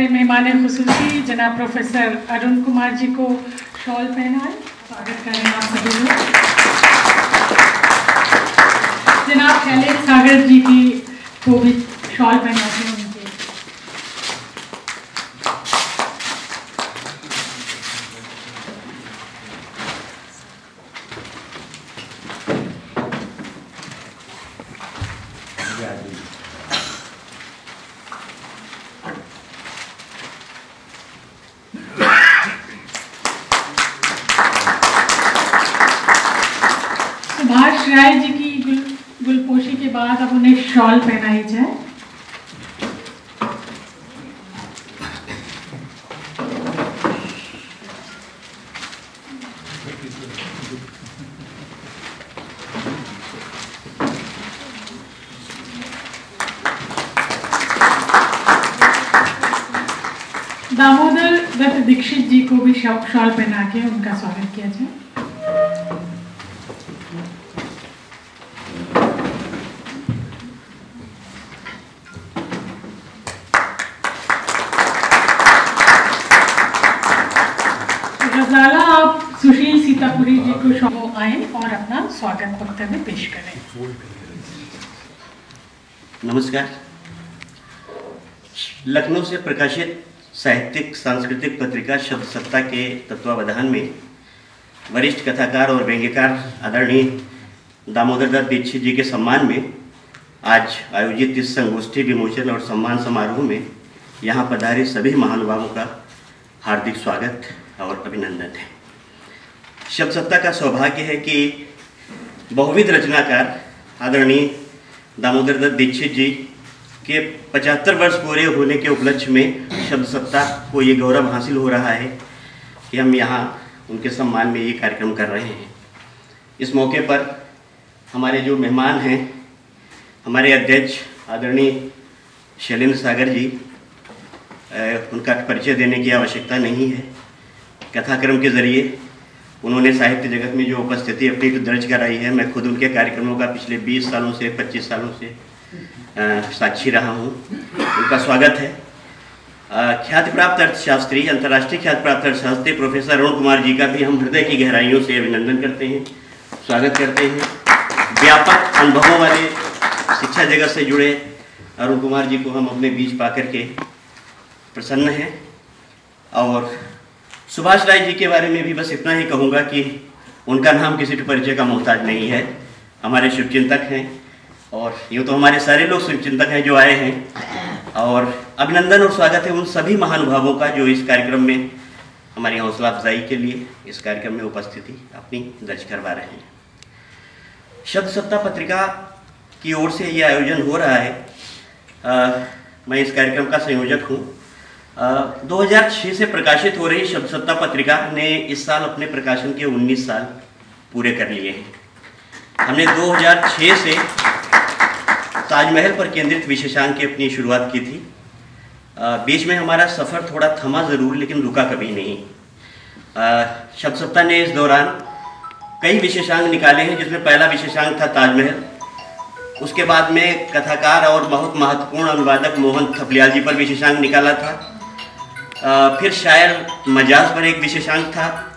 मेहमान खुसूसी जनाब प्रोफेसर अरुण कुमार जी को शॉल पहनाए, स्वागत करें आप सभी लोग। जनाब शैलेश सागर जी की को भी शॉल पहनाते हैं उनके। सुभाष राय जी की गुलपोशी के बाद अब उन्हें शॉल पहनाई जाए। दामोदर दत्त दीक्षित जी को भी शॉल पहना के उनका स्वागत किया जाए। गजाला आप सुशील सीतापुरी जी को शॉल आए और अपना स्वागत वक्तव्य पेश करें। नमस्कार। लखनऊ से प्रकाशित साहित्यिक सांस्कृतिक पत्रिका शब्द सत्ता के तत्वावधान में वरिष्ठ कथाकार और व्यंग्यकार आदरणीय दामोदर दत्त दीक्षित जी के सम्मान में आज आयोजित इस संगोष्ठी विमोचन और सम्मान समारोह में यहाँ पधारे सभी महानुभावों का हार्दिक स्वागत और अभिनंदन है। शब्द सत्ता का सौभाग्य है कि बहुविध रचनाकार आदरणीय दामोदर दत्त दीक्षित जी के 75 वर्ष पूरे होने के उपलक्ष्य में शब्द सत्ता को ये गौरव हासिल हो रहा है कि हम यहाँ उनके सम्मान में ये कार्यक्रम कर रहे हैं। इस मौके पर हमारे जो मेहमान हैं, हमारे अध्यक्ष आदरणीय शैलेंद्र सागर जी, उनका परिचय देने की आवश्यकता नहीं है। कथाक्रम के जरिए उन्होंने साहित्य जगत में जो उपस्थिति अपनी दर्ज कराई है, मैं खुद उनके कार्यक्रमों का पिछले 20 सालों से 25 सालों से साक्षी रहा हूँ। उनका स्वागत है। ख्याति प्राप्त अर्थशास्त्री, अंतर्राष्ट्रीय ख्याति प्राप्त अर्थशास्त्री प्रोफेसर अरुण कुमार जी का भी हम हृदय की गहराइयों से अभिनंदन करते हैं, स्वागत करते हैं। व्यापक अनुभवों वाले शिक्षा जगत से जुड़े अरुण कुमार जी को हम अपने बीच पा करके प्रसन्न हैं। और सुभाष राय जी के बारे में भी बस इतना ही कहूँगा कि उनका नाम किसी परिचय का मोहताज नहीं है। हमारे शुभचिंतक हैं और यूँ तो हमारे सारे लोग शुभचिंतक हैं जो आए हैं। और अभिनंदन और स्वागत है उन सभी महानुभावों का जो इस कार्यक्रम में हमारी हौसला अफजाई के लिए इस कार्यक्रम में उपस्थिति अपनी दर्ज करवा रहे हैं। शब्द सत्ता पत्रिका की ओर से ये आयोजन हो रहा है। मैं इस कार्यक्रम का संयोजक हूँ। 2006 से प्रकाशित हो रही शब्द सत्ता पत्रिका ने इस साल अपने प्रकाशन के 19 साल पूरे कर लिए हैं। हमने 2006 से ताजमहल पर केंद्रित विशेषांक की अपनी शुरुआत की थी। बीच में हमारा सफ़र थोड़ा थमा ज़रूर, लेकिन रुका कभी नहीं। शब्द सप्ताह ने इस दौरान कई विशेषांक निकाले हैं, जिसमें पहला विशेषांक था ताजमहल। उसके बाद में कथाकार और बहुत महत्वपूर्ण अनुवादक मोहन थपलियाल जी पर विशेषांक निकाला था। फिर शायर मजाज पर एक विशेषांक था।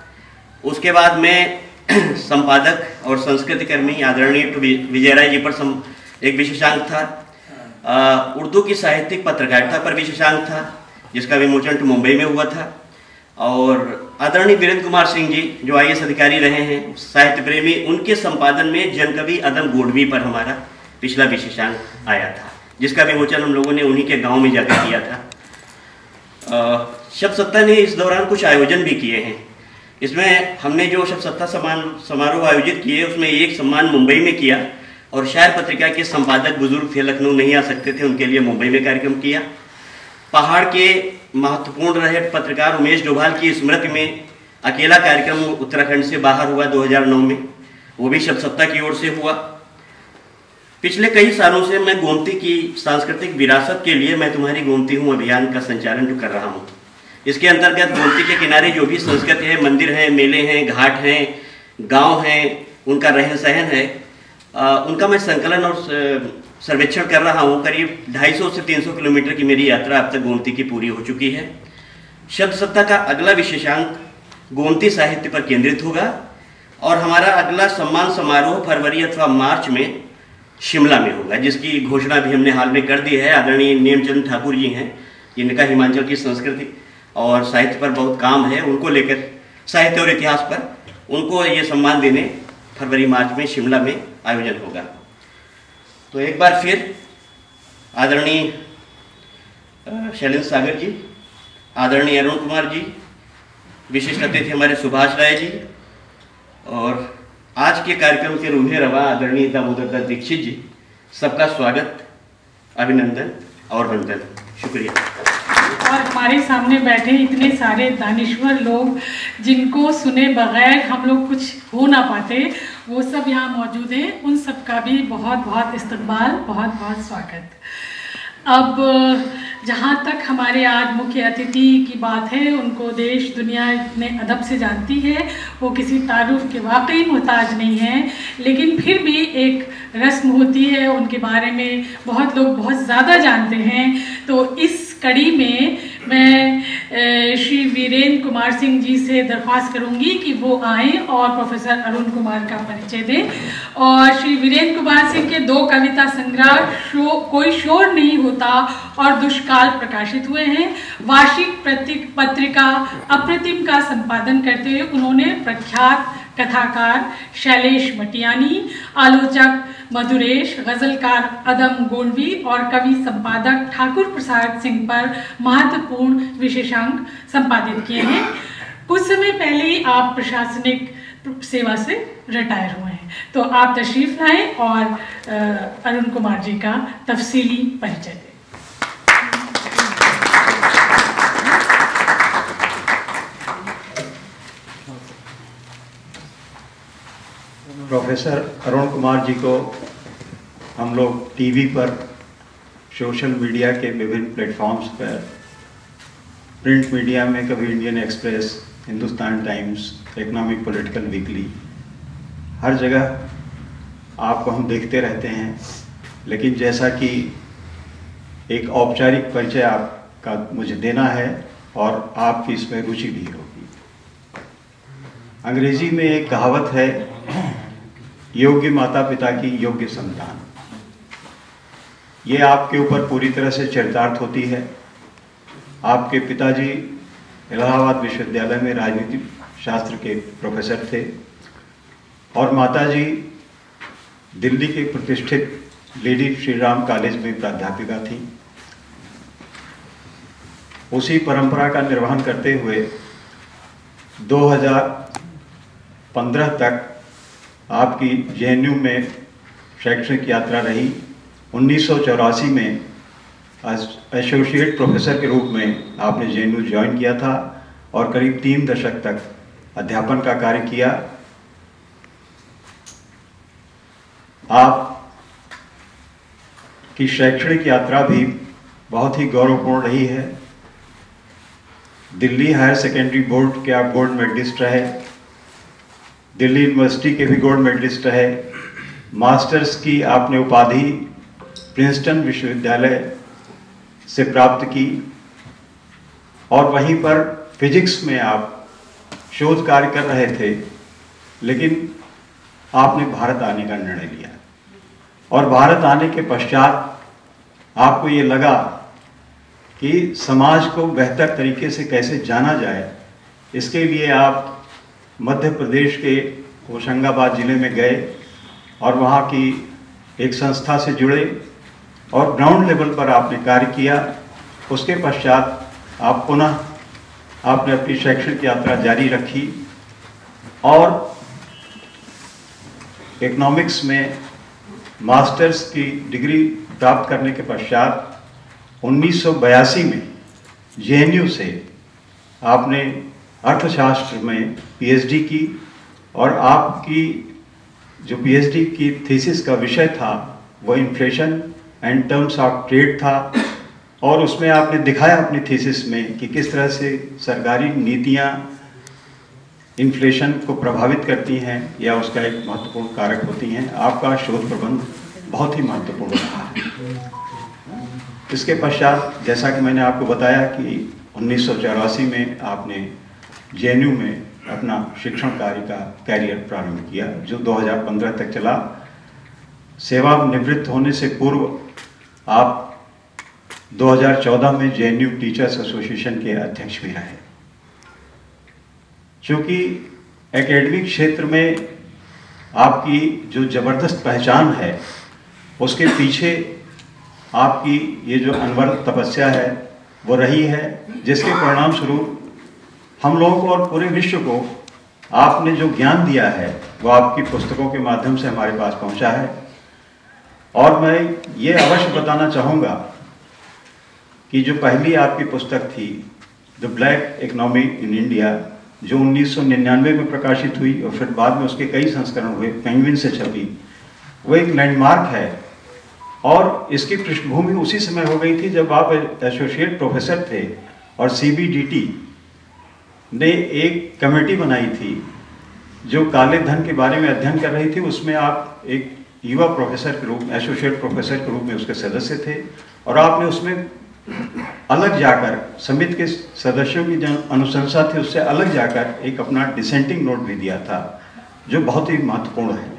उसके बाद में संपादक और संस्कृति कर्मी आदरणीय विजय राय जी पर एक विशेषांक था। उर्दू की साहित्यिक पत्रकारिता पर विशेषांक था, जिसका विमोचन मुंबई में हुआ था। और आदरणीय वीरेंद्र कुमार सिंह जी जो IAS अधिकारी रहे हैं, साहित्य प्रेमी, उनके संपादन में जनकवि अदम गोडवी पर हमारा पिछला विशेषांक आया था, जिसका विमोचन हम लोगों ने उन्हीं के गांव में जाकर किया था। शब्द सप्ताह ने इस दौरान कुछ आयोजन भी किए हैं। इसमें हमने जो शब्द सप्ताह समारोह आयोजित किए, उसमें एक सम्मान मुंबई में किया और शायर पत्रिका के संपादक बुजुर्ग थे, लखनऊ नहीं आ सकते थे, उनके लिए मुंबई में कार्यक्रम किया। पहाड़ के महत्वपूर्ण रहे पत्रकार उमेश डोभाल की स्मृति में अकेला कार्यक्रम उत्तराखंड से बाहर हुआ 2009 में, वो भी शब्द सप्ताह की ओर से हुआ। पिछले कई सालों से मैं गोमती की सांस्कृतिक विरासत के लिए मैं तुम्हारी गोमती हूँ अभियान का संचालन कर रहा हूँ। इसके अंतर्गत गोमती के किनारे जो भी संस्कृति है, मंदिर हैं, मेले हैं, घाट हैं, गांव हैं, उनका रहन सहन है, उनका मैं संकलन और सर्वेक्षण कर रहा हूँ। करीब 250 से 300 किलोमीटर की मेरी यात्रा अब तक गोमती की पूरी हो चुकी है। शब्द सप्ताह का अगला विशेषांक गोमती साहित्य पर केंद्रित होगा और हमारा अगला सम्मान समारोह फरवरी अथवा मार्च में शिमला में होगा, जिसकी घोषणा भी हमने हाल में कर दी है। आदरणीय नेमचंद ठाकुर जी हैं, जिनका हिमाचल की संस्कृति और साहित्य पर बहुत काम है, उनको लेकर साहित्य और इतिहास पर उनको ये सम्मान देने फरवरी मार्च में शिमला में आयोजन होगा। तो एक बार फिर आदरणीय शैलेंद्र सागर जी, आदरणीय अरुण कुमार जी, विशिष्ट अतिथि हमारे सुभाष राय जी, और आज के कार्यक्रम के रूहे रवा आदरणीय दामोदर दास दीक्षित जी, सबका स्वागत, अभिनंदन और वंदन। शुक्रिया। और हमारे सामने बैठे इतने सारे दानिश्वर लोग, जिनको सुने बगैर हम लोग कुछ हो ना पाते, वो सब यहाँ मौजूद हैं। उन सब का भी बहुत बहुत इस्तकबाल, बहुत बहुत स्वागत। अब जहाँ तक हमारे आज मुख्य अतिथि की बात है, उनको देश दुनिया इतने अदब से जानती है, वो किसी तारुफ के वाकई मोहताज नहीं है, लेकिन फिर भी एक रस्म होती है, उनके बारे में बहुत लोग बहुत ज़्यादा जानते हैं। तो इस कड़ी में मैं श्री वीरेंद्र कुमार सिंह जी से दरख्वास्त करूंगी कि वो आएँ और प्रोफेसर अरुण कुमार का परिचय दें। और श्री वीरेंद्र कुमार सिंह के 2 कविता संग्रह कोई शोर नहीं होता और दुष्काल प्रकाशित हुए हैं। वार्षिक पत्रिका अप्रतिम का संपादन करते हुए उन्होंने प्रख्यात कथाकार शैलेश मटियानी, आलोचक मधुरेश, गजलकार अदम गोडवी और कवि संपादक ठाकुर प्रसाद सिंह पर महत्वपूर्ण विशेषांक संपादित किए हैं। कुछ समय पहले ही आप प्रशासनिक सेवा से रिटायर हुए हैं, तो आप तशरीफ लाएं और अरुण कुमार जी का तफसीली परिचय दें। प्रोफेसर अरुण कुमार जी को हम लोग टीवी पर, सोशल मीडिया के विभिन्न प्लेटफॉर्म्स पर, प्रिंट मीडिया में कभी Indian Express, Hindustan Times, Economic Political Weekly, हर जगह आपको हम देखते रहते हैं। लेकिन जैसा कि एक औपचारिक परिचय आपका मुझे देना है और आपकी इसमें रुचि भी होगी। अंग्रेजी में एक कहावत है, योग्य माता पिता की योग्य संतान। ये आपके ऊपर पूरी तरह से चरितार्थ होती है। आपके पिताजी इलाहाबाद विश्वविद्यालय में राजनीति शास्त्र के प्रोफेसर थे और माताजी दिल्ली के प्रतिष्ठित लेडी श्री राम कॉलेज में प्राध्यापिका थी। उसी परंपरा का निर्वहन करते हुए 2015 तक आपकी JNU में शैक्षणिक यात्रा रही। 1984 में एसोसिएट प्रोफेसर के रूप में आपने JNU ज्वाइन किया था और करीब 3 दशक तक अध्यापन का कार्य किया। आप की शैक्षणिक यात्रा भी बहुत ही गौरवपूर्ण रही है। दिल्ली हायर सेकेंडरी बोर्ड के आप गोल्ड मेडलिस्ट रहे, दिल्ली यूनिवर्सिटी के भी गोल्ड मेडलिस्ट रहे, मास्टर्स की आपने उपाधि प्रिंसटन विश्वविद्यालय से प्राप्त की और वहीं पर फिजिक्स में आप शोध कार्य कर रहे थे, लेकिन आपने भारत आने का निर्णय लिया और भारत आने के पश्चात आपको ये लगा कि समाज को बेहतर तरीके से कैसे जाना जाए, इसके लिए आप मध्य प्रदेश के होशंगाबाद जिले में गए और वहाँ की एक संस्था से जुड़े और ग्राउंड लेवल पर आपने कार्य किया। उसके पश्चात आप पुनः आपने अपनी शैक्षणिक यात्रा जारी रखी और इकोनॉमिक्स में मास्टर्स की डिग्री प्राप्त करने के पश्चात 1982 में जेएनयू से आपने अर्थशास्त्र में पीएचडी की और आपकी जो पीएचडी की थीसिस का विषय था वो inflation and terms of trade था और उसमें आपने दिखाया अपनी थीसिस में कि किस तरह से सरकारी नीतियां इन्फ्लेशन को प्रभावित करती हैं या उसका एक महत्वपूर्ण कारक होती हैं। आपका शोध प्रबंध बहुत ही महत्वपूर्ण रहा है। इसके पश्चात जैसा कि मैंने आपको बताया कि 1984 में आपने जेएनयू में अपना शिक्षण कार्य का कैरियर प्रारंभ किया जो 2015 तक चला। सेवानिवृत्त होने से पूर्व आप 2014 में जेएनयू टीचर्स एसोसिएशन के अध्यक्ष भी रहे। चूँकि एकेडमिक क्षेत्र में आपकी जो ज़बरदस्त पहचान है उसके पीछे आपकी ये जो अनवरत तपस्या है वो रही है, जिसके परिणाम स्वरूप हम लोगों को और पूरे विश्व को आपने जो ज्ञान दिया है वो आपकी पुस्तकों के माध्यम से हमारे पास पहुंचा है। और मैं ये अवश्य बताना चाहूँगा कि जो पहली आपकी पुस्तक थी the black economy in India, जो 1999 में प्रकाशित हुई और फिर बाद में उसके कई संस्करण हुए, पेंगुइन से छपी, वो एक लैंडमार्क है। और इसकी पृष्ठभूमि उसी समय हो गई थी जब आप एसोसिएट प्रोफेसर थे और सीबीडीटी ने एक कमेटी बनाई थी जो काले धन के बारे में अध्ययन कर रही थी। उसमें आप एक युवा प्रोफेसर के रूप में, एसोसिएट प्रोफेसर के रूप में उसके सदस्य थे और आपने उसमें अलग जाकर समिति के सदस्यों की जो अनुशंसा थी उससे अलग जाकर एक अपना डिसेंटिंग नोट भी दिया था जो बहुत ही महत्वपूर्ण है।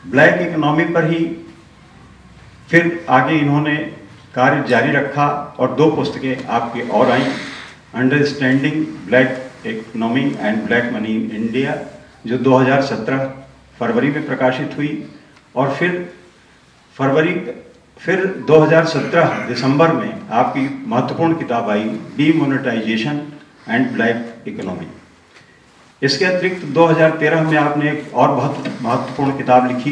ब्लैक इकोनॉमी पर ही फिर आगे इन्होंने कार्य जारी रखा और 2 पुस्तकें आपकी और आई, understanding black economy and black money in India जो 2017 फरवरी में प्रकाशित हुई और फिर 2017 दिसंबर में आपकी महत्वपूर्ण किताब आई डीमोनेटाइजेशन एंड ब्लैक इकोनॉमी। इसके अतिरिक्त 2013 में आपने एक और बहुत महत्वपूर्ण किताब लिखी,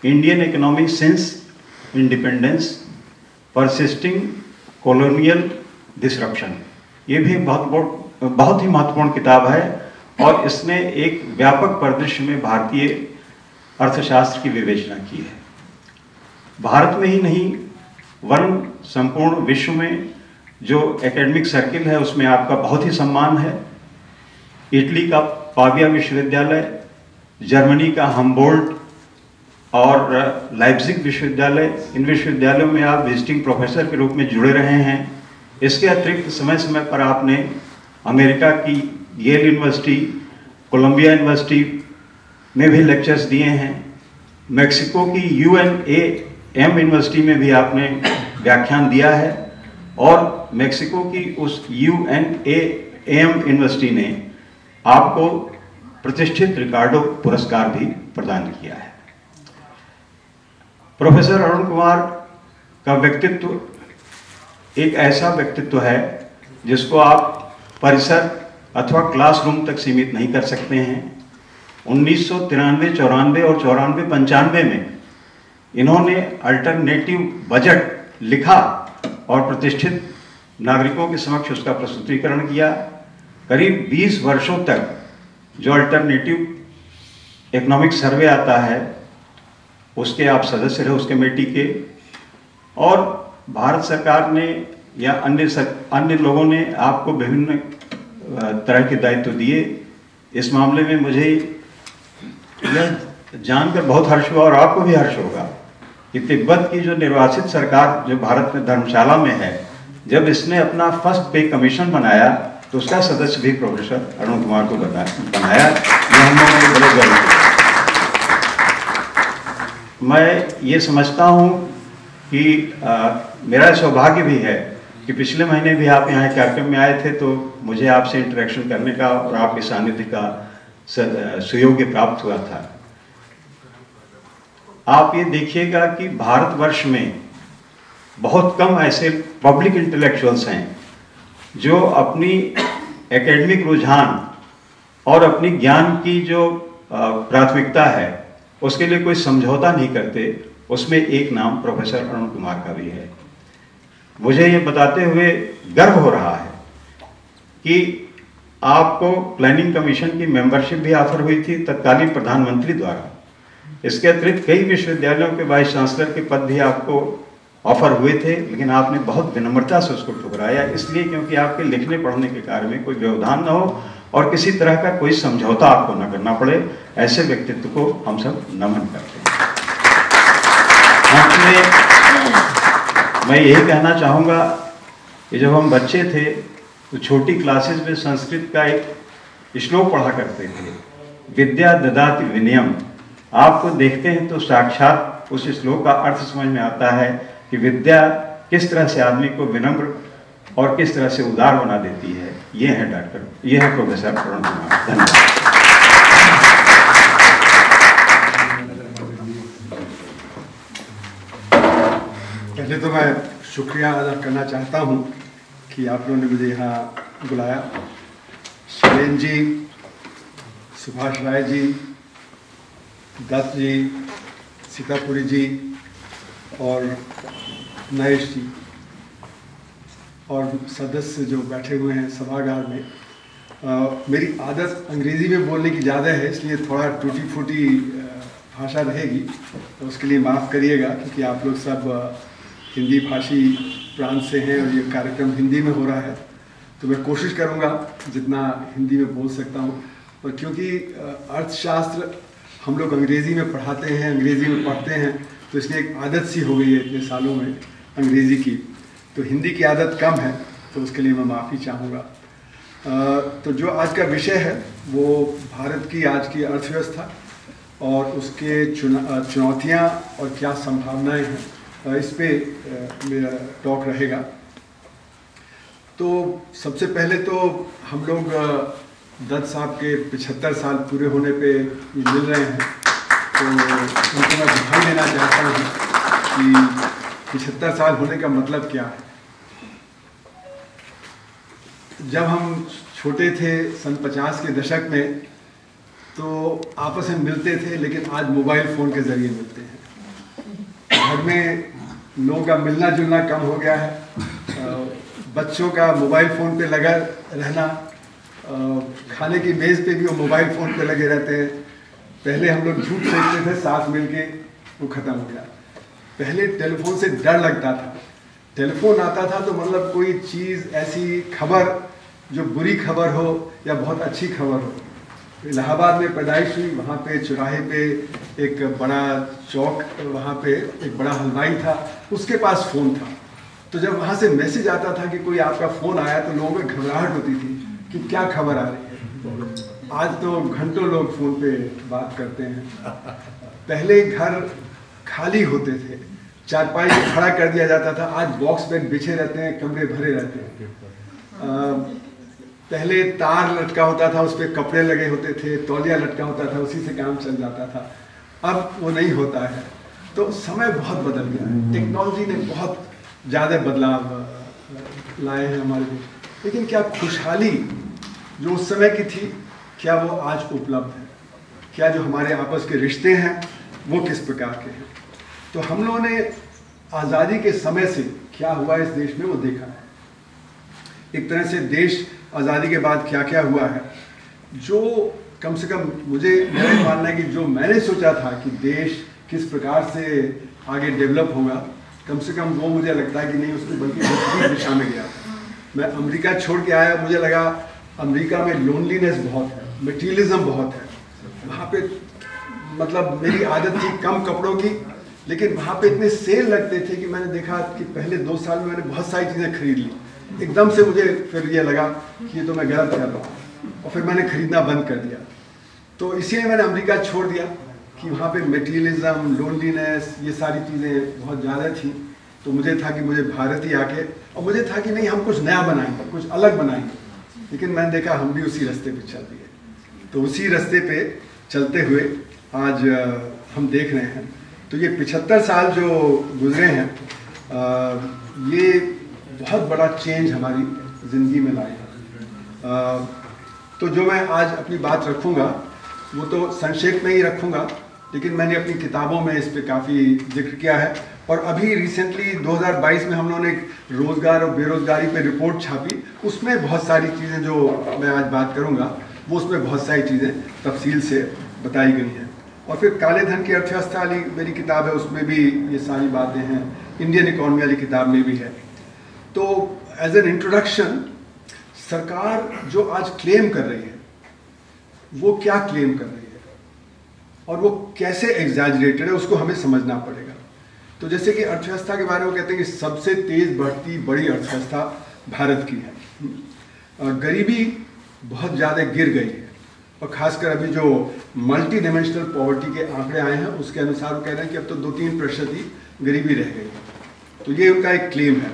Indian economy since independence persisting colonial disruption. ये भी बहुत ही महत्वपूर्ण किताब है और इसने एक व्यापक परिदृश्य में भारतीय अर्थशास्त्र की विवेचना की है। भारत में ही नहीं वरन संपूर्ण विश्व में जो एकेडमिक सर्किल है उसमें आपका बहुत ही सम्मान है। इटली का पाविया विश्वविद्यालय, जर्मनी का हम्बोल्ट और लाइप्जिग विश्वविद्यालय, इन विश्वविद्यालयों में आप विजिटिंग प्रोफेसर के रूप में जुड़े रहे हैं। इसके अतिरिक्त समय समय पर आपने अमेरिका की येल यूनिवर्सिटी, कोलंबिया यूनिवर्सिटी में भी लेक्चर्स दिए हैं। मेक्सिको की UNAM यूनिवर्सिटी में भी आपने व्याख्यान दिया है और मेक्सिको की उस UNAM यूनिवर्सिटी ने आपको प्रतिष्ठित रिकार्डो पुरस्कार भी प्रदान किया है। प्रोफेसर अरुण कुमार का व्यक्तित्व एक ऐसा व्यक्तित्व है जिसको आप परिसर अथवा क्लासरूम तक सीमित नहीं कर सकते हैं। 1993, 94 और 94-95 में इन्होंने अल्टरनेटिव बजट लिखा और प्रतिष्ठित नागरिकों के समक्ष उसका प्रस्तुतिकरण किया। करीब 20 वर्षों तक जो अल्टरनेटिव इकोनॉमिक सर्वे आता है, उसके आप सदस्य रहे उस कमेटी के, और भारत सरकार ने या अन्य लोगों ने आपको विभिन्न तरह के दायित्व दिए। इस मामले में मुझे यह जानकर बहुत हर्ष हुआ और आपको भी हर्ष होगा कि तिब्बत की जो निर्वासित सरकार जो भारत में धर्मशाला में है, जब इसने अपना फर्स्ट पे कमीशन बनाया तो उसका सदस्य भी प्रोफेसर अरुण कुमार को बनाया। यह हम लोगों ने बड़े गर्व किया। मैं ये समझता हूँ कि मेरा सौभाग्य भी है कि पिछले महीने भी आप यहाँ कार्यक्रम में आए थे, तो मुझे आपसे इंटरेक्शन करने का और आपके सानिध्य का सुयोग्य प्राप्त हुआ था। आप ये देखिएगा कि भारतवर्ष में बहुत कम ऐसे पब्लिक इंटेलेक्चुअल्स हैं जो अपनी एकेडमिक रुझान और अपनी ज्ञान की जो प्राथमिकता है उसके लिए कोई समझौता नहीं करते। उसमें एक नाम प्रोफेसर अरुण कुमार का भी है। मुझे ये बताते हुए गर्व हो रहा है कि आपको प्लानिंग कमीशन की मेंबरशिप भी ऑफर हुई थी तत्कालीन प्रधानमंत्री द्वारा। इसके अतिरिक्त कई विश्वविद्यालयों के वाइस चांसलर के पद भी आपको ऑफर हुए थे, लेकिन आपने बहुत विनम्रता से उसको ठुकराया, इसलिए क्योंकि आपके लिखने पढ़ने के कार्य में कोई व्यवधान न हो और किसी तरह का कोई समझौता आपको न करना पड़े। ऐसे व्यक्तित्व को हम सब नमन करते हैं। अंत में मैं यही कहना चाहूँगा कि जब हम बच्चे थे तो छोटी क्लासेस में संस्कृत का एक श्लोक पढ़ा करते थे, विद्या ददाति विनयम। आपको देखते हैं तो साक्षात उस श्लोक का अर्थ समझ में आता है कि विद्या किस तरह से आदमी को विनम्र और किस तरह से उदार बना देती है। ये है प्रोफेसर अरुण कुमार। धन्यवाद। पहले तो मैं शुक्रिया अदा करना चाहता हूँ कि आप लोगों ने मुझे यहाँ बुलाया। शैलेन जी, सुभाष राय जी, दत्त जी, सीतापुरी जी और नरेश जी और सदस्य जो बैठे हुए हैं सभागार में। मेरी आदत अंग्रेज़ी में बोलने की ज़्यादा है, इसलिए थोड़ा टूटी फूटी भाषा रहेगी, तो उसके लिए माफ़ करिएगा, क्योंकि आप लोग सब हिंदी भाषी प्रांत से हैं और ये कार्यक्रम हिंदी में हो रहा है, तो मैं कोशिश करूँगा जितना हिंदी में बोल सकता हूँ। और क्योंकि अर्थशास्त्र हम लोग अंग्रेज़ी में पढ़ाते हैं, अंग्रेज़ी में पढ़ते हैं, तो इसलिए एक आदत सी हो गई है इतने सालों में अंग्रेज़ी की, तो हिंदी की आदत कम है, तो उसके लिए मैं माफ़ी चाहूँगा। तो जो आज का विषय है वो भारत की आज की अर्थव्यवस्था और उसके चुनौतियाँ और क्या संभावनाएं हैं, इस पे मेरा टॉक रहेगा। तो सबसे पहले तो हम लोग दत्त साहब के 75 साल पूरे होने पे मिल रहे हैं, तो उनको मैं बधाई देना चाहता हूँ कि 75 साल होने का मतलब क्या है। जब हम छोटे थे सन 50 के दशक में, तो आपस में मिलते थे, लेकिन आज मोबाइल फ़ोन के ज़रिए मिलते हैं। घर में लोगों का मिलना जुलना कम हो गया है, बच्चों का मोबाइल फ़ोन पे लगा रहना, खाने की मेज़ पे भी वो मोबाइल फ़ोन पे लगे रहते हैं। पहले हम लोग झूठ फेंकते थे साथ मिलके, वो ख़त्म हो गया। पहले टेलीफोन से डर लगता था, टेलीफोन आता था तो मतलब कोई चीज़ ऐसी खबर जो बुरी खबर हो या बहुत अच्छी खबर हो। इलाहाबाद में पैदाइश हुई, वहाँ पे चौराहे पे एक बड़ा चौक, वहाँ पे एक बड़ा हलवाई था, उसके पास फ़ोन था। तो जब वहाँ से मैसेज आता था कि कोई आपका फ़ोन आया, तो लोगों में घबराहट होती थी कि क्या खबर आ रही है। आज तो घंटों लोग फ़ोन पे बात करते हैं। पहले घर खाली होते थे, चारपाई खड़ा कर दिया जाता था, आज बॉक्स बेड बिछे रहते हैं, कमरे भरे रहते हैं। पहले तार लटका होता था, उस पर कपड़े लगे होते थे, तौलिया लटका होता था, उसी से काम चल जाता था। अब वो नहीं होता है। तो समय बहुत बदल गया है, टेक्नोलॉजी ने बहुत ज़्यादा बदलाव लाए हैं हमारे लिए। लेकिन क्या खुशहाली जो उस समय की थी, क्या वो आज उपलब्ध है? क्या जो हमारे आपस के रिश्ते हैं वो किस प्रकार के हैं? तो हम लोगों ने आज़ादी के समय से क्या हुआ इस देश में वो देखा है। एक तरह से देश आज़ादी के बाद क्या क्या हुआ है। जो कम से कम मेरा मानना है कि जो मैंने सोचा था कि देश किस प्रकार से आगे डेवलप होगा, कम से कम वो मुझे लगता है कि नहीं, उसकी बल्कि विपरीत दिशा में गया। मैं अमेरिका छोड़ के आया, मुझे लगा अमेरिका में लोनलीनेस बहुत है, मटीरियलिज्म बहुत है। वहाँ पे मतलब मेरी आदत थी कम कपड़ों की, लेकिन वहाँ पे इतने सेल लगते थे कि मैंने देखा कि पहले 2 साल में मैंने बहुत सारी चीज़ें खरीद ली। एकदम से मुझे फिर ये लगा कि ये तो मैं गलत कर रहा हूँ, और फिर मैंने खरीदना बंद कर दिया। तो इसीलिए मैंने अमेरिका छोड़ दिया कि वहाँ पे मटीरियलिज्म, लोनलीनेस, ये सारी चीज़ें बहुत ज़्यादा थी। तो मुझे था कि मुझे भारत ही आके, और मुझे था कि नहीं, हम कुछ नया बनाएंगे, कुछ अलग बनाएंगे। लेकिन मैंने देखा हम भी उसी रास्ते पे चल दिए। तो उसी रास्ते पे चलते हुए आज हम देख रहे हैं, तो ये 75 साल जो गुजरे हैं, ये बहुत बड़ा चेंज हमारी ज़िंदगी में लाए हैं। तो जो मैं आज अपनी बात रखूँगा वो तो संक्षेप में ही रखूँगा, लेकिन मैंने अपनी किताबों में इस पर काफ़ी जिक्र किया है। और अभी रिसेंटली 2022 में हम लोगों ने एक रोज़गार और बेरोज़गारी पे रिपोर्ट छापी, उसमें बहुत सारी चीज़ें जो मैं आज बात करूँगा वो उसमें बहुत सारी चीज़ें तफसील से बताई गई हैं। और फिर काले धन की अर्थव्यवस्था वाली मेरी किताब है, उसमें भी ये सारी बातें हैं। इंडियन इकॉनमी वाली किताब में भी है। तो एज एन इंट्रोडक्शन, सरकार जो आज क्लेम कर रही है वो क्या क्लेम कर रही है और वो कैसे एग्जैजरेटेड है, उसको हमें समझना पड़ेगा। तो जैसे कि अर्थव्यवस्था के बारे में कहते हैं कि सबसे तेज बढ़ती बड़ी अर्थव्यवस्था भारत की है। गरीबी बहुत ज़्यादा गिर गई है, और खासकर अभी जो मल्टी डायमेंशनल पॉवर्टी के आंकड़े आए हैं उसके अनुसार वो कह रहे हैं कि अब तो 2-3% ही गरीबी रह गई है। तो ये उनका एक क्लेम है।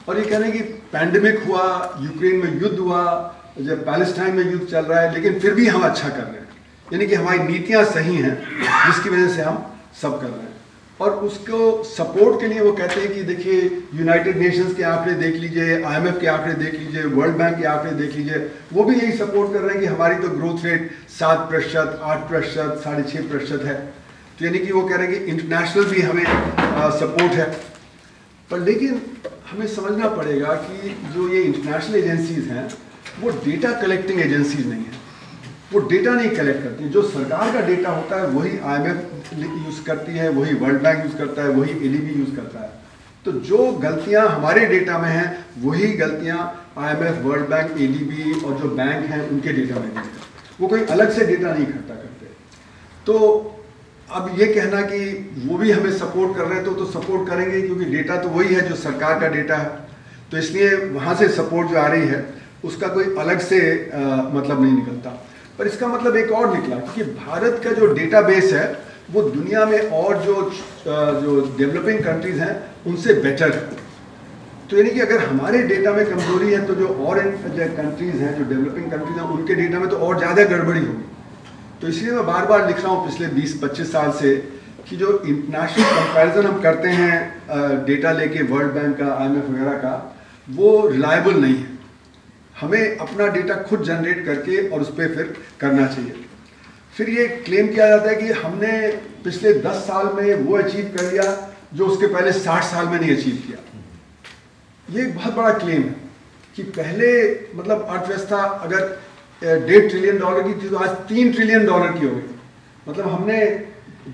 और ये कह रहे हैं कि पैंडेमिक हुआ, यूक्रेन में युद्ध हुआ, जब पैलेस्टाइन में युद्ध चल रहा है, लेकिन फिर भी हम अच्छा कर रहे हैं। यानी कि हमारी नीतियाँ सही हैं जिसकी वजह से हम सब कर रहे हैं। और उसको सपोर्ट के लिए वो कहते हैं कि देखिए, यूनाइटेड नेशंस के आंकड़े देख लीजिए, IMF के आंकड़े देख लीजिए, वर्ल्ड बैंक के आंकड़े देख लीजिए, वो भी यही सपोर्ट कर रहे हैं कि हमारी तो ग्रोथ रेट 7%, 8%, 6.5% है। तो यानी कि वो कह रहे हैं कि इंटरनेशनल भी हमें सपोर्ट है। पर लेकिन हमें समझना पड़ेगा कि जो ये इंटरनेशनल एजेंसीज हैं वो डेटा कलेक्टिंग एजेंसीज नहीं है, वो डेटा नहीं कलेक्ट करती। जो सरकार का डेटा होता है वही IMF यूज़ करती है, वही वर्ल्ड बैंक यूज़ करता है, वही ADB यूज़ करता है। तो जो गलतियां हमारे डेटा में हैं वही गलतियां IMF, वर्ल्ड बैंक, ADB और जो बैंक हैं उनके डेटा में हैं। वो कोई अलग से डेटा नहीं इकट्ठा करते। तो अब ये कहना कि वो भी हमें सपोर्ट कर रहे हैं तो सपोर्ट करेंगे, क्योंकि डेटा तो वही है जो सरकार का डेटा है। तो इसलिए वहाँ से सपोर्ट जो आ रही है उसका कोई अलग से मतलब नहीं निकलता। पर इसका मतलब एक और निकला कि भारत का जो डेटाबेस है वो दुनिया में और जो डेवलपिंग कंट्रीज हैं उनसे बेटर है। तो यानी कि अगर हमारे डेटा में कमजोरी है तो जो और कंट्रीज हैं, जो डेवलपिंग कंट्रीज हैं, उनके डेटा में तो और ज़्यादा गड़बड़ी होगी। तो इसलिए मैं बार बार लिख रहा हूँ पिछले 20-25 साल से कि जो इंटरनेशनल कंपैरिजन हम करते हैं डेटा लेके वर्ल्ड बैंक का, IMF वगैरह का, वो रिलायबल नहीं है। हमें अपना डेटा खुद जनरेट करके और उस पर फिर करना चाहिए। फिर ये क्लेम किया जाता है कि हमने पिछले 10 साल में वो अचीव कर लिया जो उसके पहले 60 साल में नहीं अचीव किया। ये एक बहुत बड़ा क्लेम है कि पहले मतलब अर्थव्यवस्था अगर $1.5 ट्रिलियन की थी तो आज $3 ट्रिलियन की हो गई। मतलब हमने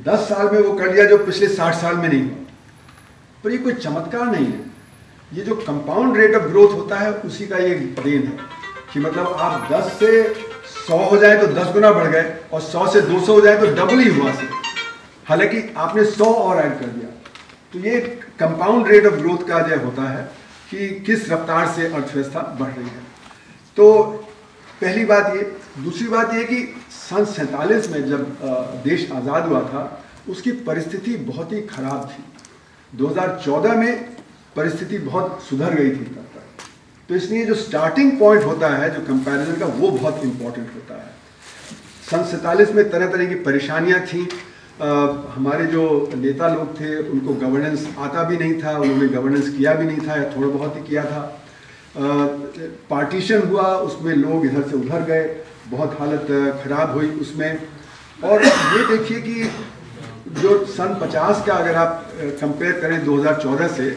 10 साल में वो कर लिया जो पिछले 60 साल में नहीं हुआ। पर ये कोई चमत्कार नहीं है, ये जो कंपाउंड रेट ऑफ ग्रोथ होता है उसी का ये देन है कि मतलब आप 10 से 100 हो जाए तो 10 गुना बढ़ गए, और 100 से 200 हो जाए तो डबल ही हुआ से, हालांकि आपने 100 और ऐड कर दिया। तो ये कंपाउंड रेट ऑफ ग्रोथ का जो होता है कि किस रफ्तार से अर्थव्यवस्था बढ़ रही है। तो पहली बात ये। दूसरी बात ये कि सन 47 में जब देश आज़ाद हुआ था उसकी परिस्थिति बहुत ही खराब थी। 2014 में परिस्थिति बहुत सुधर गई थी तब तक। तो इसलिए जो स्टार्टिंग पॉइंट होता है जो कंपैरिजन का, वो बहुत इंपॉर्टेंट होता है। सन 47 में तरह तरह की परेशानियां थीं। हमारे जो नेता लोग थे उनको गवर्नेंस आता भी नहीं था, उन्होंने गवर्नेंस किया भी नहीं था या थोड़ा बहुत ही किया था। पार्टीशन हुआ, उसमें लोग इधर से उधर गए, बहुत हालत ख़राब हुई उसमें। और ये देखिए कि जो सन 50 का अगर आप कंपेयर करें 2014 से,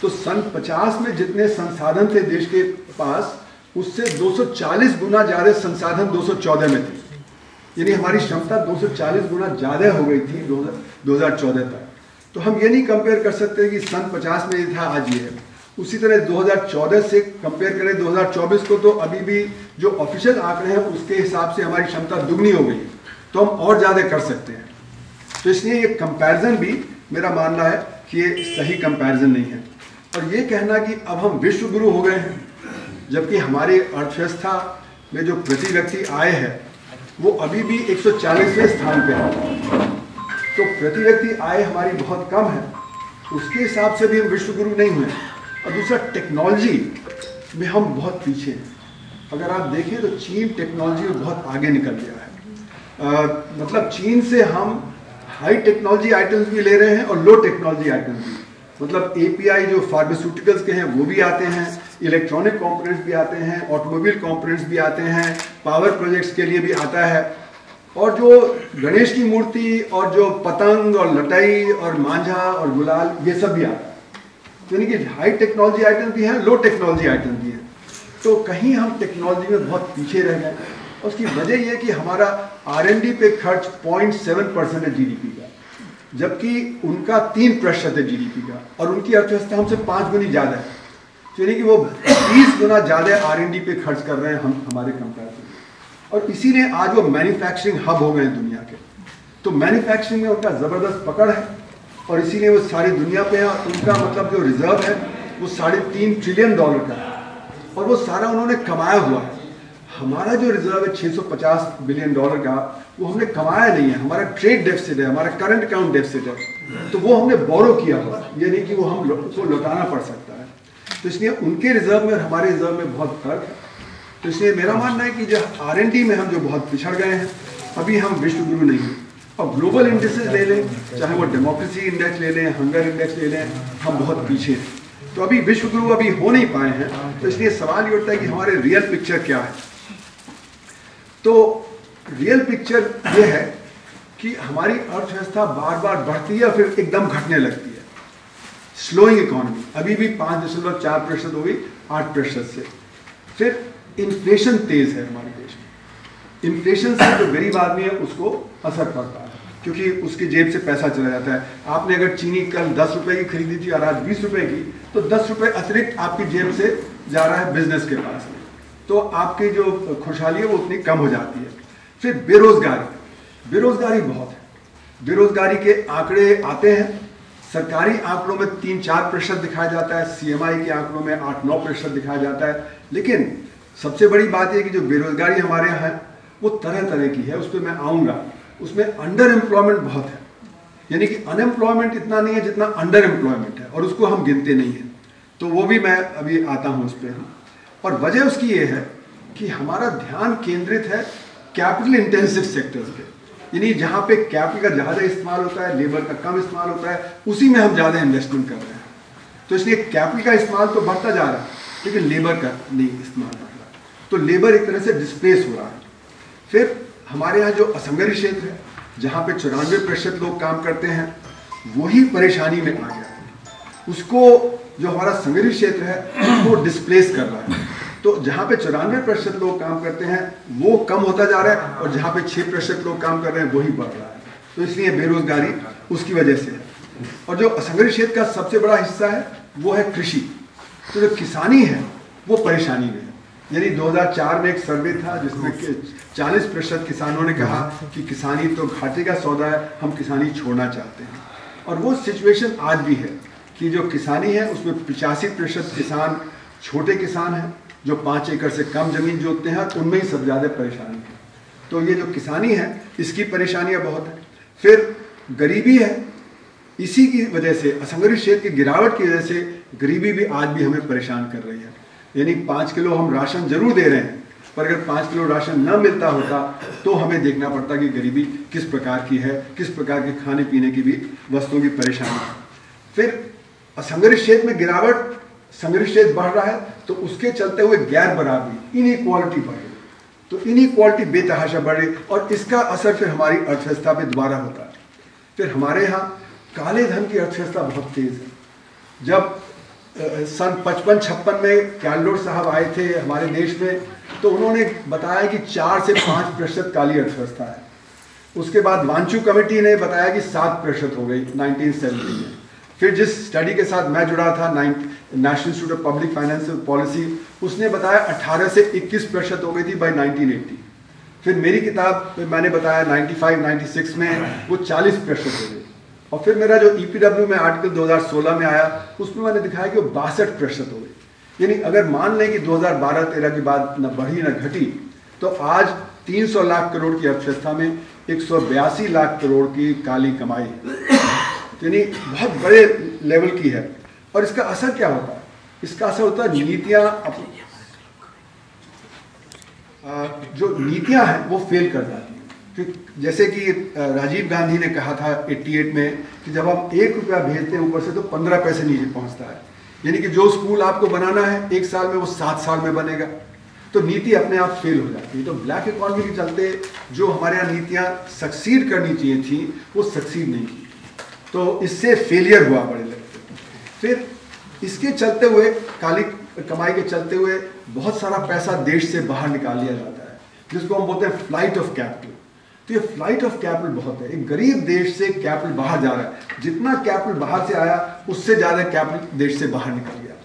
तो सन 50 में जितने संसाधन थे देश के पास उससे 240 गुना ज़्यादा संसाधन 2014 में थे। यानी हमारी क्षमता 240 गुना ज़्यादा हो गई थी 2014 तक। तो हम ये नहीं कंपेयर कर सकते कि सन 50 में ये था आज ये है। उसी तरह 2014 से कंपेयर करें 2024 को, तो अभी भी जो ऑफिशियल आंकड़े हैं उसके हिसाब से हमारी क्षमता दुगनी हो गई, तो हम और ज़्यादा कर सकते हैं। तो इसलिए ये कंपैरिजन भी मेरा मानना है कि ये सही कंपैरिजन नहीं है। और ये कहना कि अब हम विश्व गुरु हो गए हैं, जबकि हमारी अर्थव्यवस्था में जो प्रति व्यक्ति आय है वो अभी भी 140वें स्थान पे है, तो प्रति व्यक्ति आय हमारी बहुत कम है, उसके हिसाब से भी हम विश्व गुरु नहीं हुए। और दूसरा, टेक्नोलॉजी में हम बहुत पीछे हैं। अगर आप देखें तो चीन टेक्नोलॉजी में बहुत आगे निकल गया है। मतलब चीन से हम हाई टेक्नोलॉजी आइटम्स भी ले रहे हैं और लो टेक्नोलॉजी आइटम्स भी। मतलब एपीआई जो फार्मास्यूटिकल्स के हैं वो भी आते हैं, इलेक्ट्रॉनिक कंपोनेंट्स भी आते हैं, ऑटोमोबाइल कंपोनेंट्स भी आते हैं, पावर प्रोजेक्ट्स के लिए भी आता है। और जो गणेश की मूर्ति और जो पतंग और लटाई और मांझा और गुलाल, ये सब भी आता है। यानी कि हाई टेक्नोलॉजी आइटम भी हैं, लो टेक्नोलॉजी आइटम भी हैं। तो कहीं हम टेक्नोलॉजी में बहुत पीछे रह गए। उसकी वजह यह कि हमारा R&D पे खर्च 0.7% है जीडीपी का, जबकि उनका 3% है जीडीपी का, और उनकी अर्थव्यवस्था हमसे 5 गुनी ज़्यादा है। तो यानी कि वो 20 गुना ज़्यादा R&D पे खर्च कर रहे हैं हम हमारे कंपैरिजन में। और इसीलिए आज वो मैन्युफैक्चरिंग हब हो गए हैं दुनिया के। तो मैन्युफैक्चरिंग में उनका ज़बरदस्त पकड़ है, और इसीलिए वो सारी दुनिया पे है। उनका मतलब जो रिजर्व है वो $3.5 ट्रिलियन का है, और वो सारा उन्होंने कमाया हुआ है। हमारा जो रिजर्व है $650 बिलियन का, वो हमने कमाया नहीं है। हमारा ट्रेड डेफिसिट है, हमारा करंट अकाउंट डेफिसिट है, तो वो हमने बोरो किया हुआ है। ये नहीं कि वो हम उसको लौटाना पड़ सकता है। तो इसलिए उनके रिजर्व में और हमारे रिजर्व में बहुत फर्क है। तो इसलिए मेरा मानना है कि जो R&D में हम जो बहुत पिछड़ गए हैं, अभी हम विश्व गुरु नहीं हैं। अब ग्लोबल इंडेक्सेस ले लें, चाहे वो डेमोक्रेसी इंडेक्स ले लें, हंगर इंडेक्स ले लें, हम बहुत पीछे हैं। तो अभी विश्व गुरु अभी हो नहीं पाए हैं। तो इसलिए सवाल ये उठता है कि हमारे रियल पिक्चर क्या है। तो रियल पिक्चर ये है कि हमारी अर्थव्यवस्था बार बार बढ़ती है, फिर एकदम घटने लगती है। स्लोइंग इकोनॉमी, अभी भी 5.4% हो गई 8% से। फिर इन्फ्लेशन तेज है हमारे देश में। इन्फ्लेशन से जो गरीब आदमी है उसको असर पड़ता है, क्योंकि उसकी जेब से पैसा चला जाता है। आपने अगर चीनी कल 10 रुपए की खरीदी थी और आज 20 रुपए की, तो 10 रुपए अतिरिक्त आपकी जेब से जा रहा है बिजनेस के पास में, तो आपकी जो खुशहाली है वो उतनी कम हो जाती है। फिर बेरोजगारी, बेरोजगारी बहुत है। बेरोजगारी के आंकड़े आते हैं, सरकारी आंकड़ों में 3-4% दिखाया जाता है, CMI के आंकड़ों में 8-9% दिखाया जाता है। लेकिन सबसे बड़ी बात यह कि जो बेरोजगारी हमारे यहाँ है वो तरह तरह की है, उस पर मैं आऊँगा। उसमें अंडर एम्प्लॉयमेंट बहुत है, यानी कि अनएम्प्लॉयमेंट इतना नहीं है जितना अंडर एम्प्लॉयमेंट है, और उसको हम गिनते नहीं हैं। तो वो भी मैं अभी आता हूँ उस पर। और वजह उसकी ये है कि हमारा ध्यान केंद्रित है कैपिटल इंटेंसिव सेक्टर्स पे, यानी जहाँ पे कैपिटल का ज़्यादा इस्तेमाल होता है, लेबर का कम इस्तेमाल होता है, उसी में हम ज़्यादा इन्वेस्टमेंट कर रहे हैं। तो इसलिए कैपिटल का इस्तेमाल तो बढ़ता जा रहा है, लेकिन लेबर का नहीं इस्तेमाल बढ़ रहा, तो लेबर एक तरह से डिस्प्लेस हो रहा है। फिर हमारे यहाँ जो असंगठित क्षेत्र है, जहाँ पे 94% लोग काम करते हैं, वही परेशानी में आ गया है। उसको जो हमारा संगठित क्षेत्र है वो डिस्प्लेस कर रहा है। तो जहाँ पे 94% लोग काम करते हैं वो कम होता जा रहा है, और जहाँ पे 6% लोग काम कर रहे हैं वही बढ़ रहा है। तो इसलिए बेरोजगारी उसकी वजह से है। और जो असंगठित क्षेत्र का सबसे बड़ा हिस्सा है वो है कृषि। तो जो किसानी है वो परेशानी में है। यानी 2004 में एक सर्वे था जिसमें 40% किसानों ने कहा कि किसानी तो घाटे का सौदा है, हम किसानी छोड़ना चाहते हैं। और वो सिचुएशन आज भी है कि जो किसानी है उसमें 85% किसान छोटे किसान हैं, जो 5 एकड़ से कम जमीन जोतते हैं, और उनमें ही सबसे ज़्यादा परेशानी है। तो ये जो किसानी है इसकी परेशानियां बहुत है। फिर गरीबी है, इसी की वजह से असंगठित क्षेत्र की गिरावट की वजह से गरीबी भी आज भी हमें परेशान कर रही है। यानी 5 किलो हम राशन जरूर दे रहे हैं, पर अगर 5 किलो राशन न मिलता होता तो हमें देखना पड़ता कि गरीबी किस प्रकार की है, किस प्रकार के खाने पीने की भी वस्तुओं की परेशानी है। फिर असंगठित क्षेत्र में गिरावट, संगठित क्षेत्र बढ़ रहा है, तो उसके चलते हुए गैर बराबरी, इनइक्वालिटी बढ़ रही। तो इनइक्वालिटी बेतहाशा बढ़ रही, और इसका असर फिर हमारी अर्थव्यवस्था पे दोबारा होता है। फिर हमारे यहाँ काले धन की अर्थव्यवस्था बहुत तेज है। जब सन 55-56 में कैलडोर साहब आए थे हमारे देश में, तो उन्होंने बताया कि 4 से 5% काली अर्थव्यवस्था है। उसके बाद वांचू कमेटी ने बताया कि 7% हो गई 1970 में। फिर जिस स्टडी के साथ मैं जुड़ा था, national institute of public financial policy, उसने बताया 18 से 21% हो गई थी बाय 1980। फिर मेरी किताब में मैंने बताया 95-96 में वो 40% हो गई। और फिर मेरा जो EPW में आर्टिकल 2016 में आया, उसमें मैंने दिखाया कि वो 62% हो गई। यानी अगर मान लें कि 2012-13 के बाद न बढ़ी न घटी, तो आज 300 लाख करोड़ की अर्थव्यवस्था में 182 लाख करोड़ की काली कमाई है, यानी बहुत बड़े लेवल की है। और इसका असर क्या होता है? इसका असर होता है नीतियां, जो नीतियां हैं वो फेल कर जाती हैं। जैसे कि राजीव गांधी ने कहा था 88 में कि जब हम 1 रुपया भेजते हैं ऊपर से तो 15 पैसे नीचे पहुंचता है। यानी कि जो स्कूल आपको बनाना है 1 साल में, वो 7 साल में बनेगा। तो नीति अपने आप फेल हो जाती है। तो ब्लैक इकोनॉमी के चलते जो हमारे यहाँ नीतियाँ सक्सीड करनी चाहिए थी, वो सक्सीड नहीं की, तो इससे फेलियर हुआ बड़े लेवल पे। फिर इसके चलते हुए, काली कमाई के चलते हुए बहुत सारा पैसा देश से बाहर निकाल लिया जाता है, जिसको हम बोलते हैं फ्लाइट ऑफ कैपिटल। तो ये फ्लाइट ऑफ कैपिटल बहुत है। एक गरीब देश से कैपिटल बाहर जा रहा है, जितना कैपिटल बाहर से आया उससे ज़्यादा कैपिटल देश से बाहर निकल गया।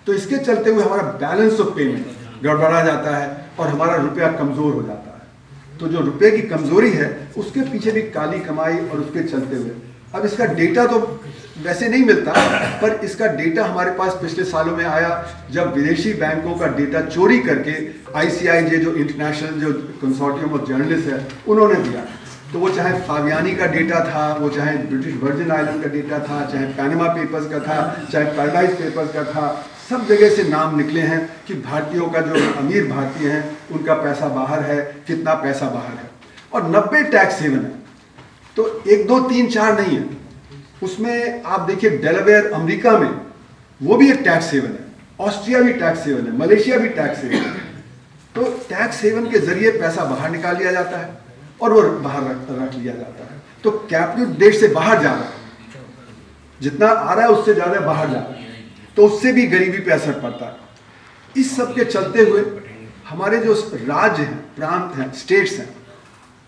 तो इसके चलते हुए हमारा बैलेंस ऑफ पेमेंट गड़बड़ा जाता है और हमारा रुपया कमज़ोर हो जाता है। तो जो रुपये की कमज़ोरी है उसके पीछे भी काली कमाई और उसके चलते हुए, अब इसका डेटा तो वैसे नहीं मिलता, पर इसका डेटा हमारे पास पिछले सालों में आया जब विदेशी बैंकों का डेटा चोरी करके ICIJ जो इंटरनेशनल जो कंसोर्टियम ऑफ जर्नलिस्ट है उन्होंने दिया। तो वो चाहे फावियानी का डेटा था, वो चाहे ब्रिटिश वर्जिन आइलैंड का डेटा था, चाहे पैनामा पेपर्स का था, चाहे पैराडाइज पेपर्स का था, सब जगह से नाम निकले हैं कि भारतीयों का जो अमीर भारतीय हैं उनका पैसा बाहर है, कितना पैसा बाहर है। और 90 टैक्स हेवन है। तो 1, 2, 3, 4 नहीं है, उसमें आप देखिए डेलावेयर अमेरिका में वो भी एक टैक्स हेवन है, ऑस्ट्रिया भी टैक्स हेवन है, मलेशिया भी टैक्स हेवन है। तो टैक्स हेवन के जरिए पैसा बाहर निकाल लिया जाता है और वो बाहर रख लिया जाता है। तो कैपिटल देश से बाहर जा रहा है, जितना आ रहा है उससे ज्यादा बाहर जा रहा है, तो उससे भी गरीबी पे असर पड़ता है। इस सब के चलते हुए हमारे जो राज्य हैं, प्रांत हैं, स्टेट्स हैं,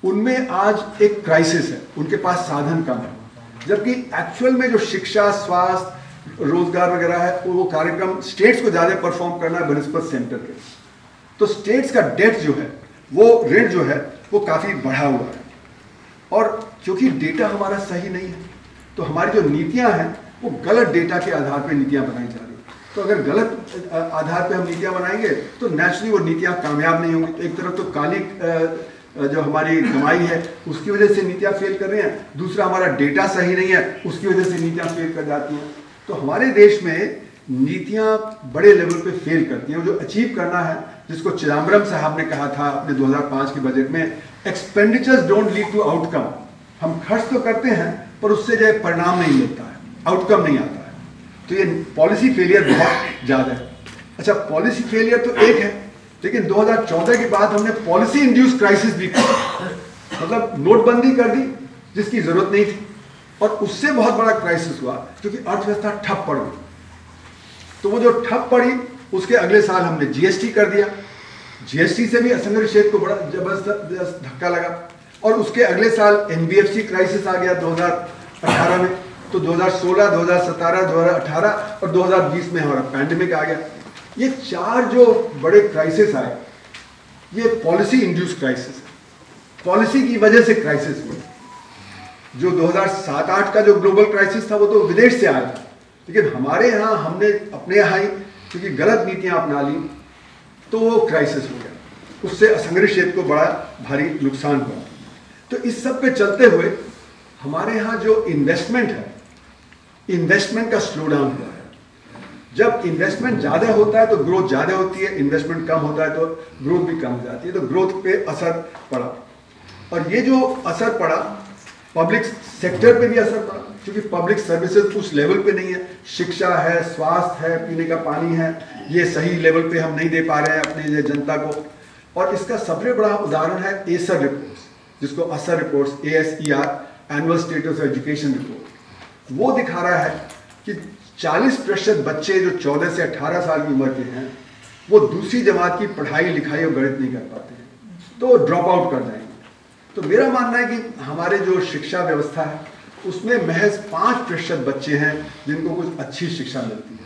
उनमें आज एक क्राइसिस है, उनके पास साधन कम है। जबकि एक्चुअल में जो शिक्षा, स्वास्थ्य, रोजगार वगैरह है वो कार्यक्रम स्टेट्स को ज़्यादा परफॉर्म करना है बनस्पत सेंटर के। तो स्टेट्स का डेट जो है, वो ऋण जो है वो काफ़ी बढ़ा हुआ है। और क्योंकि डेटा हमारा सही नहीं है, तो हमारी जो नीतियाँ हैं वो गलत डेटा के आधार पर नीतियाँ बनाई जा रही हैं। तो अगर गलत आधार पर हम नीतियाँ बनाएंगे तो नेचुरली वो नीतियाँ कामयाब नहीं होंगी। एक तरफ तो काली जो हमारी कमाई है उसकी वजह से नीतियाँ फेल कर रही हैं, दूसरा हमारा डेटा सही नहीं है उसकी वजह से नीतियाँ फेल कर जाती हैं। तो हमारे देश में नीतियाँ बड़े लेवल पे फेल करती हैं। जो अचीव करना है, जिसको चिदम्बरम साहब ने कहा था अपने 2005 के बजट में, expenditures don't lead to outcome. हम खर्च तो करते हैं पर उससे जो परिणाम नहीं मिलता है, आउटकम नहीं आता है। तो ये पॉलिसी फेलियर बहुत ज़्यादा है। अच्छा, पॉलिसी फेलियर तो एक है, लेकिन 2014 के बाद हमने पॉलिसी इंड्यूस क्राइसिस भी किया, मतलब नोटबंदी कर दी जिसकी जरूरत नहीं थी, और उससे बहुत बड़ा क्राइसिस हुआ क्योंकि अर्थव्यवस्था ठप पड़ गई। तो वो जो ठप पड़ी उसके अगले साल हमने GST कर दिया। GST से भी असंगठित क्षेत्र को बड़ा जबरदस्त धक्का लगा, और उसके अगले साल NBFC क्राइसिस आ गया 2018 में। तो 2016, 2017, 2018 और 2020 में हमारा पैंडेमिक आ गया। ये 4 जो बड़े क्राइसिस आए, ये पॉलिसी इंड्यूस क्राइसिस है। पॉलिसी की वजह से क्राइसिस हुए। जो 2007-8 का जो ग्लोबल क्राइसिस था वो तो विदेश से आया था, लेकिन हमारे यहाँ हमने अपने यहाँ ही क्योंकि गलत नीतियाँ अपना ली तो वो क्राइसिस हो गया। उससे असंगठित क्षेत्र को बड़ा भारी नुकसान हुआ। तो इस सब पे चलते हुए हमारे यहाँ जो इन्वेस्टमेंट है, इन्वेस्टमेंट का स्लो डाउन हुआ है। जब इन्वेस्टमेंट ज़्यादा होता है तो ग्रोथ ज़्यादा होती है, इन्वेस्टमेंट कम होता है तो ग्रोथ भी कम हो जाती है। तो ग्रोथ पे असर पड़ा, और ये जो असर पड़ा पब्लिक सेक्टर पे भी असर पड़ा, क्योंकि पब्लिक सर्विसेज उस लेवल पे नहीं है। शिक्षा है, स्वास्थ्य है, पीने का पानी है, ये सही लेवल पे हम नहीं दे पा रहे हैं अपने जनता को। और इसका सबसे बड़ा उदाहरण है एसर रिपोर्ट्स, जिसको असर reports, ASER, annual status education report. वो दिखा रहा है कि 40% बच्चे जो 14 से 18 साल की उम्र के हैं वो दूसरी जमात की पढ़ाई लिखाई और गणित नहीं कर पाते हैं, तो ड्रॉप आउट कर जाएंगे। तो मेरा मानना है कि हमारे जो शिक्षा व्यवस्था है उसमें महज 5% बच्चे हैं जिनको कुछ अच्छी शिक्षा मिलती है,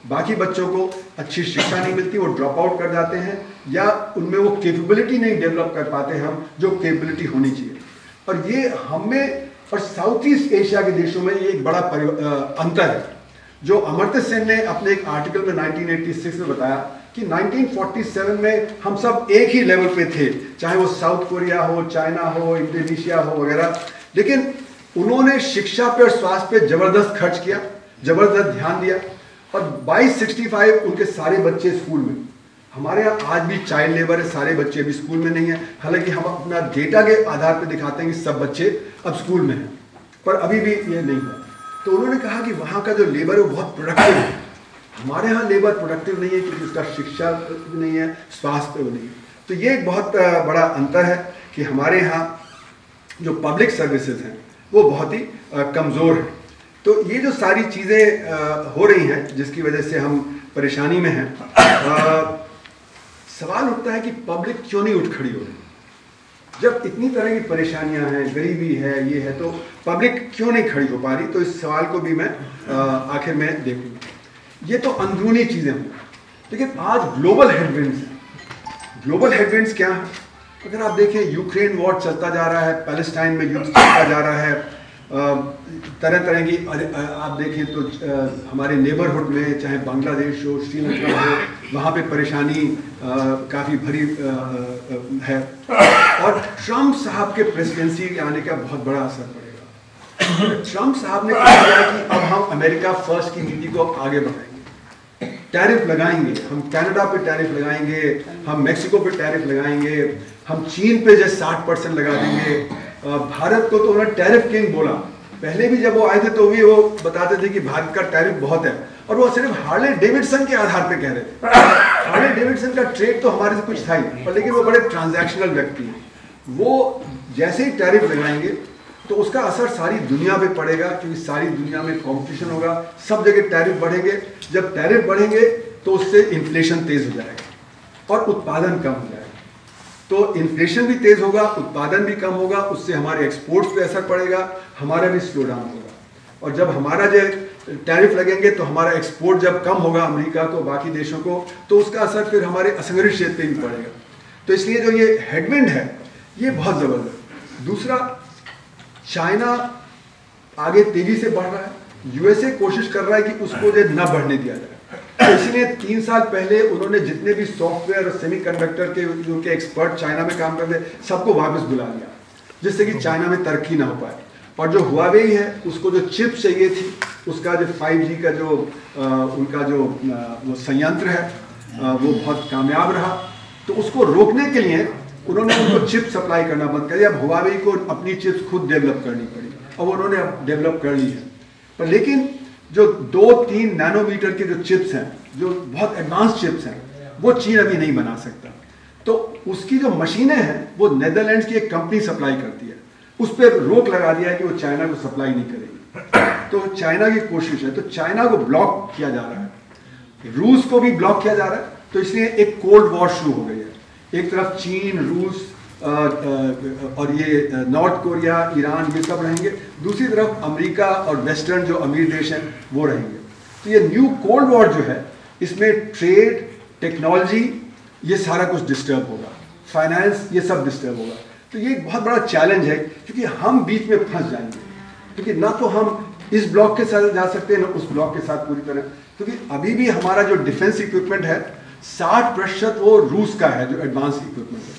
बाकी बच्चों को अच्छी शिक्षा नहीं मिलती, वो ड्रॉप आउट कर जाते हैं या उनमें वो कैपेबिलिटी नहीं डेवलप कर पाते हम जो कैपेबिलिटी होनी चाहिए। और ये हमें और साउथ ईस्ट एशिया के देशों में ये एक बड़ा अंतर है जो अमर्त्य सेन ने अपने एक आर्टिकल में 1986 में बताया कि 1947 में हम सब एक ही लेवल पे थे, चाहे वो साउथ कोरिया हो, चाइना हो, इंडोनेशिया हो वगैरह, लेकिन उन्होंने शिक्षा पे और स्वास्थ्य पे जबरदस्त खर्च किया, जबरदस्त ध्यान दिया और 2265 उनके सारे बच्चे स्कूल में। हमारे यहाँ आज भी चाइल्ड लेबर है, सारे बच्चे अभी स्कूल में नहीं है, हालांकि हम अपना डेटा के आधार पर दिखाते हैं कि सब बच्चे अब स्कूल में हैं, पर अभी भी ये नहीं हुआ। तो उन्होंने कहा कि वहाँ का जो लेबर है वो बहुत प्रोडक्टिव है, हमारे यहाँ लेबर प्रोडक्टिव नहीं है क्योंकि उसका शिक्षा नहीं है, स्वास्थ्य नहीं है। तो ये एक बहुत बड़ा अंतर है कि हमारे यहाँ जो पब्लिक सर्विसेज हैं वो बहुत ही कमज़ोर है। तो ये जो सारी चीज़ें हो रही हैं जिसकी वजह से हम परेशानी में हैं, सवाल उठता है कि पब्लिक क्यों नहीं उठ खड़ी हो रही? जब इतनी तरह की परेशानियां हैं, गरीबी है, ये है, तो पब्लिक क्यों नहीं खड़ी हो पा रही? तो इस सवाल को भी मैं आखिर में देखूंगा। ये तो अंदरूनी चीज़ें हों, लेकिन आज ग्लोबल हेडविंड्स हैं। ग्लोबल हेडविंड्स क्या है? अगर आप देखें यूक्रेन वॉर चलता जा रहा है, पैलेस्टाइन में युद्ध चलता जा रहा है, तरह तरह की आप देखें तो हमारे नेबरहुड में चाहे बांग्लादेश हो, श्रीलंका हो, वहाँ पे परेशानी काफ़ी भरी है और ट्रम्प साहब के प्रेसिडेंसी के आने का बहुत बड़ा असर पड़ेगा। ट्रम्प साहब ने कहा कि अब हम अमेरिका फर्स्ट की नीति को आगे बढ़ाएंगे, टैरिफ लगाएंगे, हम कनाडा पे टैरिफ लगाएंगे, हम मेक्सिको पे टैरिफ लगाएंगे, हम चीन पे जैसे 60% लगा देंगे। भारत को तो उन्होंने टैरिफ किंग बोला, पहले भी जब वो आए थे तो भी वो बताते थे कि भारत का टैरिफ बहुत है और वो सिर्फ हार्ले डेविडसन के आधार पे कह रहे थे। हार्ले डेविडसन का ट्रेड तो हमारे से कुछ था ही, पर लेकिन वो बड़े ट्रांजैक्शनल व्यक्ति हैं। वो जैसे ही टैरिफ लगाएंगे तो उसका असर सारी दुनिया पे पड़ेगा क्योंकि सारी दुनिया में कंपटीशन होगा, सब जगह टैरिफ बढ़ेंगे। जब टैरिफ बढ़ेंगे तो उससे इन्फ्लेशन तेज हो जाएगा और उत्पादन कम हो जाएगा। तो इन्फ्लेशन भी तेज होगा, उत्पादन भी कम होगा, उससे हमारे एक्सपोर्ट्स पे असर पड़ेगा, हमारा भी स्लो डाउन होगा। और जब हमारा जो टैरिफ लगेंगे तो हमारा एक्सपोर्ट जब कम होगा अमेरिका को, बाकी देशों को, तो उसका असर फिर हमारे असंगठित क्षेत्र पे भी पड़ेगा। तो इसलिए जो ये हेडविंड है ये बहुत ज़बरदस्त। दूसरा, चाइना आगे तेजी से बढ़ रहा है, यूएसए कोशिश कर रहा है कि उसको जो न बढ़ने दिया जाए। तो इसलिए 3 साल पहले उन्होंने जितने भी सॉफ्टवेयर और सेमीकंडक्टर के जो के एक्सपर्ट चाइना में काम करते सबको वापस बुला लिया, जिससे कि चाइना में तरक्की ना हो पाए। और जो हुआवेई है उसको जो चिप चाहिए थी, उसका जो 5G का जो उनका जो वो संयंत्र है वो बहुत कामयाब रहा, तो उसको रोकने के लिए उन्होंने उनको चिप सप्लाई करना बंद कर दिया। अब हुआवेई को अपनी चिप्स खुद डेवलप करनी पड़ी, अब उन्होंने अब डेवलप कर ली है। पर लेकिन जो 2-3 नैनोमीटर के जो चिप्स हैं, जो बहुत एडवांस चिप्स हैं, वो चीन अभी नहीं बना सकता। तो उसकी जो मशीनें हैं वो नेदरलैंड्स की एक कंपनी सप्लाई करती है, उस पर रोक लगा दिया है कि वो चाइना को सप्लाई नहीं करेगी। तो चाइना की कोशिश है, तो चाइना को ब्लॉक किया जा रहा है, रूस को भी ब्लॉक किया जा रहा है। तो इसलिए एक कोल्ड वॉर शुरू हो गई है। एक तरफ चीन, रूस और ये नॉर्थ कोरिया, ईरान, ये सब रहेंगे, दूसरी तरफ अमेरिका और वेस्टर्न जो अमीर देश हैं वो रहेंगे। तो ये न्यू कोल्ड वॉर जो है, इसमें ट्रेड, टेक्नोलॉजी, ये सारा कुछ डिस्टर्ब होगा, फाइनेंस, ये सब डिस्टर्ब होगा। तो ये एक बहुत बड़ा चैलेंज है क्योंकि हम बीच में फंस जाएंगे, क्योंकि ना तो हम इस ब्लॉक के साथ जा सकते हैं ना उस ब्लॉक के साथ पूरी तरह, क्योंकि अभी भी हमारा जो डिफेंस इक्विपमेंट है 60% वो रूस का है, जो एडवांस इक्विपमेंट है।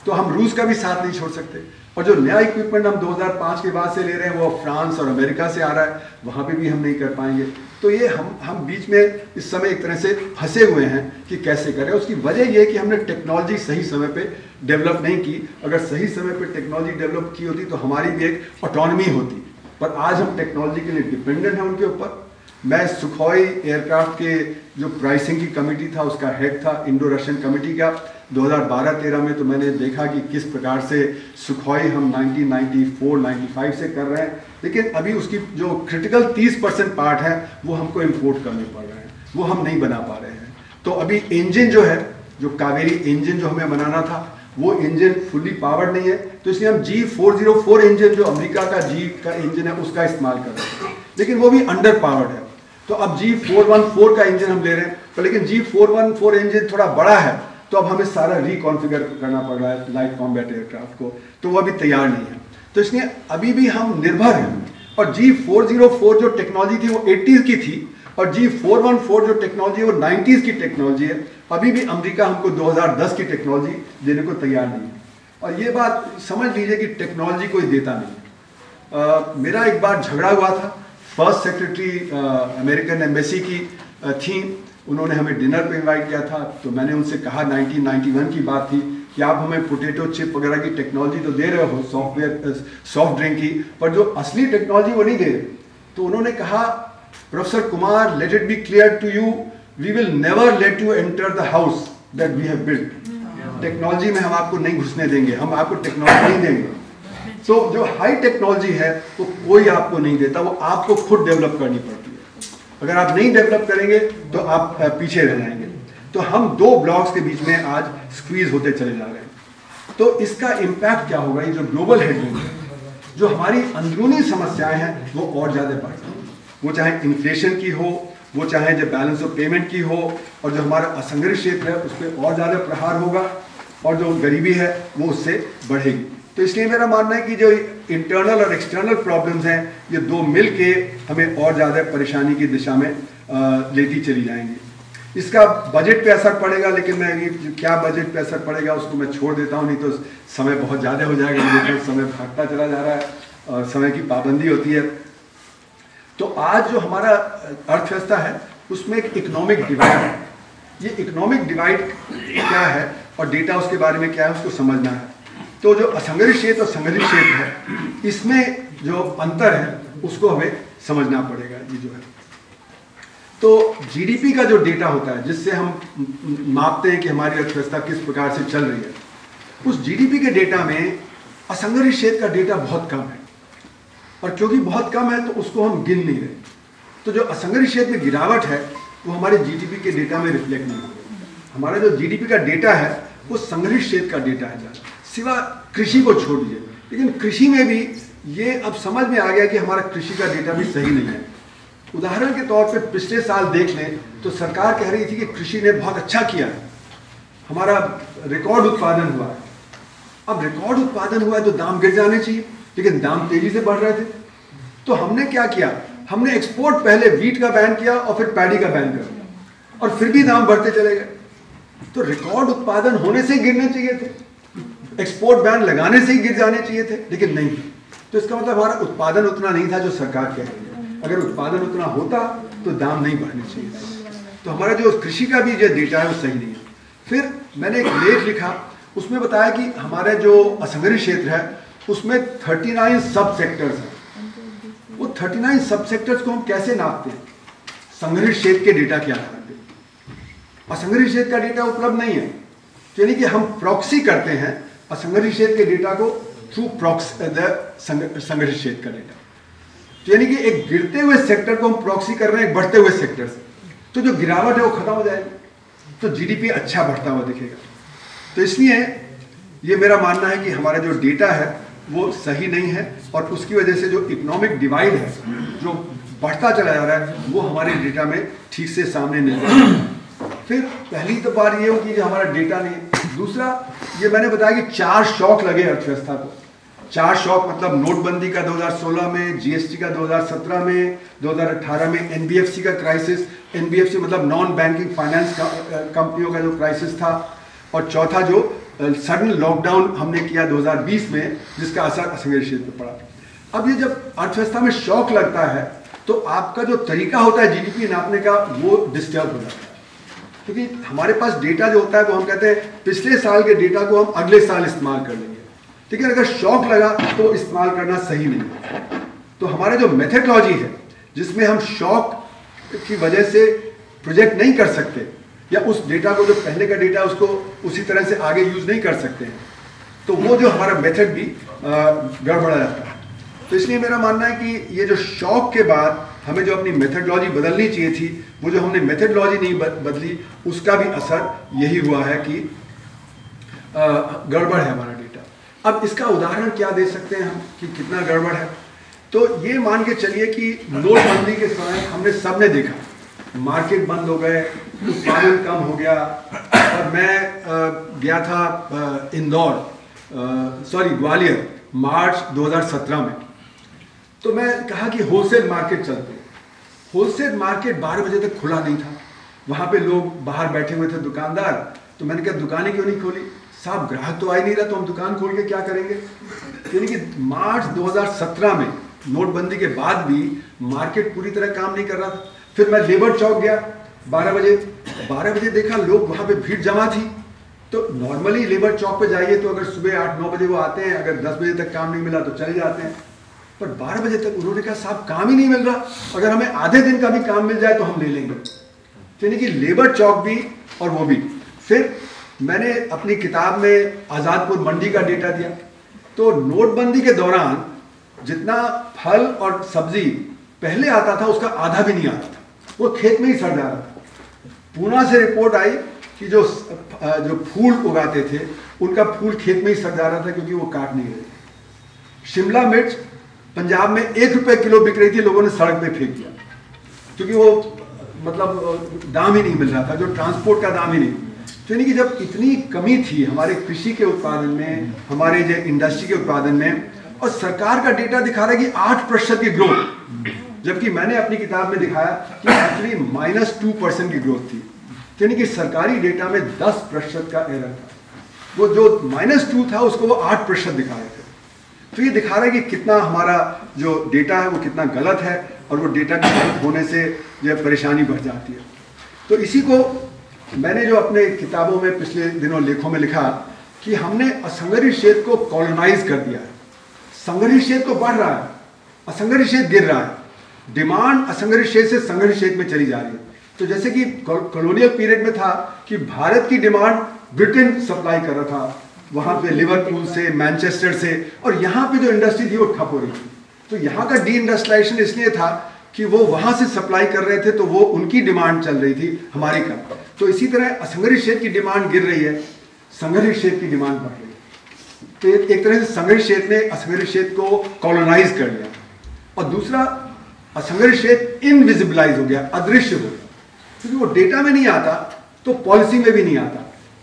तो हम रूस का भी साथ नहीं छोड़ सकते। और जो नया इक्विपमेंट हम 2005 के बाद से ले रहे हैं वो फ्रांस और अमेरिका से आ रहा है, वहाँ पे भी हम नहीं कर पाएंगे। तो ये हम बीच में इस समय एक तरह से फंसे हुए हैं कि कैसे करें। उसकी वजह ये है कि हमने टेक्नोलॉजी सही समय पे डेवलप नहीं की। अगर सही समय पे टेक्नोलॉजी डेवलप की होती तो हमारी भी एक ऑटोनॉमी होती, पर आज हम टेक्नोलॉजी के लिए डिपेंडेंट हैं उनके ऊपर। मैं सुखोई एयरक्राफ्ट के जो प्राइसिंग की कमेटी था उसका हेड था, इंडो रशियन कमेटी का 2012-13 में। तो मैंने देखा कि किस प्रकार से सुखोई हम 1994-95 से कर रहे हैं, लेकिन अभी उसकी जो क्रिटिकल 30% पार्ट है वो हमको इम्पोर्ट करने पड़ रहे हैं, वो हम नहीं बना पा रहे हैं। तो अभी इंजन जो है, जो कावेरी इंजन जो हमें बनाना था, वो इंजन फुल्ली पावर्ड नहीं है, तो इसलिए हम G404 इंजन जो अमेरिका का G का इंजन है उसका इस्तेमाल कर रहे हैं, लेकिन वो भी अंडर पावर्ड है। तो अब G414 का इंजन हम ले रहे हैं, पर लेकिन G414 इंजन थोड़ा बड़ा है, तो अब हमें सारा रिकॉन्फिगर करना पड़ रहा है लाइट कॉम्बैट एयरक्राफ्ट को, तो वो अभी तैयार नहीं है। तो इसलिए अभी भी हम निर्भर हैं। और G404 जो टेक्नोलॉजी थी वो 80s की थी, और G414 जो टेक्नोलॉजी है वो 90s की टेक्नोलॉजी है। अभी भी अमेरिका हमको 2010 की टेक्नोलॉजी देने को तैयार नहीं है। और ये बात समझ लीजिए कि टेक्नोलॉजी कोई देता नहीं है। मेरा एक बार झगड़ा हुआ था, फर्स्ट सेक्रेटरी अमेरिकन एम्बेसी की थी, उन्होंने हमें डिनर पे इनवाइट किया था, तो मैंने उनसे कहा, 1991 की बात थी, कि आप हमें पोटैटो चिप वगैरह की टेक्नोलॉजी तो दे रहे हो, सॉफ्ट ड्रिंक की, पर जो असली टेक्नोलॉजी वो नहीं दे रहे। तो उन्होंने कहा, professor Kumar, let it be clear to you, we will never let you enter the house that we have built. Technology में हम आपको नहीं घुसने देंगे, हम आपको टेक्नोलॉजी नहीं देंगे। तो जो हाई टेक्नोलॉजी है वो कोई आपको नहीं देता, वो आपको खुद डेवलप करनी पड़ती है। अगर आप नहीं डेवलप करेंगे तो आप पीछे रह जाएंगे। तो हम दो ब्लॉक्स के बीच में आज स्क्वीज होते चले जा रहे हैं। तो इसका इम्पैक्ट क्या होगा, ये जो ग्लोबल हेडविंड है, जो हमारी अंदरूनी समस्याएं हैं वो और ज़्यादा बढ़ जाएंगी। वो चाहे इन्फ्लेशन की हो, वो चाहे जो बैलेंस ऑफ पेमेंट की हो, और जो हमारा असंगठित क्षेत्र है उस पर और ज़्यादा प्रहार होगा, और जो गरीबी है वो उससे बढ़ेगी। तो इसलिए मेरा मानना है कि जो इंटरनल और एक्सटर्नल प्रॉब्लम्स हैं, ये दो मिल के हमें और ज़्यादा परेशानी की दिशा में लेती चली जाएंगी। इसका बजट पे असर पड़ेगा, लेकिन मैं ये क्या बजट पे असर पड़ेगा उसको मैं छोड़ देता हूँ, नहीं तो समय बहुत ज़्यादा हो जाएगा, मुझे समय भागता चला जा रहा है और समय की पाबंदी होती है। तो आज जो हमारा अर्थव्यवस्था है उसमें एक इकोनॉमिक डिवाइड है। ये इकोनॉमिक डिवाइड क्या है और डेटा उसके बारे में क्या है उसको समझना है। तो जो असंगठित क्षेत्र और संगठित क्षेत्र है, इसमें जो अंतर है उसको हमें समझना पड़ेगा। ये जो है, तो जीडीपी का जो डेटा होता है जिससे हम मापते हैं कि हमारी अर्थव्यवस्था किस प्रकार से चल रही है, उस जीडीपी के डेटा में असंगठित क्षेत्र का डेटा बहुत कम है, और क्योंकि बहुत कम है तो उसको हम गिन नहीं रहे। तो जो असंगठित क्षेत्र में गिरावट है वो हमारे जीडीपी के डेटा में रिफ्लेक्ट नहीं हो रही। हमारा जो जीडीपी का डेटा है वो संगठित क्षेत्र का डेटा है, सिवा कृषि को छोड़ दीजिए। लेकिन कृषि में भी ये अब समझ में आ गया कि हमारा कृषि का डेटा भी सही नहीं है। उदाहरण के तौर पे पिछले साल देख लें तो सरकार कह रही थी कि कृषि ने बहुत अच्छा किया है, हमारा रिकॉर्ड उत्पादन हुआ है। अब रिकॉर्ड उत्पादन हुआ है तो दाम गिर जाने चाहिए, लेकिन दाम तेजी से बढ़ रहे थे। तो हमने क्या किया, हमने एक्सपोर्ट पहले वीट का बैन किया और फिर पैडी का बैन कर दिया, और फिर भी दाम बढ़ते चले गए। तो रिकॉर्ड उत्पादन होने से ही गिरने चाहिए थे, एक्सपोर्ट बैन लगाने से ही गिर जाने चाहिए थे, लेकिन नहीं। तो इसका मतलब हमारा उत्पादन उतना नहीं था जो सरकार कह रही है। अगर उत्पादन उतना होता तो दाम नहीं बढ़ने चाहिए थे। तो हमारा जो कृषि का भी जो डेटा है वो सही नहीं है। फिर मैंने एक लेख लिखा, उसमें बताया कि हमारे जो असंगठित क्षेत्र है उसमें 39 सब सेक्टर्स हैं। वो 39 सब सेक्टर्स को हम कैसे नापते हैं, संगठित क्षेत्र के डेटा क्या करते हैं। असंगठित क्षेत्र का डेटा उपलब्ध नहीं है, यानी कि हम प्रॉक्सी करते हैं असंगठित क्षेत्र के डेटा को थ्रू संगठित क्षेत्र का डेटा। तो यानी कि एक गिरते हुए सेक्टर को हम प्रॉक्सी कर रहे हैं एक बढ़ते हुए सेक्टर से, तो जो गिरावट है वो खत्म हो जाएगी, तो जीडीपी अच्छा बढ़ता हुआ दिखेगा। तो इसलिए ये मेरा मानना है कि हमारा जो डेटा है वो सही नहीं है, और उसकी वजह से जो इकोनॉमिक डिवाइड है जो बढ़ता चला जा रहा है वो हमारे डेटा में ठीक से सामने नहीं आ रहा है। फिर पहली तो बात ये होगी कि हमारा डेटा नहीं। दूसरा, ये मैंने बताया कि 4 शॉक लगे अर्थव्यवस्था को। 4 शॉक मतलब नोटबंदी का 2016 में, जीएसटी का 2017 में, 2018 में एनबीएफसी का क्राइसिस, एनबीएफसी मतलब नॉन बैंकिंग फाइनेंस कंपनियों का जो क्राइसिस था, और चौथा जो सडन लॉकडाउन हमने किया 2020 में जिसका असर असंगठित क्षेत्र पर पड़ा। अब ये जब अर्थव्यवस्था में शॉक लगता है तो आपका जो तरीका होता है जीडीपी नापने का वो डिस्टर्ब हो जाता है, क्योंकि हमारे पास डेटा जो होता है वो हम कहते हैं पिछले साल के डेटा को हम अगले साल इस्तेमाल कर लेंगे, लेकिन अगर शॉक लगा तो इस्तेमाल करना सही नहीं है। तो हमारा जो मेथडोलॉजी है जिसमें हम शॉक की वजह से प्रोजेक्ट नहीं कर सकते, या उस डेटा को जो पहले का डेटा उसको उसी तरह से आगे यूज नहीं कर सकते हैं, तो वो जो हमारा मेथड भी गड़बड़ा जाता है। तो इसलिए मेरा मानना है कि ये जो शॉक के बाद हमें जो अपनी मेथडोलॉजी बदलनी चाहिए थी, वो जो हमने मेथडोलॉजी नहीं बदली, उसका भी असर यही हुआ है कि गड़बड़ है हमारा डेटा। अब इसका उदाहरण क्या दे सकते हैं हम कि कितना गड़बड़ है? तो ये मान के चलिए कि नोटबंदी के समय हमने सबने देखा, मार्केट बंद हो गए, उत्पादन कम हो गया। और मैं गया था ग्वालियर मार्च 2017 में। तो मैं कहा कि होलसेल मार्केट चलते। होलसेल मार्केट 12 बजे तक खुला नहीं था, वहाँ पे लोग बाहर बैठे हुए थे दुकानदार। तो मैंने कहा दुकानें क्यों नहीं खोली? साहब ग्राहक तो आ ही नहीं रहा, तो हम दुकान खोल के क्या करेंगे? यानी कि मार्च 2017 में नोटबंदी के बाद भी मार्केट पूरी तरह काम नहीं कर रहा था। फिर मैं लेबर चौक गया 12 बजे देखा लोग वहाँ पे भीड़ जमा थी। तो नॉर्मली लेबर चौक पे जाइए तो अगर सुबह 8-9 बजे वो आते हैं, अगर 10 बजे तक काम नहीं मिला तो चले जाते हैं। पर 12 बजे तक उन्होंने कहा साहब काम ही नहीं मिल रहा, अगर हमें आधे दिन का भी काम मिल जाए तो हम ले लेंगे। यानी कि लेबर चौक भी और वो भी। फिर मैंने अपनी किताब में आज़ादपुर मंडी का डेटा दिया। तो नोटबंदी के दौरान जितना फल और सब्जी पहले आता था उसका आधा भी नहीं आता था, वो खेत में ही सड़ जा रहा था। पूना से रिपोर्ट आई कि जो फूल उगाते थे उनका फूल खेत में ही सड़ जा रहा था क्योंकि वो काट नहीं रहे। शिमला मिर्च पंजाब में 1 रुपए किलो बिक रही थी, लोगों ने सड़क पे फेंक दिया क्योंकि वो मतलब दाम ही नहीं मिल रहा था, जो ट्रांसपोर्ट का दाम ही नहीं। तो यानी कि जब इतनी कमी थी हमारे कृषि के उत्पादन में, हमारे जो इंडस्ट्री के उत्पादन में, और सरकार का डेटा दिखा रहा है कि 8% की ग्रोथ, जबकि मैंने अपनी किताब में दिखाया कि एक्चुअली -2% की ग्रोथ थी। यानी कि सरकारी डेटा में 10% का एरर था, वो जो -2 था उसको वो 8% दिखा रहे थे। तो ये दिखा रहा है कि कितना हमारा जो डेटा है वो कितना गलत है, और वो डेटा के गलत होने से जो परेशानी बढ़ जाती है। तो इसी को मैंने जो अपने किताबों में पिछले दिनों लेखों में लिखा कि हमने असंगठित क्षेत्र को कॉलोनाइज कर दिया है। संगठित क्षेत्र तो बढ़ रहा है, असंगठित क्षेत्र गिर रहा है। डिमांड असंगठित क्षेत्र से संगठित क्षेत्र में चली जा रही है। तो जैसे कि कॉलोनियल पीरियड में था कि भारत की डिमांड ब्रिटेन सप्लाई कर रहा था, वहां पे लिवरपूल से, मैनचेस्टर से, और यहाँ पे जो इंडस्ट्री थी वो ठप हो रही थी। तो यहाँ का डी इंडस्ट्रियलाइजेशन इसलिए था कि वो वहां से सप्लाई कर रहे थे, तो वो उनकी डिमांड चल रही थी, हमारी कम। तो इसी तरह असंगठित क्षेत्र की डिमांड गिर रही है, संगठित क्षेत्र की डिमांड बढ़ रही है। तो एक तरह से संगठित क्षेत्र ने असंगठित क्षेत्र को कॉलोनाइज कर लिया, और दूसरा असंगठित क्षेत्र इनविजिबलाइज हो गया, अदृश्य हो गया, क्योंकि वो डेटा में नहीं आता तो पॉलिसी में भी नहीं आता।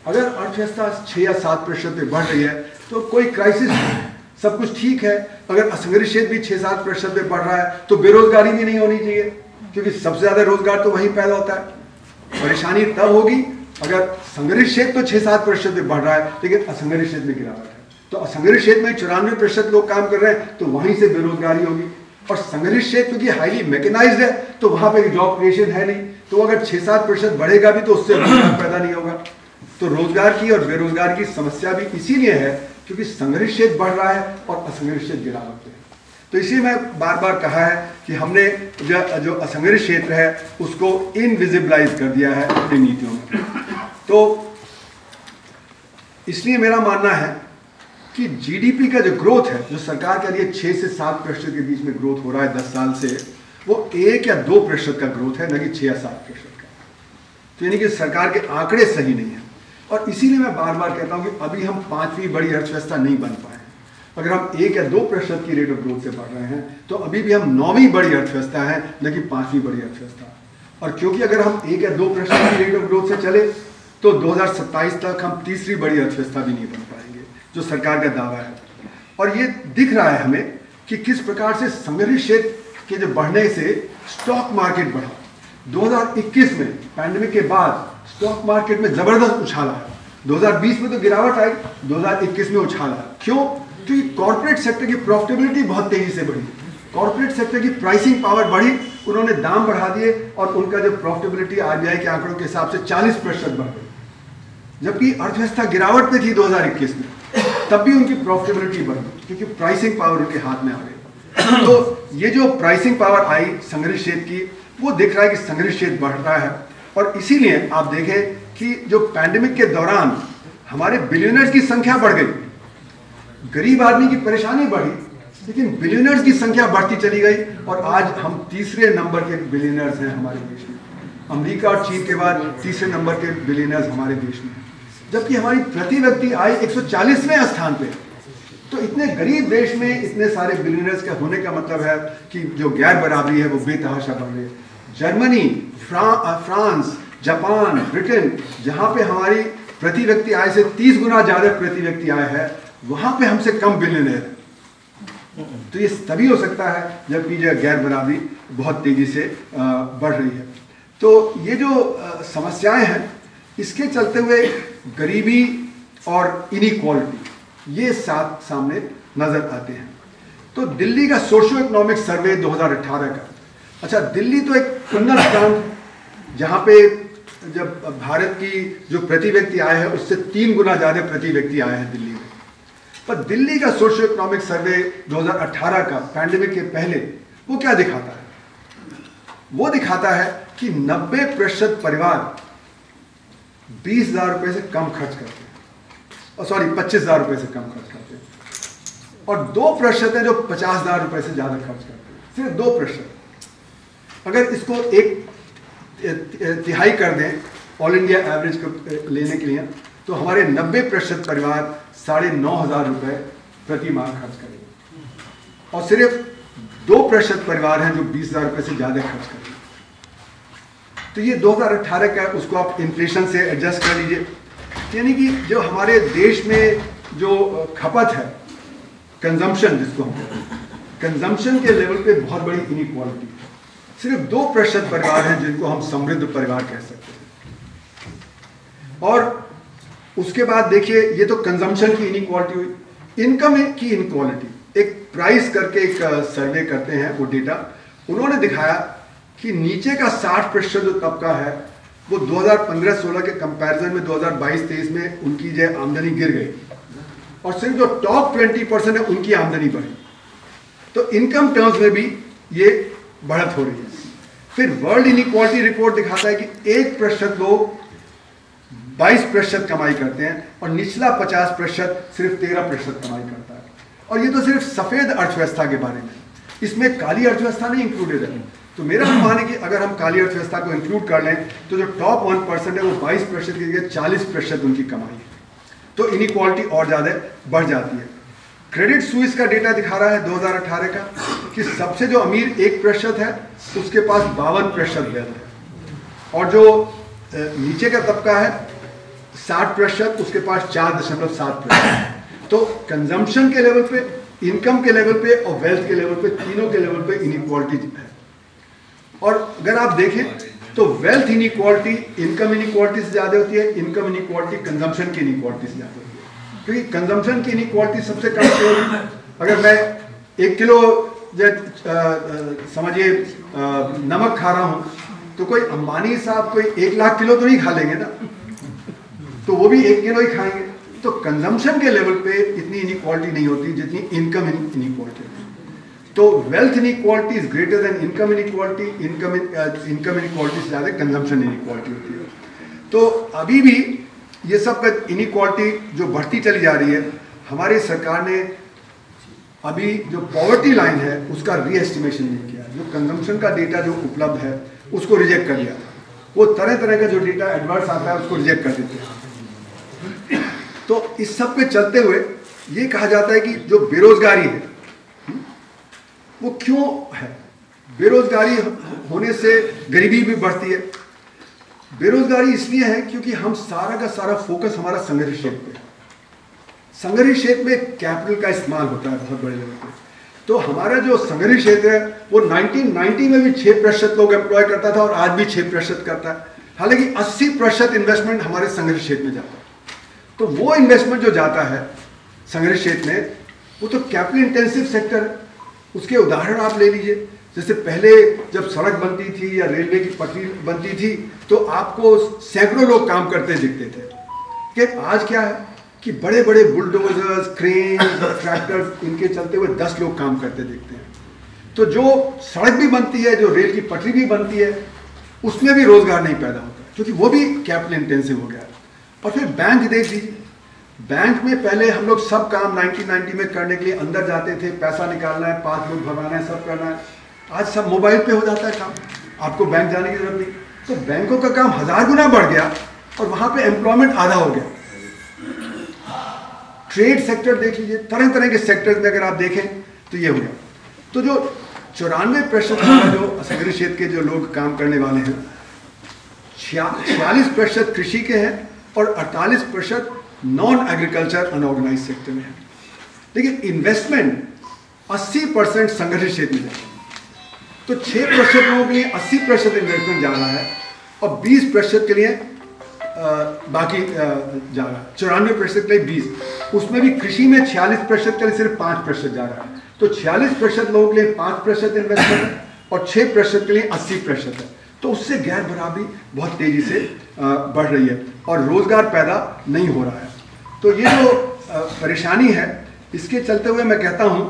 अगर अर्थव्यवस्था 6 या 7% पे बढ़ रही है तो कोई क्राइसिस नहीं, सब कुछ ठीक है। अगर असंगठित क्षेत्र भी 6-7% पे बढ़ रहा है तो बेरोजगारी भी नहीं होनी चाहिए, क्योंकि सबसे ज्यादा रोजगार तो वहीं पैदा होता है। परेशानी तब होगी अगर संगठित क्षेत्र तो 6-7% पे बढ़ रहा है लेकिन असंगठित क्षेत्र में गिरावट है। तो असंगठित क्षेत्र में 94% लोग काम कर रहे हैं, तो वहीं से बेरोजगारी होगी। और संगठित क्षेत्र क्योंकि हाईली मैकेनाइज्ड है तो वहां पे जॉब क्रिएशन है नहीं, तो अगर 6-7% बढ़ेगा भी तो उससे रोजगार पैदा नहीं होगा। तो रोजगार की और बेरोजगार की समस्या भी इसीलिए है क्योंकि संगठित क्षेत्र बढ़ रहा है और असंगठित क्षेत्र गिरावट है। तो इसलिए मैं बार बार कहा है कि हमने जो असंगठित क्षेत्र है उसको इनविजिबलाइज कर दिया है अपनी नीतियों में। तो इसलिए मेरा मानना है कि जीडीपी का जो ग्रोथ है, जो सरकार के लिए 6 से 7% के बीच में ग्रोथ हो रहा है 10 साल से, वो 1 या 2% का ग्रोथ है, न कि 6 या 7% का। तो यानी कि सरकार के आंकड़े सही नहीं है। और इसीलिए मैं बार बार कहता हूं कि अभी हम 5वीं बड़ी अर्थव्यवस्था नहीं बन पाए। अगर हम 1 या 2% की रेट ऑफ ग्रोथ से बढ़ रहे हैं तो अभी भी हम 9वीं बड़ी अर्थव्यवस्था है, न कि 5वीं बड़ी अर्थव्यवस्था। और क्योंकि अगर हम 1 या 2% की रेट ऑफ ग्रोथ से चले तो 2027 तक हम 3री बड़ी अर्थव्यवस्था भी नहीं बन पाएंगे, जो सरकार का दावा है। और ये दिख रहा है हमें कि किस प्रकार से संगठित क्षेत्र के जो बढ़ने से स्टॉक मार्केट बढ़ा। 2021 में पैंडेमिक के बाद स्टॉक मार्केट में जबरदस्त उछाल आया। 2020 में तो गिरावट आई, 2021 में उछाल आया। क्यों? क्योंकि कॉर्पोरेट सेक्टर की प्रॉफिटेबिलिटी बहुत तेजी से बढ़ी, कॉर्पोरेट सेक्टर की प्राइसिंग पावर बढ़ी, उन्होंने दाम बढ़ा दिए और उनका जो प्रॉफिटेबिलिटी आरबीआई के आंकड़ों के हिसाब से 40% बढ़ गई। जबकि अर्थव्यवस्था गिरावट में थी 2021 में, तब भी उनकी प्रॉफिटेबिलिटी बढ़ी क्योंकि प्राइसिंग पावर उनके हाथ में आ गई। तो ये जो प्राइसिंग पावर आई संगठित क्षेत्र की, वो दिख रहा है कि संगठित क्षेत्र बढ़ रहा है। और इसीलिए आप देखें कि जो पैंडेमिक के दौरान हमारे बिलियनर्स की संख्या बढ़ गई, गरीब आदमी की परेशानी बढ़ी, लेकिन बिलियनर्स की संख्या बढ़ती चली गई और आज हम 3रे नंबर के बिलियनर्स हैं हमारे देश में। अमेरिका और चीन के बाद 3रे नंबर के बिलियनर्स हमारे देश में। जबकि हमारी प्रति व्यक्ति आय 140वें स्थान पे। तो इतने गरीब देश में इतने सारे बिलियनर्स का होने का मतलब है कि जो गैर बराबरी है वो बेतहाशा बढ़ रही है। जर्मनी, फ्रांस, जापान, ब्रिटेन, जहाँ पे हमारी प्रति व्यक्ति आय से 30 गुना ज़्यादा प्रति व्यक्ति आय है, वहाँ पे हमसे कम बिलियनर है। तो ये तभी हो सकता है जबकि जो गैर बराबरी बहुत तेज़ी से बढ़ रही है। तो ये जो समस्याएं हैं, इसके चलते हुए गरीबी और इनइक्वालिटी ये साथ सामने नज़र आते हैं। तो दिल्ली का सोशियो इकोनॉमिक सर्वे 2018 का, अच्छा दिल्ली तो एक उन्नत प्रांत जहाँ पे जब भारत की जो प्रति व्यक्ति आय है उससे 3 गुना ज़्यादा प्रति व्यक्ति आय है दिल्ली में। पर दिल्ली का सोशियो इकोनॉमिक सर्वे 2018 का पैंडेमिक के पहले वो क्या दिखाता है? वो दिखाता है कि 90% परिवार 20,000 रुपये से कम खर्च करते हैं, और सॉरी 25,000 रुपये से कम खर्च करते हैं, और 2% है जो 50,000 रुपये से ज़्यादा खर्च करते हैं, सिर्फ 2%। अगर इसको एक तिहाई कर दें ऑल इंडिया एवरेज को लेने के लिए, तो हमारे 90% परिवार 9,500 रुपये प्रति माह खर्च करेंगे, और सिर्फ 2% परिवार हैं जो 20,000 रुपये से ज़्यादा खर्च करेंगे। तो ये 2018 का, उसको आप इन्फ्लेशन से एडजस्ट कर लीजिए। यानी कि जो हमारे देश में जो खपत है, कंजम्पशन जिसको हम कहते हैं, कंजम्पशन के लेवल पे बहुत बड़ी इनइक्वालिटी है। सिर्फ 2% परिवार हैं जिनको हम समृद्ध परिवार कह सकते हैं। और उसके बाद देखिए, ये तो कंजम्पशन की इनइक्वालिटी हुई। इनकम की इनइक्वालिटी, एक प्राइस करके एक सर्वे करते हैं, वो डेटा उन्होंने दिखाया कि नीचे का 60% जो तबका है वो 2015-16 के कंपैरिजन में 2022-23 में उनकी जो आमदनी गिर गई, और सिर्फ जो टॉप 20% है उनकी आमदनी बढ़ी। तो इनकम टर्म्स में भी ये बढ़त हो रही है। फिर वर्ल्ड इनइक्वालिटी रिपोर्ट दिखाता है कि 1% लोग 22% कमाई करते हैं, और निचला 50% सिर्फ 13% कमाई करता है। और ये तो सिर्फ सफ़ेद अर्थव्यवस्था के बारे में, इसमें काली अर्थव्यवस्था नहीं इंक्लूडेड है। तो मेरा अनुमान है कि अगर हम काली अर्थव्यवस्था को इंक्लूड कर लें तो जो टॉप 1% है वो 22% की जगह 40% उनकी कमाई है। तो इनइक्वालिटी और ज़्यादा बढ़ जाती है। क्रेडिट स्विस का डेटा दिखा रहा है 2018 का कि सबसे जो अमीर 1% है उसके पास 52% वेल्थ है, और जो नीचे का तबका है 60% उसके पास 4.7%। तो कंजम्पशन के लेवल पे, इनकम के लेवल पे और वेल्थ के लेवल पे, तीनों के लेवल पे इनइक्वालिटी है। और अगर आप देखें तो वेल्थ इनइक्वालिटी इनकम इनइक्वालिटी से ज़्यादा होती है, इनकम इनइक्वालिटी कंजम्पशन की इनइक्वालिटी से ज़्यादा होती है। क्योंकि कंजम्पशन की इनइक्वालिटी सबसे कम होगी। अगर मैं 1 किलो समझिए नमक खा रहा हूँ, तो कोई अंबानी साहब कोई 1 लाख किलो तो नहीं खा लेंगे ना, तो वो भी 1 किलो ही खाएंगे। तो कंजम्पशन के लेवल पे इतनी इनइक्वालिटी नहीं होती जितनी इनकम इनइक्वालिटी होती है। तो wealth inequality is greater than income inequality, income inequality से ज़्यादा कंजम्पशन इनइक्वालिटी होती है। तो अभी भी ये सब इनइक्वालिटी जो बढ़ती चली जा रही है, हमारी सरकार ने अभी जो पॉवर्टी लाइन है उसका रीएस्टिमेशन नहीं किया। जो कंजम्पशन का डेटा जो उपलब्ध है उसको रिजेक्ट कर लिया। वो तरह तरह का जो डेटा एडवर्स आता है उसको रिजेक्ट कर देते हैं। तो इस सब के चलते हुए ये कहा जाता है कि जो बेरोजगारी है वो क्यों है। बेरोजगारी होने से गरीबी भी बढ़ती है। बेरोजगारी इसलिए है क्योंकि हम सारा का सारा फोकस हमारा संघर्ष क्षेत्र पे है। संघर्ष क्षेत्र में कैपिटल का इस्तेमाल होता है बहुत बड़े लेवल पे। तो हमारा जो संघर्ष क्षेत्र है वो 1990 में भी 6% लोग एम्प्लॉय करता था और आज भी 6% करता है। हालांकि 80% इन्वेस्टमेंट हमारे संघर्ष क्षेत्र में जाता है। तो वो इन्वेस्टमेंट जो जाता है संघर्ष क्षेत्र में वो तो कैपिटल इंटेंसिव सेक्टर है। उसके उदाहरण आप ले लीजिए, जैसे पहले जब सड़क बनती थी या रेलवे की पटरी बनती थी तो आपको सैकड़ों लोग काम करते दिखते थे। कि आज क्या है कि बड़े बड़े बुलडोजर्स, क्रेन्स, ट्रैक्टर्स, इनके चलते हुए 10 लोग काम करते दिखते हैं। तो जो सड़क भी बनती है, जो रेल की पटरी भी बनती है, उसमें भी रोजगार नहीं पैदा होता क्योंकि वो भी कैपिटल इंटेंसिव हो गया। और फिर बैंक देख लीजिए, बैंक में पहले हम लोग सब काम 1990 में करने के लिए अंदर जाते थे, पैसा निकालना है, 5 लोग भरवाना है, सब करना है। आज सब मोबाइल पे हो जाता है काम, आपको बैंक जाने की जरूरत नहीं। तो बैंकों का काम 1000 गुना बढ़ गया और वहाँ पे एम्प्लॉयमेंट आधा हो गया। ट्रेड सेक्टर देख लीजिए, तरह तरह के सेक्टर्स में अगर आप देखें तो ये हो गया। तो जो 94% जो असंगठित क्षेत्र के जो लोग काम करने वाले हैं, 46% कृषि के हैं और 48% नॉन एग्रीकल्चर अनऑर्गेनाइज सेक्टर में है। लेकिन इन्वेस्टमेंट 80% संगठित क्षेत्र में है। तो 6% लोगों के लिए 80% इन्वेस्टमेंट जा रहा है और 20% के लिए बाकी जा रहा है। 94% के लिए 20, उसमें भी कृषि में 46% के लिए सिर्फ 5% जा रहा है। तो 46% लोगों के लिए 5% इन्वेस्टमेंट है और 6% के लिए 80% है। तो उससे गैर बराबरी बहुत तेजी से बढ़ रही है और रोजगार पैदा नहीं हो रहा है। तो ये जो परेशानी है, इसके चलते हुए मैं कहता हूं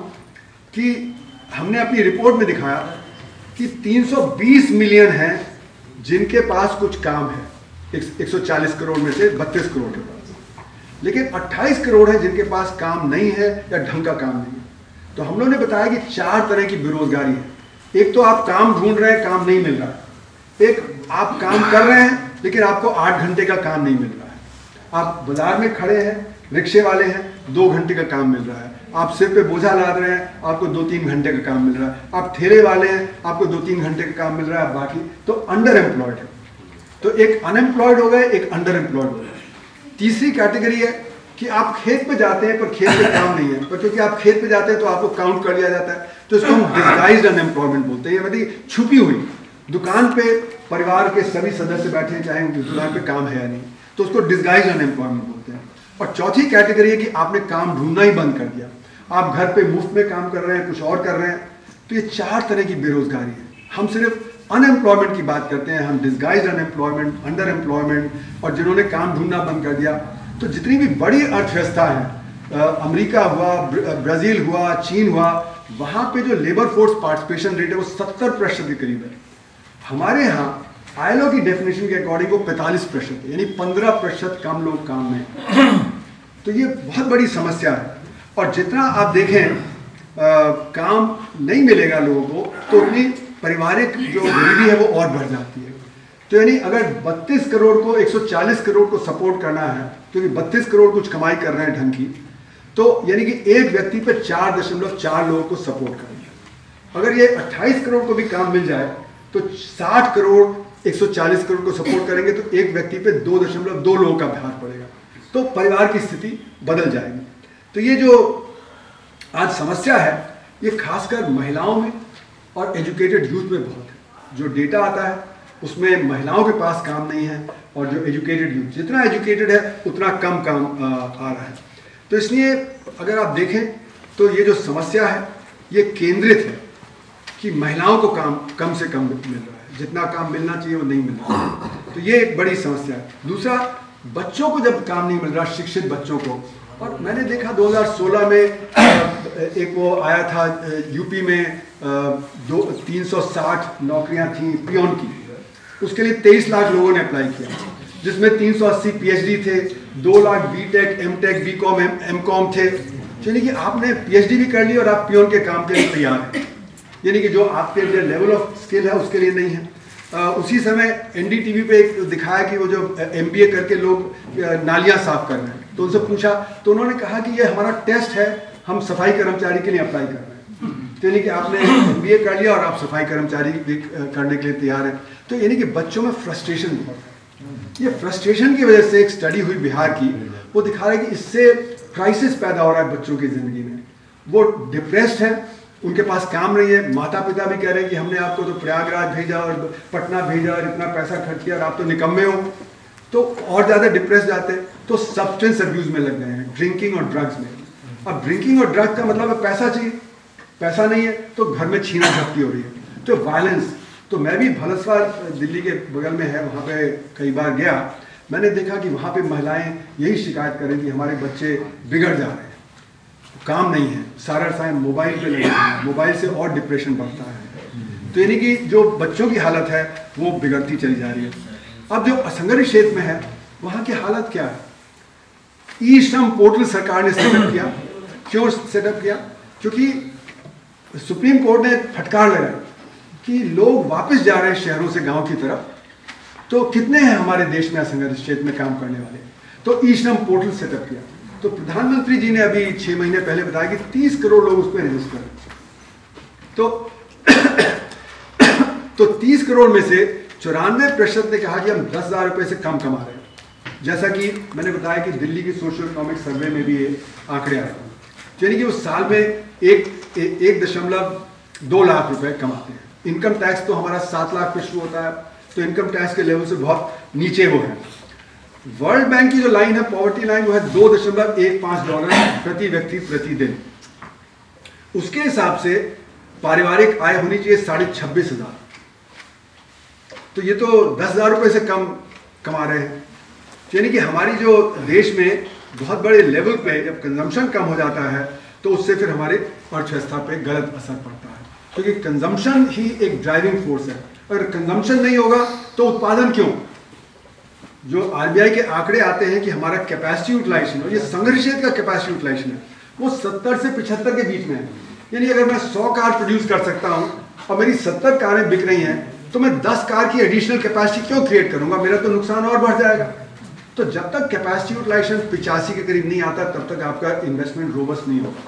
कि हमने अपनी रिपोर्ट में दिखाया कि 320 मिलियन हैं जिनके पास कुछ काम है, 140 करोड़ में से 32 करोड़ के पास, लेकिन 28 करोड़ है जिनके पास काम नहीं है या ढंग का काम नहीं है। तो हम लोगों ने बताया कि 4 तरह की बेरोजगारी है। एक तो आप काम ढूंढ रहे हैं, काम नहीं मिल रहा है। एक आप काम कर रहे हैं लेकिन आपको 8 घंटे का काम नहीं मिल रहा है। आप बाजार में खड़े हैं, रिक्शे वाले हैं, 2 घंटे का काम मिल रहा है। आप सिर पे बोझा लाद रहे हैं, आपको 2-3 घंटे का काम मिल रहा है। आप ठेले वाले हैं, आपको 2-3 घंटे का काम मिल रहा है, बाकी तो अंडर एम्प्लॉयड है। तो एक अनएम्प्लॉयड हो गए, एक अंडर एम्प्लॉयड हो गए। तीसरी कैटेगरी है कि आप खेत पे जाते हैं पर खेत पे काम नहीं है, पर क्योंकि आप खेत पे जाते हैं तो आपको काउंट कर लिया जाता है, तो इसको हम डिस्गाइज्ड अनएम्प्लॉयमेंट बोलते हैं। मतलब छुपी हुई, दुकान पे परिवार के सभी सदस्य बैठे हैं, चाहे उनकी दुकान पे काम है या नहीं, तो उसको डिस्गाइज्ड अनएम्प्लॉयमेंट बोलते हैं। और चौथी कैटेगरी है कि आपने काम ढूंढना ही बंद कर दिया, आप घर पे मुफ्त में काम कर रहे हैं, कुछ और कर रहे हैं। तो ये 4 तरह की बेरोजगारी है। हम सिर्फ अनएम्प्लॉयमेंट की बात करते हैं, हम डिस्गाइज्ड अनएम्प्लॉयमेंट, अंडर एम्प्लॉयमेंट और जिन्होंने काम ढूंढना बंद कर दिया। तो जितनी भी बड़ी अर्थव्यवस्था है, अमेरिका हुआ, ब्राजील हुआ, चीन हुआ, वहाँ पे जो लेबर फोर्स पार्टिसिपेशन रेट है वो 70% के करीब है। हमारे यहाँ ILO की डेफिनेशन के अकॉर्डिंग वो 45% है, यानी 15% कम लोग काम में। तो ये बहुत बड़ी समस्या है। और जितना आप देखें काम नहीं मिलेगा लोगों को, तो उतनी पारिवारिक जो गरीबी है वो और बढ़ जाती है। तो यानी अगर 32 करोड़ को 140 करोड़ को सपोर्ट करना है, क्योंकि 32 करोड़ कुछ कमाई कर रहे हैं ढंग की, तो यानी कि एक व्यक्ति पर 4.4 लोगों को सपोर्ट करना है। अगर ये 28 करोड़ को भी काम मिल जाए तो 60 करोड़ 140 करोड़ को सपोर्ट करेंगे तो एक व्यक्ति पे 2.2 लोगों का भार पड़ेगा, तो परिवार की स्थिति बदल जाएगी। तो ये जो आज समस्या है, ये खासकर महिलाओं में और एजुकेटेड यूथ में बहुत है। जो डेटा आता है उसमें महिलाओं के पास काम नहीं है और जो एजुकेटेड यूथ, जितना एजुकेटेड है उतना कम काम आ रहा है। तो इसलिए अगर आप देखें तो ये जो समस्या है ये केंद्रित है कि महिलाओं को काम कम से कम मिल रहा है, जितना काम मिलना चाहिए वो नहीं मिल रहा है। तो ये एक बड़ी समस्या है। दूसरा, बच्चों को जब काम नहीं मिल रहा, शिक्षित बच्चों को, और मैंने देखा 2016 में एक वो आया था यूपी में 360 नौकरियां थी पियोन की, उसके लिए 23 लाख लोगों ने अप्लाई किया, जिसमें 380 PhD थे, 2 lakh BTech, MTech, BCom, MCom थे। यानी कि आपने PhD भी कर ली और आप पियोन के काम के लिए तैयार हैं, यानी कि जो आपके जो लेवल ऑफ स्किल है उसके लिए नहीं है। उसी समय NDTV पे एक दिखाया कि वो जो MBA करके लोग नालियां साफ कर रहे हैं, तो उनसे पूछा तो उन्होंने कहा कि ये हमारा टेस्ट है, हम सफाई कर्मचारी के लिए अप्लाई कर रहे हैं। तो यानी कि आपने MBA कर लिया और आप सफाई कर्मचारी भी करने के लिए तैयार हैं। तो यानी कि बच्चों में फ्रस्ट्रेशन बहुत है। ये फ्रस्ट्रेशन की वजह से एक स्टडी हुई बिहार की, वो दिखा रहा है कि इससे क्राइसिस पैदा हो रहा है बच्चों की जिंदगी में। वो डिप्रेस्ड है, उनके पास काम नहीं है, माता पिता भी कह रहे हैं कि हमने आपको तो प्रयागराज भेजा और पटना भेजा और इतना पैसा खर्च किया और आप तो निकम्मे हो, तो और ज़्यादा डिप्रेस जाते हैं। तो सब्सटेंस अब्यूज में लग गए हैं, ड्रिंकिंग और ड्रग्स में। अब ड्रिंकिंग और ड्रग्स का मतलब है पैसा चाहिए, पैसा नहीं है तो घर में छीना झपटी हो रही है, तो वायलेंस। तो मैं भी भलसवार दिल्ली के बगल में है, वहाँ पे कई बार गया, मैंने देखा कि वहाँ पे महिलाएं यही शिकायत करें कि हमारे बच्चे बिगड़ जा रहे हैं, काम नहीं है, सारा टाइम मोबाइल पे लगे हैं, मोबाइल से और डिप्रेशन बढ़ता है। तो यानी कि जो बच्चों की हालत है वो बिगड़ती चली जा रही है। अब जो असंगठित क्षेत्र में है वहाँ की हालत क्या है? ई श्रम पोर्टल सरकार ने सेटअप किया। क्यों सेटअप किया? क्योंकि सुप्रीम कोर्ट ने फटकार लगाई कि लोग वापस जा रहे हैं शहरों से गांव की तरफ, तो कितने हैं हमारे देश में असंगठित क्षेत्र में काम करने वाले, तो ई श्रम पोर्टल सेटअप किया। तो प्रधानमंत्री जी ने अभी 6 महीने पहले बताया कि 30 करोड़ लोग उस पर रजिस्टर हैं। तो 30 करोड़ में से 94% ने कहा कि हम 10,000 रुपये से कम कमा रहे हैं। जैसा कि मैंने बताया कि दिल्ली की सोशल इकोनॉमिक सर्वे में भी ये आंकड़े आए, यानी कि उस साल में 1.2 लाख रुपए कमाते हैं। इनकम टैक्स तो हमारा 7 लाख पे शुरू होता है, तो इनकम टैक्स के लेवल से बहुत नीचे वो है। वर्ल्ड बैंक की जो लाइन है, पॉवर्टी लाइन, वो है $2.15 प्रति व्यक्ति प्रति दिन। उसके हिसाब से पारिवारिक आय होनी चाहिए 26,500। तो ये तो 10,000 रुपये से कम कमा रहे हैं। यानी कि हमारी जो देश में बहुत बड़े लेवल पे जब कंजम्पशन कम हो जाता है तो उससे फिर हमारे अर्थव्यवस्था पे गलत असर पड़ता है, क्योंकि कंजम्पशन ही एक ड्राइविंग फोर्स है। अगर कंजम्पशन नहीं होगा तो उत्पादन क्यों? जो आरबीआई के आंकड़े आते हैं कि हमारा कैपेसिटी यूटिलाइजेशन, और ये संघर्षित का कैपेसिटी यूटिलाइजेशन है, वो 70 से 75 के बीच में है। यानी अगर मैं 100 कार प्रोड्यूस कर सकता हूं और मेरी 70 कारें बिक रही हैं, तो मैं 10 कार की एडिशनल कैपेसिटी क्यों क्रिएट करूंगा? मेरा तो नुकसान और बढ़ जाएगा। तो जब तक कैपेसिटी यूटिलाइजेशन 85 के करीब नहीं आता, तब तक आपका इन्वेस्टमेंट रोबस्ट नहीं होगा।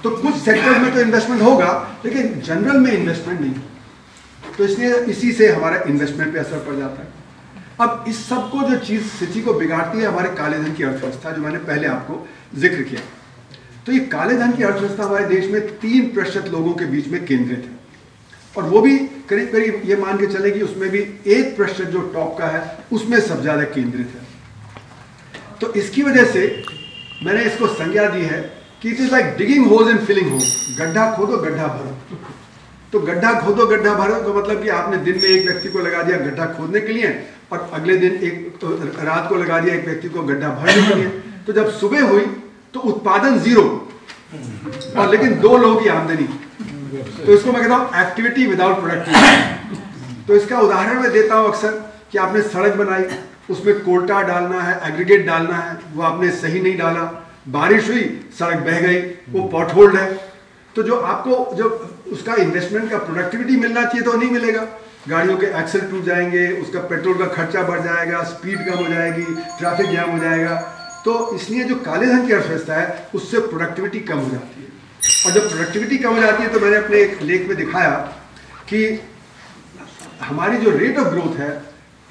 तो कुछ सेक्टर्स में तो इन्वेस्टमेंट होगा, लेकिन जनरल में इन्वेस्टमेंट नहीं। तो इसलिए इसी से हमारा इन्वेस्टमेंट पे असर पड़ जाता है। अब इस सब को जो चीज स्थिति को बिगाड़ती है हमारे काले धन की अर्थव्यवस्था, जो मैंने पहले आपको जिक्र किया। तो ये काले धन की अर्थव्यवस्था हमारे देश में 3% लोगों के बीच में केंद्रित है, और वो भी करीब करीब ये मान के चले कि उसमें भी 1% जो टॉप का है उसमें सबसे ज्यादा केंद्रित है। तो इसकी वजह से मैंने इसको संज्ञा दी है कि it is like digging holes and filling holes. गड्ढा खोदो गड्ढा भरो। तो गड्ढा खोदो गड्ढा भरो का मतलब कि आपने दिन में एक व्यक्ति को लगा दिया गड्ढा खोदने के लिए, और अगले दिन रात को लगा दिया एक व्यक्ति को गड्ढा भरने के लिए। तो जब सुबह हुई तो उत्पादन 0, और लेकिन 2 लोगों की आमदनी। तो इसको मैं कहता हूं एक्टिविटी विदाउट प्रोडक्टिविटी। तो इसका उदाहरण मैं देता हूं अक्सर कि आपने सड़क बनाई, उसमें कोल्टा डालना है, एग्रीगेट डालना है, वो आपने सही नहीं डाला, बारिश हुई, सड़क बह गई, वो पॉटहोल्ड है। तो जो आपको जो उसका इन्वेस्टमेंट का प्रोडक्टिविटी मिलना चाहिए तो नहीं मिलेगा। गाड़ियों के एक्सल टूट जाएंगे, उसका पेट्रोल का खर्चा बढ़ जाएगा, स्पीड कम हो जाएगी, ट्रैफिक जैम हो जाएगा। तो इसलिए जो काले धन की अर्थव्यवस्था है उससे प्रोडक्टिविटी कम हो जाती है। और जब प्रोडक्टिविटी कम हो जाती है तो मैंने अपने एक लेख में दिखाया कि हमारी जो रेट ऑफ ग्रोथ है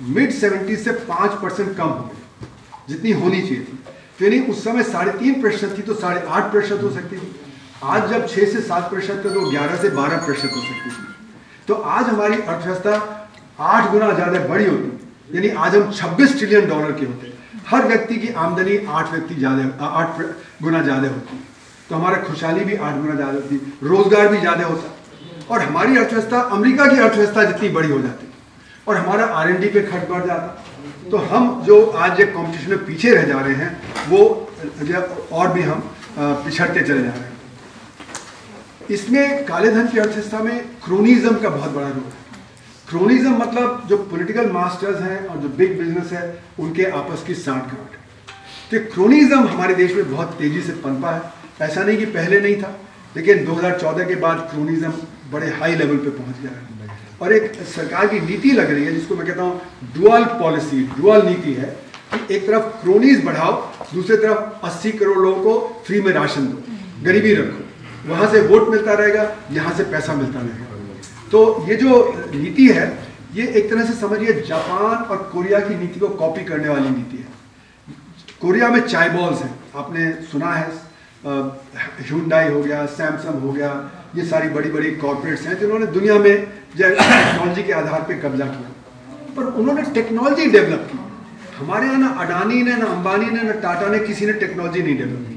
mid-70s से 5% कम हो गई, जितनी होनी चाहिए थी। तो यानी उस समय 3.5% थी तो 8.5% हो सकती थी। आज जब 6 से 7% तो 11 से 12% हो सकती थी। तो आज हमारी अर्थव्यवस्था 8 गुना ज्यादा बड़ी होती, यानी आज हम $26 ट्रिलियन के होते। हर व्यक्ति की आमदनी 8 गुना ज्यादा होती, तो हमारा खुशहाली भी 8 गुना ज्यादा होती, रोजगार भी ज्यादा होता, और हमारी अर्थव्यवस्था अमेरिका की अर्थव्यवस्था जितनी बड़ी हो जाती, और हमारा R&D पे खर्च बढ़ जाता। तो हम जो आज एक कॉम्पिटिशन में पीछे रह जा रहे हैं, वो और भी हम पिछड़ते चले जा रहे हैं। इसमें काले धन की अर्थव्यवस्था में क्रोनिज्म का बहुत बड़ा रोल है। क्रोनिज्म मतलब जो पॉलिटिकल मास्टर्स हैं और जो बिग बिजनेस है उनके आपस की सांठगांठ। तो क्रोनिज्म हमारे देश में बहुत तेजी से पनपा है। ऐसा नहीं कि पहले नहीं था, लेकिन 2014 के बाद क्रोनिज्म बड़े हाई लेवल पे पहुंच गया है, और एक सरकार की नीति लग रही है जिसको मैं कहता हूँ डुअल पॉलिसी, डुअल नीति है कि एक तरफ क्रोनीज बढ़ाओ, दूसरी तरफ 80 करोड़ लोगों को फ्री में राशन दो, गरीबी रखो, वहां से वोट मिलता रहेगा, यहाँ से पैसा मिलता रहेगा। तो ये जो नीति है ये एक तरह से समझिए जापान और कोरिया की नीति को कॉपी करने वाली नीति है। कोरिया में चाय बॉल्स हैं, आपने सुना है, ह्यूंडई हो गया, सैमसंग हो गया, ये सारी बड़ी बड़ी कॉर्पोरेट्स हैं जिन्होंने दुनिया में टेक्नोलॉजी के आधार पे कब्जा किया, पर उन्होंने टेक्नोलॉजी डेवलप की। हमारे यहाँ ना अडानी ने, ना अंबानी ने, ना टाटा ने, किसी ने टेक्नोलॉजी नहीं डेवलप की।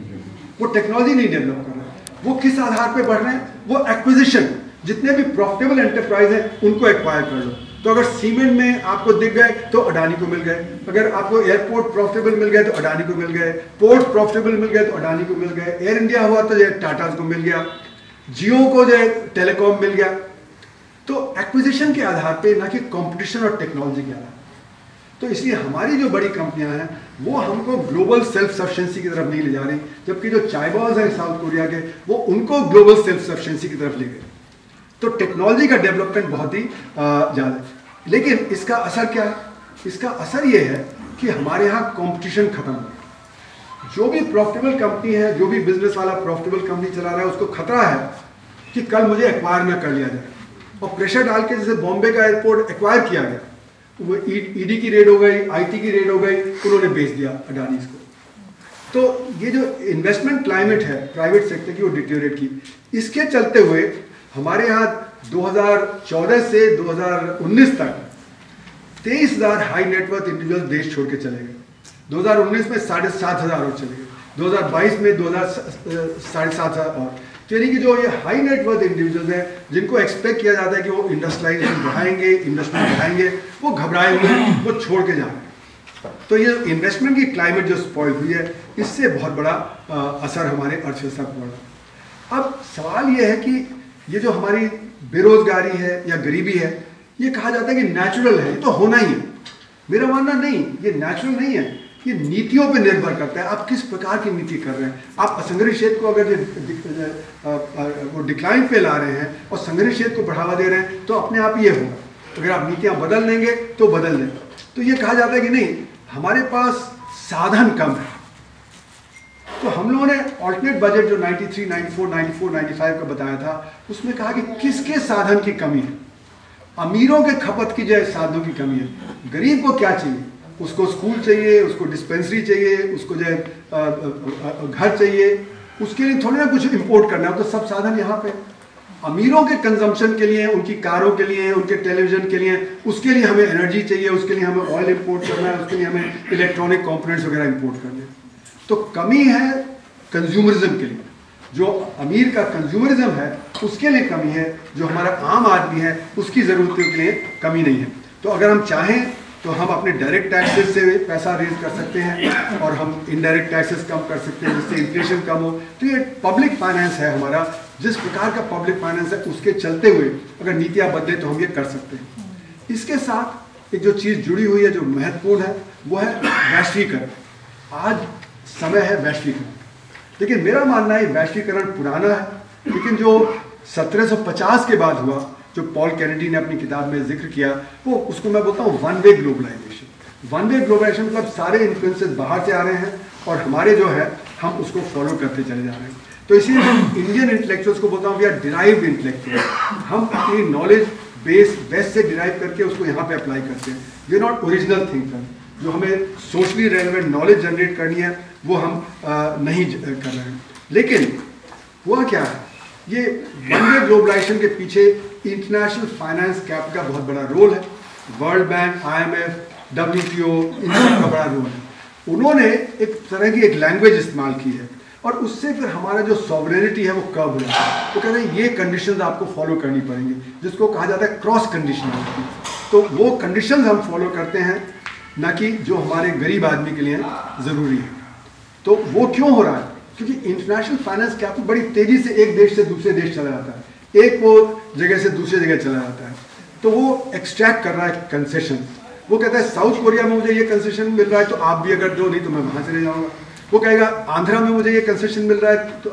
वो टेक्नोलॉजी नहीं डेवलप कर रहे, वो किस आधार पे बढ़ रहे हैं? वो एक्विजिशन, जितने भी प्रॉफिटेबल एंटरप्राइज हैं उनको एक्वायर कर लो। तो अगर सीमेंट में आपको दिख गए तो अडानी को मिल गए, अगर आपको एयरपोर्ट प्रॉफिटेबल मिल गए तो अडानी को मिल गए, पोर्ट प्रॉफिटेबल मिल गए तो अडानी को मिल गए, एयर इंडिया हुआ तो जो टाटा को मिल गया, जियो को जो टेलीकॉम मिल गया। तो एक्विजिशन के आधार पे, ना कि कंपटीशन और टेक्नोलॉजी के आधार। तो इसलिए हमारी जो बड़ी कंपनियां हैं वो हमको ग्लोबल सेल्फ सफिशिएंसी की तरफ नहीं ले जा रही, जबकि जो चाय बॉल्स हैं साउथ कोरिया के, वो उनको ग्लोबल सेल्फ सफिशिएंसी की तरफ ले गए। तो टेक्नोलॉजी का डेवलपमेंट बहुत ही ज़्यादा है, लेकिन इसका असर क्या है? इसका असर ये है कि हमारे यहाँ कंपटीशन खत्म हो गया। जो भी प्रॉफिटेबल कंपनी है, जो भी बिजनेस वाला प्रॉफिटेबल कंपनी चला रहा है, उसको खतरा है कि कल मुझे एक्वायर ना कर लिया जाए। और प्रेशर डाल के जैसे बॉम्बे का एयरपोर्ट एक्वायर किया गया, वो ईडी की रेड हो गई, आईटी की रेड हो गई, उन्होंने बेच दिया अडानीज को। तो ये जो इन्वेस्टमेंट क्लाइमेट है प्राइवेट सेक्टर की, वो डिटेरियोरेट की। इसके चलते हुए हमारे यहाँ 2014 से 2019 तक 23,000 हाई नेटवर्थ इंडिविजुअल देश छोड़ के चले गए। 2019 में 7,500 और चले गए, 2022 में 7,500 और। तो यानी कि जो ये हाई नेटवर्थ इंडिविजुअल्स हैं, जिनको एक्सपेक्ट किया जाता है कि वो इंडस्ट्रियलाइजेशन बढ़ाएंगे, इंडस्ट्री बढ़ाएंगे, वो घबराए हुए, वो छोड़ के जा रहे हैं। तो ये इन्वेस्टमेंट की क्लाइमेट जो स्पॉइल हुई है, इससे बहुत बड़ा असर हमारे अर्थव्यवस्था पर पड़ा। अब सवाल ये है कि ये जो हमारी बेरोजगारी है या गरीबी है, ये कहा जाता है कि नेचुरल है, ये तो होना ही है। मेरा मानना नहीं, ये नेचुरल नहीं है, ये नीतियों पे निर्भर करता है, आप किस प्रकार की नीति कर रहे हैं। आप असंगठित क्षेत्र को अगर वो डिक्लाइन पे ला रहे हैं और संगठित क्षेत्र को बढ़ावा दे रहे हैं, तो अपने आप ये होगा। अगर आप नीतियां बदल देंगे तो बदल दें। तो ये कहा जाता है कि नहीं, हमारे पास साधन कम है। तो हम लोगों ने ऑल्टरनेट बजट जो 93, 94, 94, 95 का बताया था, उसमें कहा कि किसके साधन की कमी है। अमीरों के खपत की जो साधनों की कमी है। गरीब को क्या चाहिए? उसको स्कूल चाहिए, उसको डिस्पेंसरी चाहिए, उसको जो घर चाहिए, उसके लिए थोड़ी ना कुछ इंपोर्ट करना है, तो सब साधन यहाँ पे। अमीरों के कंजम्पशन के लिए, उनकी कारों के लिए, उनके टेलीविजन के लिए, उसके लिए हमें एनर्जी चाहिए, उसके लिए हमें ऑयल इंपोर्ट करना है, उसके लिए हमें इलेक्ट्रॉनिक कंपोनेंट्स वगैरह इंपोर्ट करने हैं। तो कमी है कंज्यूमरिज्म के लिए। जो अमीर का कंज्यूमरिज्म है उसके लिए कमी है, जो हमारा आम आदमी है उसकी ज़रूरतों के लिए कमी नहीं है। तो अगर हम चाहें तो हम अपने डायरेक्ट टैक्सेस से पैसा रेज कर सकते हैं और हम इनडायरेक्ट टैक्सेस कम कर सकते हैं, जिससे इन्फ्लेशन कम हो। तो ये पब्लिक फाइनेंस है हमारा, जिस प्रकार का पब्लिक फाइनेंस है उसके चलते हुए अगर नीतियाँ बदले तो हम ये कर सकते हैं। इसके साथ एक जो चीज़ जुड़ी हुई है जो महत्वपूर्ण है, वो है वैश्वीकरण। आज समय है वैश्वीकरण, लेकिन मेरा मानना है वैश्वीकरण पुराना है, लेकिन जो 1750 के बाद हुआ, जो पॉल कैनेडी ने अपनी किताब में जिक्र किया, वो उसको मैं बोलता हूँ one way globalization. One way globalization मतलब सारे इन्फ्लुएंसेस बाहर से आ रहे हैं और हमारे जो है हम उसको फॉलो करते चले जा रहे हैं। तो इसीलिए हम इंडियन इंटेलेक्चुअल्स को बोलता हूँ वी आर डिराइव्ड इंटेलेक्चुअल। हम अपनी नॉलेज बेस वेस्ट से डिराइव करके उसको यहाँ पे अप्लाई करते हैं। We are not original thinker. जो हमें सोशली रेलेवेंट नॉलेज जनरेट करनी है वो हम नहीं कर रहे हैं। लेकिन हुआ क्या है, ये वन वे ग्लोबलाइजेशन के पीछे इंटरनेशनल फाइनेंस कैपिटल का बहुत बड़ा रोल है। वर्ल्ड बैंक, IMF, WTO, इन सब का बड़ा रोल है। उन्होंने एक तरह की एक लैंग्वेज इस्तेमाल की है और उससे फिर हमारा जो सॉवरेनिटी है वो कर्व हो जाता है। तो कहते हैं ये कंडीशंस आपको फॉलो करनी पड़ेंगी, जिसको कहा जाता है क्रॉस कंडीशनलिटी। तो वो कंडीशंस हम फॉलो करते हैं, ना कि जो हमारे गरीब आदमी के लिए ज़रूरी है। तो वो क्यों हो रहा है? क्योंकि इंटरनेशनल फाइनेंस कैपिटल बड़ी तेज़ी से एक देश से दूसरे देश चला जाता है, एक वो जगह से दूसरे जगह चला जाता है। तो वो एक्सट्रैक्ट कर रहा है कंसेशन। वो कहता है साउथ कोरिया में मुझे ये कंसेशन मिल रहा है तो आप भी अगर दो, नहीं तो मैं वहाँ चले जाऊँगा। वो कहेगा आंध्रा में मुझे ये कंसेशन मिल रहा है तो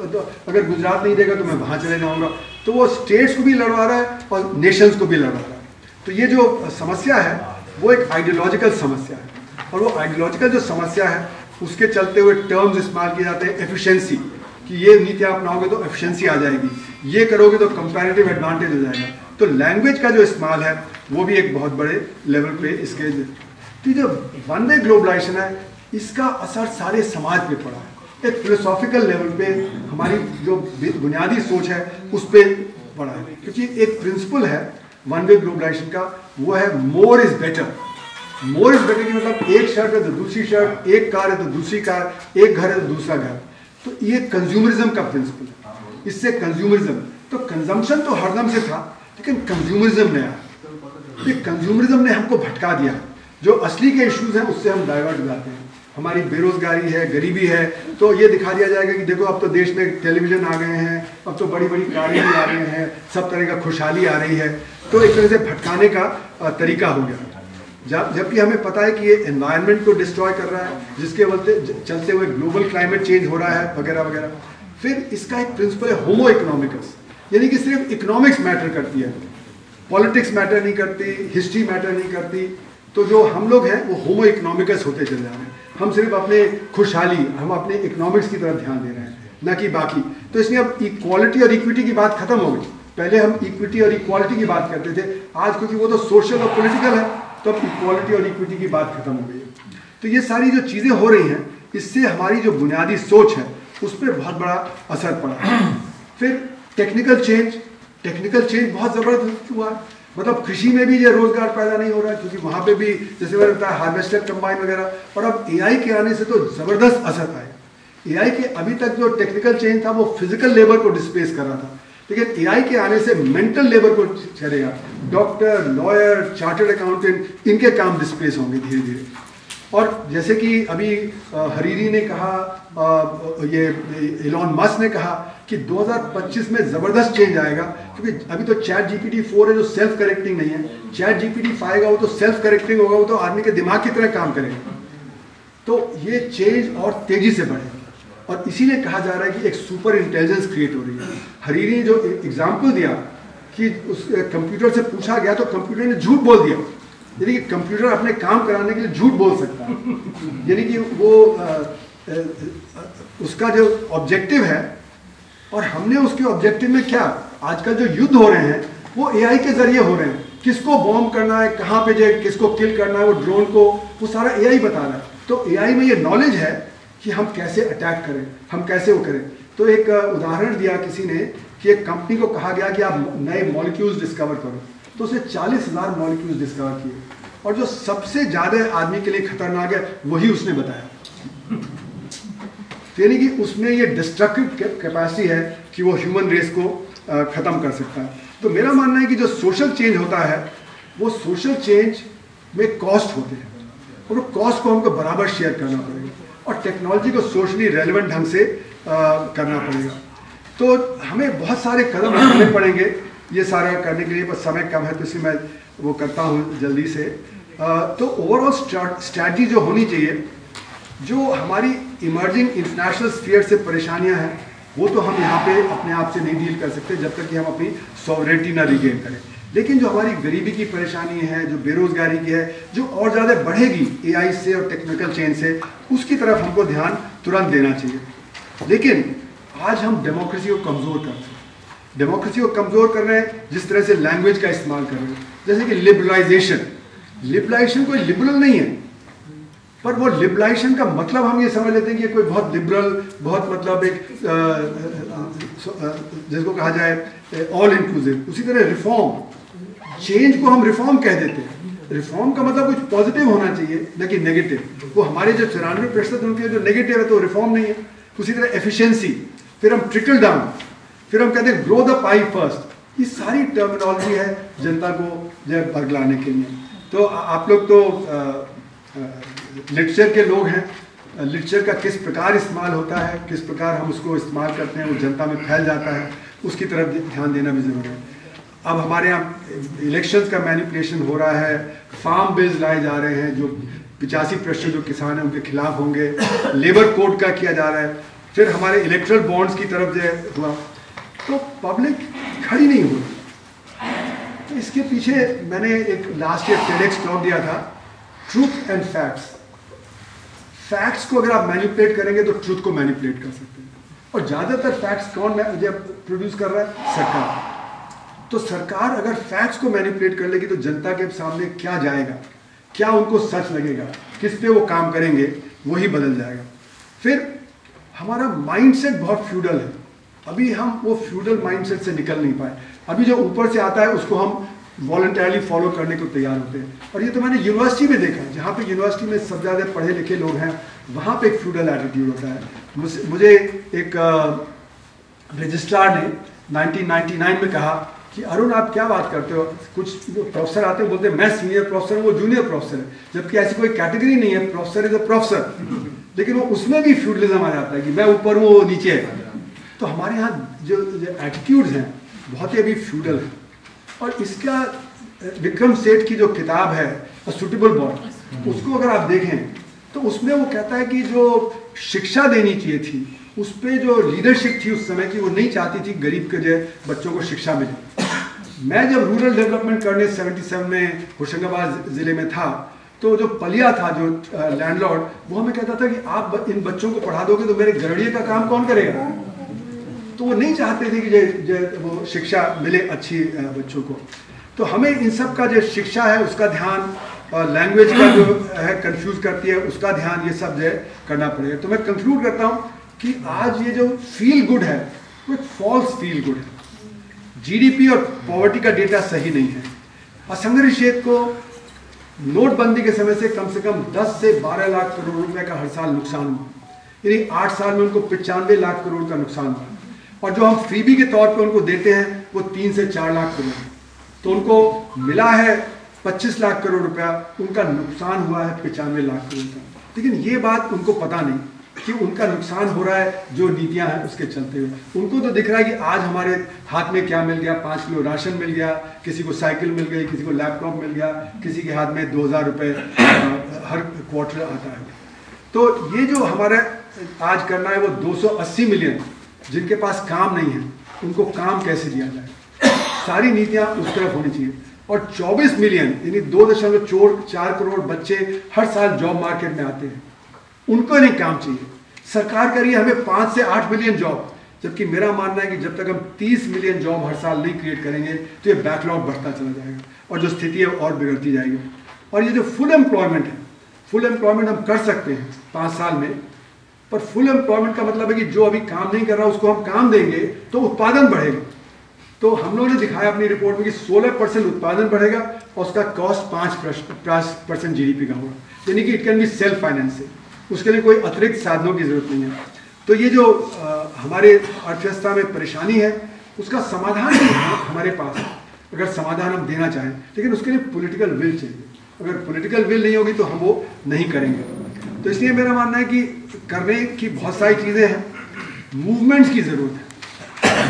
अगर गुजरात नहीं देगा तो मैं वहाँ चले जाऊँगा। तो वो स्टेट्स को भी लड़वा रहा है और नेशंस को भी लड़वा रहा है। तो ये जो समस्या है वो एक आइडियोलॉजिकल समस्या है, और वो आइडियोलॉजिकल जो समस्या है उसके चलते हुए टर्म्स इस्तेमाल किए जाते हैं एफिशिएंसी, कि ये नीति अपनाओगे तो एफिशिएंसी आ जाएगी, ये करोगे तो कंपैरेटिव एडवांटेज हो जाएगा। तो लैंग्वेज का जो इस्तेमाल है वो भी एक बहुत बड़े लेवल पे इसके। तो जो वन वे ग्लोबलाइजेशन है इसका असर सारे समाज पे पड़ा है। एक फिलोसॉफिकल लेवल पे हमारी जो बुनियादी सोच है उस पर पड़ा है, क्योंकि एक प्रिंसिपल है वन वे ग्लोबलाइजेशन का, वो है more is better. More is better की मतलब एक शर्ट है तो दूसरी शर्ट, एक कार है तो दूसरी कार, एक घर है तो दूसरा घर। तो ये कंज्यूमरिज्म का प्रिंसिपल है। इससे कंज्यूमरिज्म, तो कंजम्पशन तो हरदम से था, लेकिन कंज्यूमरिज्म ने आया। ये कंज्यूमरिज्म ने हमको भटका दिया। जो असली के इश्यूज हैं उससे हम डाइवर्ट हो जाते हैं। हमारी बेरोजगारी है, गरीबी है, तो ये दिखा दिया जाएगा कि देखो अब तो देश में टेलीविजन आ गए हैं, अब तो बड़ी बड़ी कारें भी आ रही हैं, सब तरह का खुशहाली आ रही है। तो एक तरह से भटकाने का तरीका हो गया। जबकि हमें पता है कि ये एनवायरनमेंट को डिस्ट्रॉय कर रहा है, जिसके चलते हुए ग्लोबल क्लाइमेट चेंज हो रहा है वगैरह वगैरह। फिर इसका एक प्रिंसिपल है होमो इकोनॉमिकस, यानी कि सिर्फ इकोनॉमिक्स मैटर करती है, पॉलिटिक्स मैटर नहीं करती, हिस्ट्री मैटर नहीं करती, तो जो हम लोग हैं वो होमो इकोनॉमिकस होते चले जा रहे हैं। हम सिर्फ अपने खुशहाली, हम अपने इकोनॉमिक्स की तरफ ध्यान दे रहे हैं, न कि बाकी। तो इसलिए अब इक्वालिटी और इक्विटी की बात खत्म हो गई। पहले हम इक्विटी और इक्वालिटी की बात करते थे, आज क्योंकि वो तो सोशल और पॉलिटिकल है तो अब इक्वालिटी और इक्विटी की बात खत्म हो गई है। तो ये सारी जो चीज़ें हो रही हैं, इससे हमारी जो बुनियादी सोच है उस पर बहुत बड़ा असर पड़ा। फिर टेक्निकल चेंज बहुत ज़बरदस्त हुआ। मतलब कृषि में भी ये रोजगार पैदा नहीं हो रहा है, क्योंकि वहाँ पे भी जैसे मैंने बताया हार्वेस्टर कंबाइन वगैरह, और अब एआई के आने से तो ज़बरदस्त असर आया। एआई के अभी तक जो टेक्निकल चेंज था वो फिजिकल लेबर को डिस्प्लेस कर रहा था, लेकिन एआई के आने से मेंटल लेबर को चलेगा। डॉक्टर, लॉयर, चार्टर्ड अकाउंटेंट, इनके काम डिस्प्लेस होंगे धीरे धीरे। और जैसे कि अभी हरीरी ने कहा, ये इलॉन मस्क ने कहा कि 2025 में ज़बरदस्त चेंज आएगा, क्योंकि अभी तो चैट जीपीटी 4 है जो सेल्फ करेक्टिंग नहीं है। चैट जीपीटी 5 आएगा, वो तो सेल्फ करेक्टिंग होगा, वो तो आदमी के दिमाग की तरह काम करेगा। तो ये चेंज और तेज़ी से बढ़ेगा, और इसीलिए कहा जा रहा है कि एक सुपर इंटेलिजेंस क्रिएट हो रही है। हरीरी ने जो एग्जाम्पल दिया कि उस कंप्यूटर से पूछा गया तो कंप्यूटर ने झूठ बोल दिया, यानी कि कंप्यूटर अपने काम कराने के लिए झूठ बोल सकता है। यानी कि वो उसका जो ऑब्जेक्टिव है, और हमने उसके ऑब्जेक्टिव में क्या, आजकल जो युद्ध हो रहे हैं वो एआई के जरिए हो रहे हैं। किसको बॉम्ब करना है, कहाँ पे जो किसको किल करना है, वो ड्रोन को, वो सारा एआई बता रहा है। तो एआई में ये नॉलेज है कि हम कैसे अटैक करें, हम कैसे वो करें। तो एक उदाहरण दिया किसी ने कि एक कंपनी को कहा गया कि आप नए मॉलिक्यूल्स डिस्कवर करो, तो उसने 40,000 मॉलिक्यूल्स डिस्कवर किए, और जो सबसे ज़्यादा आदमी के लिए खतरनाक है वही उसने बताया। यानी कि उसमें ये डिस्ट्रक्टिव कैपेसिटी है कि वो ह्यूमन रेस को ख़त्म कर सकता है। तो मेरा मानना है कि जो सोशल चेंज होता है वो सोशल चेंज में कॉस्ट होते हैं, और वो कॉस्ट को हमको बराबर शेयर करना पड़ेगा, और टेक्नोलॉजी को सोशली रेलेवेंट ढंग से करना पड़ेगा। तो हमें बहुत सारे कदम उठाने पड़ेंगे ये सारा करने के लिए, बस समय कम है तो इसलिए मैं वो करता हूँ जल्दी से। तो ओवरऑल स्ट्रैटेजी जो होनी चाहिए, जो हमारी इमर्जिंग इंटरनेशनल स्फीयर से परेशानियां हैं वो तो हम यहाँ पे अपने आप से नहीं डील कर सकते जब तक कि हम अपनी सॉवरेनिटी ना रिगेन करें। लेकिन जो हमारी गरीबी की परेशानी है, जो बेरोजगारी की है, जो और ज़्यादा बढ़ेगी एआई से और टेक्निकल चेंज से, उसकी तरफ हमको ध्यान तुरंत देना चाहिए। लेकिन आज हम डेमोक्रेसी को कमज़ोर करते हैं। डेमोक्रेसी को कमज़ोर कर रहे हैं जिस तरह से लैंग्वेज का इस्तेमाल कर रहे हैं, जैसे कि लिबरलाइजेशन कोई लिबरल नहीं है, पर वो लिबरलाइजेशन का मतलब हम ये समझ लेते हैं कि कोई बहुत लिबरल, बहुत मतलब एक जिसको कहा जाए ऑल इंक्लूसिव। उसी तरह रिफॉर्म, चेंज को हम रिफॉर्म कह देते हैं। रिफॉर्म का मतलब कुछ पॉजिटिव होना चाहिए, न कि नेगेटिव। वो हमारे जो 94% उनके जो नेगेटिव है तो रिफॉर्म नहीं है। उसी तरह एफिशिएंसी, फिर हम ट्रिकल डाउन, फिर हम कहते हैं ग्रो द पाई फर्स्ट। ये सारी टर्मिनोलॉजी है जनता को जो बरगलाने के लिए। तो आप लोग तो लिटरेचर के लोग हैं, लिटरेचर का किस प्रकार इस्तेमाल होता है, किस प्रकार हम उसको इस्तेमाल करते हैं, वो जनता में फैल जाता है, उसकी तरफ ध्यान देना भी ज़रूरी है। अब हमारे यहाँ इलेक्शंस का मैनिपुलेशन हो रहा है, फार्म बिल्स लाए जा रहे हैं जो 85% जो किसान हैं उनके खिलाफ होंगे, लेबर कोड का किया जा रहा है, फिर हमारे इलेक्ट्रल बॉन्ड्स की तरफ जो हुआ, तो पब्लिक खड़ी नहीं हो रही। तो इसके पीछे मैंने एक लास्ट ईयर टेडेक्स टॉक दिया था, ट्रूथ एंड फैक्ट्स। फैक्ट्स को अगर आप मैनिपुलेट करेंगे तो ट्रूथ को मैनिपुलेट कर सकते हैं, और ज़्यादातर फैक्ट्स कौन प्रोड्यूस कर रहा है? सरकार। तो सरकार अगर फैक्ट्स को मैनिपुलेट कर लेगी तो जनता के सामने क्या जाएगा, क्या उनको सच लगेगा, किस पे वो काम करेंगे, वही बदल जाएगा। फिर हमारा माइंडसेट बहुत फ्यूडल है, अभी हम वो फ्यूडल माइंडसेट से निकल नहीं पाए। अभी जो ऊपर से आता है उसको हम वॉलंटरली फॉलो करने को तैयार होते हैं, और ये तो मैंने यूनिवर्सिटी में देखा है, जहाँ पे यूनिवर्सिटी में सब ज़्यादा पढ़े लिखे लोग हैं वहाँ पे एक फ्यूडल एटीट्यूड होता है। मुझे एक रजिस्ट्रार ने 1999 में कहा कि अरुण आप क्या बात करते हो, कुछ प्रोफेसर आते हैं बोलते हैं मैं सीनियर प्रोफेसर हूँ, वो जूनियर प्रोफेसर है, जबकि ऐसी कोई कैटेगरी नहीं है, प्रोफेसर इज अ प्रोफेसर। लेकिन वो उसमें भी फ्यूडलिज्म आ जाता है कि मैं ऊपर हूँ वो नीचे है। तो हमारे यहाँ जो एटीट्यूड्स हैं बहुत ही अभी फ्यूडल है। और इसका विक्रम सेठ की जो किताब है अ सुटेबल बॉडी, उसको अगर आप देखें तो उसमें वो कहता है कि जो शिक्षा देनी चाहिए थी उस पर जो लीडरशिप थी उस समय की, वो नहीं चाहती थी गरीब के जो बच्चों को शिक्षा मिले। मैं जब रूरल डेवलपमेंट करने 77 में होशंगाबाद ज़िले में था तो जो पलिया था, जो लैंडलॉर्ड, वो हमें कहता था कि आप इन बच्चों को पढ़ा दोगे तो मेरे गरड़िए का काम कौन करेगा। तो वो नहीं चाहते थे कि वो शिक्षा मिले अच्छी बच्चों को। तो हमें इन सब का जो शिक्षा है उसका ध्यान, लैंग्वेज का जो है कंफ्यूज करती है उसका ध्यान, ये सब जो है करना पड़ेगा। तो मैं कंक्लूड करता हूँ कि आज ये जो फील गुड है वो एक फॉल्स फील गुड है। जीडीपी और पॉवर्टी का डेटा सही नहीं है। असंगठित क्षेत्र को नोटबंदी के समय से कम 10 से 12 लाख करोड़ रुपए का हर साल नुकसान हुआ, यानी 8 साल में उनको 95 लाख करोड़ का नुकसान हुआ। और जो हम फ्रीबी के तौर पे उनको देते हैं वो 3 से 4 लाख करोड़, तो उनको मिला है 25 लाख करोड़ रुपया, उनका नुकसान हुआ है 95 लाख करोड़ का। लेकिन ये बात उनको पता नहीं कि उनका नुकसान हो रहा है जो नीतियां हैं उसके चलते हुए। उनको तो दिख रहा है कि आज हमारे हाथ में क्या मिल गया, 5 किलो राशन मिल गया, किसी को साइकिल मिल गई, किसी को लैपटॉप मिल गया, किसी के हाथ में 2000 रुपये हर क्वार्टर आता है। तो ये जो हमारा आज करना है वो 280 मिलियन जिनके पास काम नहीं है उनको काम कैसे दिया जाए, सारी नीतियां उस तरफ होनी चाहिए। और 24 मिलियन यानी 2.4 करोड़ बच्चे हर साल जॉब मार्केट में आते हैं, उनको नहीं काम चाहिए। सरकार कह रही है हमें 5 से 8 मिलियन जॉब, जबकि मेरा मानना है कि जब तक हम 30 मिलियन जॉब हर साल नहीं क्रिएट करेंगे तो ये बैकलॉग बढ़ता चला जाएगा और जो स्थिति है और बिगड़ती जाएगी। और ये जो फुल एम्प्लॉयमेंट है, फुल एम्प्लॉयमेंट हम कर सकते हैं 5 साल में, पर फुल एम्प्लॉयमेंट का मतलब है कि जो अभी काम नहीं कर रहा उसको हम काम देंगे तो उत्पादन बढ़ेगा। तो हम लोगों ने दिखाया अपनी रिपोर्ट में कि 16% उत्पादन बढ़ेगा और उसका कॉस्ट 5% जीडीपी का होगा, यानी कि it can be self financing, उसके लिए कोई अतिरिक्त साधनों की जरूरत नहीं है। तो ये जो हमारे अर्थव्यवस्था में परेशानी है उसका समाधान भी हमारे पास है, अगर समाधान हम देना चाहें, लेकिन उसके लिए पॉलिटिकल विल चाहिए। अगर पॉलिटिकल विल नहीं होगी तो हम वो नहीं करेंगे। तो इसलिए मेरा मानना है कि करने की बहुत सारी चीज़ें हैं, मूवमेंट्स की ज़रूरत है।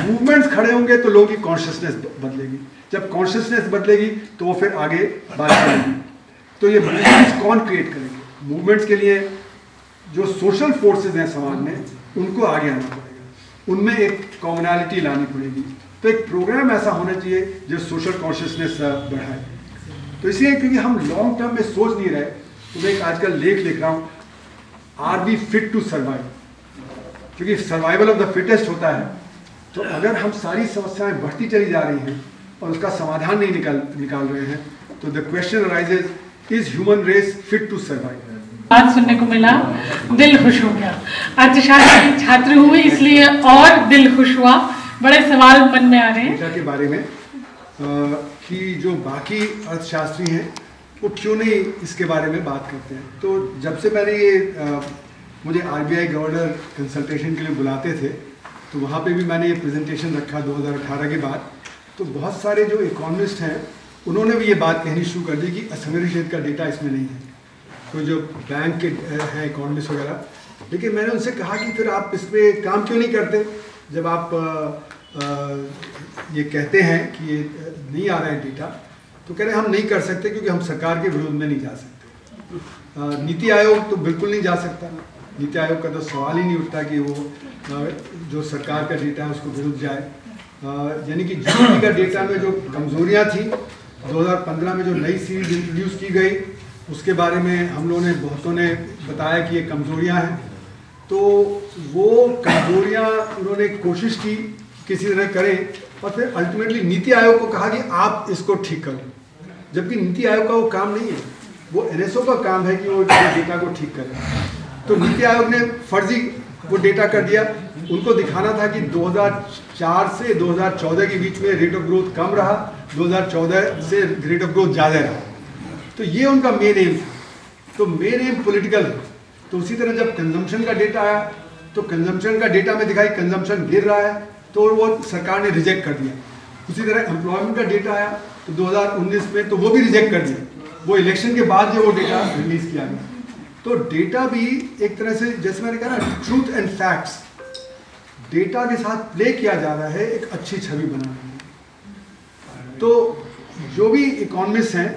मूवमेंट्स खड़े होंगे तो लोगों की कॉन्शियसनेस बदलेगी, जब कॉन्शियसनेस बदलेगी तो वो फिर आगे बात करेंगे। तो ये मूवमेंट्स कौन क्रिएट करेंगे? मूवमेंट्स के लिए जो सोशल फोर्सेज हैं समाज में उनको आगे आना पड़ेगा, उनमें एक कॉमनैलिटी लानी पड़ेगी। तो एक प्रोग्राम ऐसा होना चाहिए जो सोशल कॉन्शियसनेस बढ़ाए। तो इसलिए क्योंकि हम लॉन्ग टर्म में सोच नहीं रहे, तो मैं एक आजकल लेख लिख रहा हूँ, are we fit to survive, क्योंकि सर्वाइवल ऑफ द फिटेस्ट होता है। तो अगर हम सारी समस्याएं बढ़ती चली जा रही हैं और उसका समाधान नहीं निकाल रहे हैं, तो the question arises, is human race fit to survive? बात सुनने को मिला, दिल खुश हो गया। अर्थशास्त्र के छात्र हुए इसलिए और दिल खुश हुआ। बड़े सवाल मन में आ रहे हैं के बारे में कि जो बाकी अर्थशास्त्री हैं वो क्यों नहीं इसके बारे में बात करते हैं। तो जब से मैंने ये मुझे आरबीआई गवर्नर कंसल्टेशन के लिए बुलाते थे तो वहाँ पे भी मैंने ये प्रेजेंटेशन रखा 2018 के बाद। तो बहुत सारे जो इकोनॉमिस्ट हैं उन्होंने भी ये बात कहनी शुरू कर दी कि असंगठित क्षेत्र का डेटा इसमें नहीं है, तो जो बैंक के हैं इकोनॉमिस्ट वगैरह। लेकिन मैंने उनसे कहा कि फिर आप इस पर काम क्यों नहीं करते, जब आप ये कहते हैं कि ये नहीं आ रहा है डेटा। तो कह रहे हम नहीं कर सकते क्योंकि हम सरकार के विरोध में नहीं जा सकते। नीति आयोग तो बिल्कुल नहीं जा सकता, नीति आयोग का तो सवाल ही नहीं उठता कि वो जो सरकार का डेटा है उसको विरुद्ध जाए। यानी कि जीडीपी का डेटा में जो कमजोरियां थी 2015 में जो नई सीरीज इंट्रोड्यूस की गई उसके बारे में हम लोगों ने बहुतों ने बताया कि ये कमजोरियां हैं। तो वो कमजोरियां उन्होंने कोशिश की किसी तरह करें और फिर अल्टीमेटली नीति आयोग को कहा कि आप इसको ठीक करो, जबकि नीति आयोग का वो काम नहीं है, वो एनएसओ का काम है कि वो डेटा को ठीक करे। तो नीति आयोग ने फर्जी वो डेटा कर दिया। उनको दिखाना था कि 2004 से 2014 के बीच में रेट ऑफ ग्रोथ कम रहा, 2014 से रेट ऑफ ग्रोथ ज़्यादा रहा। तो ये उनका मेन एम था। तो मेन एम पॉलिटिकल है। तो उसी तरह जब कंजम्पशन का डेटा आया तो कंजम्पशन का डेटा में दिखाई कंजम्पशन गिर रहा है तो वो सरकार ने रिजेक्ट कर दिया। उसी तरह एम्प्लॉयमेंट का डेटा आया तो 2019 में तो वो भी रिजेक्ट कर दिया, वो इलेक्शन के बाद जो वो डेटा रिलीज किया गया। तो डेटा भी एक तरह से जैसे मैंने कहा ना, ट्रूथ एंड फैक्ट्स, डेटा के साथ प्ले किया जा रहा है एक अच्छी छवि बनाने में। तो जो भी इकोनॉमिस्ट हैं,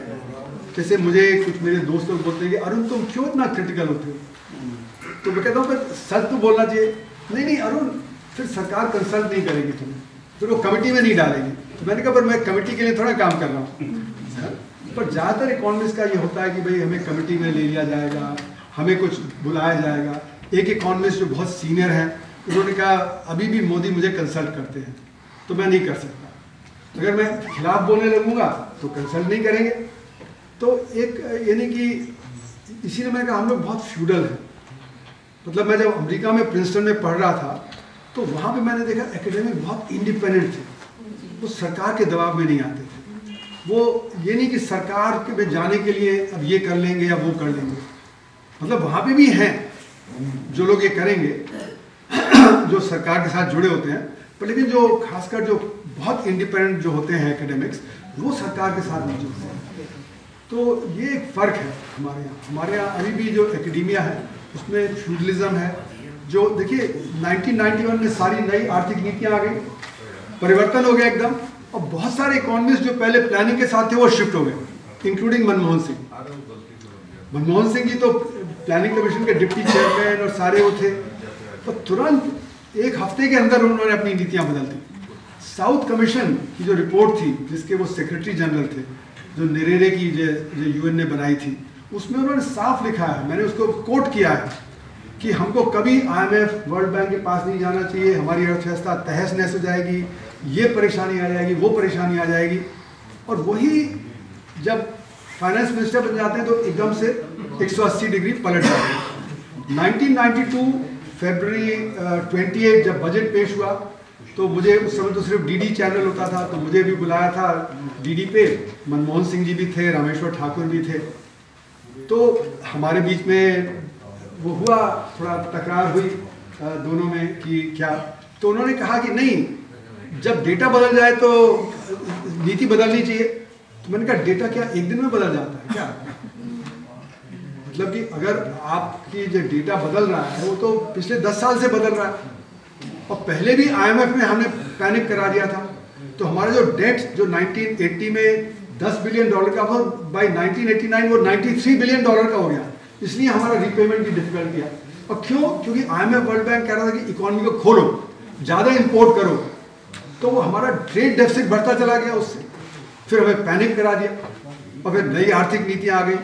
जैसे मुझे कुछ मेरे दोस्त लोग बोलते हैं कि अरुण तुम क्यों इतना क्रिटिकल होते हो, तो मैं कहता हूँ फिर सच तो बोलना चाहिए। नहीं अरुण, फिर सरकार कंसल्ट नहीं करेगी तुम्हें, फिर वो कमेटी में नहीं डालेगी। तो मैंने कहा पर मैं कमेटी के लिए थोड़ा काम कर रहा हूँ, पर ज़्यादातर इकोनॉमिस्ट का ये होता है कि भाई हमें कमेटी में ले लिया जाएगा, हमें कुछ बुलाया जाएगा। एक इकोनॉमिस्ट जो बहुत सीनियर है, उन्होंने कहा अभी भी मोदी मुझे कंसल्ट करते हैं तो मैं नहीं कर सकता, अगर मैं खिलाफ बोलने लगूंगा तो कंसल्ट नहीं करेंगे। तो एक यानी कि इसीलिए मैंने कहा हम लोग बहुत फ्यूडल हैं। मतलब मैं जब अमेरिका में प्रिंसटन में पढ़ रहा था तो वहाँ पे मैंने देखा एकेडमिक बहुत इंडिपेंडेंट थे, वो सरकार के दबाव में नहीं आते थे। वो ये नहीं कि सरकार के में जाने के लिए अब ये कर लेंगे या वो कर लेंगे, मतलब वहाँ पे भी हैं जो लोग ये करेंगे जो सरकार के साथ जुड़े होते हैं, पर लेकिन जो खासकर जो बहुत इंडिपेंडेंट जो होते हैं एकेडमिक्स, वो सरकार के साथ नहीं जुड़ते हैं। तो ये एक फ़र्क है हमारे यहाँ अभी भी जो एकेडेमिया है उसमें फ्यूडलिज्म है। जो देखिए 1991 में सारी नई आर्थिक नीतियाँ आ गई, परिवर्तन हो गया एकदम, और बहुत सारे इकोनॉमिस्ट जो पहले प्लानिंग के साथ थे वो शिफ्ट हो गए, इंक्लूडिंग मनमोहन सिंह। मनमोहन सिंह जी तो प्लानिंग कमीशन के डिप्टी चेयरमैन और सारे वो थे, तो तुरंत एक हफ्ते के अंदर उन्होंने अपनी नीतियाँ बदल दी। साउथ कमीशन की जो रिपोर्ट थी जिसके वो सेक्रेटरी जनरल थे, जो नेरेरे की जो यूएन ने बनाई थी, उसमें उन्होंने साफ लिखा है, मैंने उसको कोट किया है कि हमको कभी IMF वर्ल्ड बैंक के पास नहीं जाना चाहिए, हमारी अर्थव्यवस्था तहस नहस हो जाएगी, ये परेशानी आ जाएगी, वो परेशानी आ जाएगी। और वही जब फाइनेंस मिनिस्टर बन जाते हैं तो एकदम से 180 डिग्री पलट जाते हैं। 1992 फरवरी 28 जब बजट पेश हुआ तो मुझे उस समय तो सिर्फ डीडी चैनल होता था, तो मुझे भी बुलाया था डीडी पे, मनमोहन सिंह जी भी थे, रामेश्वर ठाकुर भी थे। तो हमारे बीच में वो हुआ, थोड़ा तकरार हुई दोनों में कि क्या, तो उन्होंने कहा कि नहीं, जब डेटा बदल जाए तो नीति बदलनी चाहिए। तो मैंने कहा डेटा क्या एक दिन में बदल जाता है क्या? मतलब कि अगर आपकी जो डेटा बदल रहा है वो तो पिछले 10 साल से बदल रहा है, और पहले भी IMF में हमने पैनिक करा दिया था। तो हमारा जो डेट जो 1980 में $10 बिलियन का था, बाय 1989 वो $93 बिलियन का हो गया, इसलिए हमारा रीपेमेंट भी डिफिकल्ट किया। और क्यों? क्योंकि IMF वर्ल्ड बैंक कह रहा था कि इकोनॉमी को खोलो, ज़्यादा इंपोर्ट करो, तो वो हमारा ट्रेड डेफिसिट बढ़ता चला गया उससे, फिर हमें पैनिक करा दिया, और फिर नई आर्थिक नीतियाँ आ गई।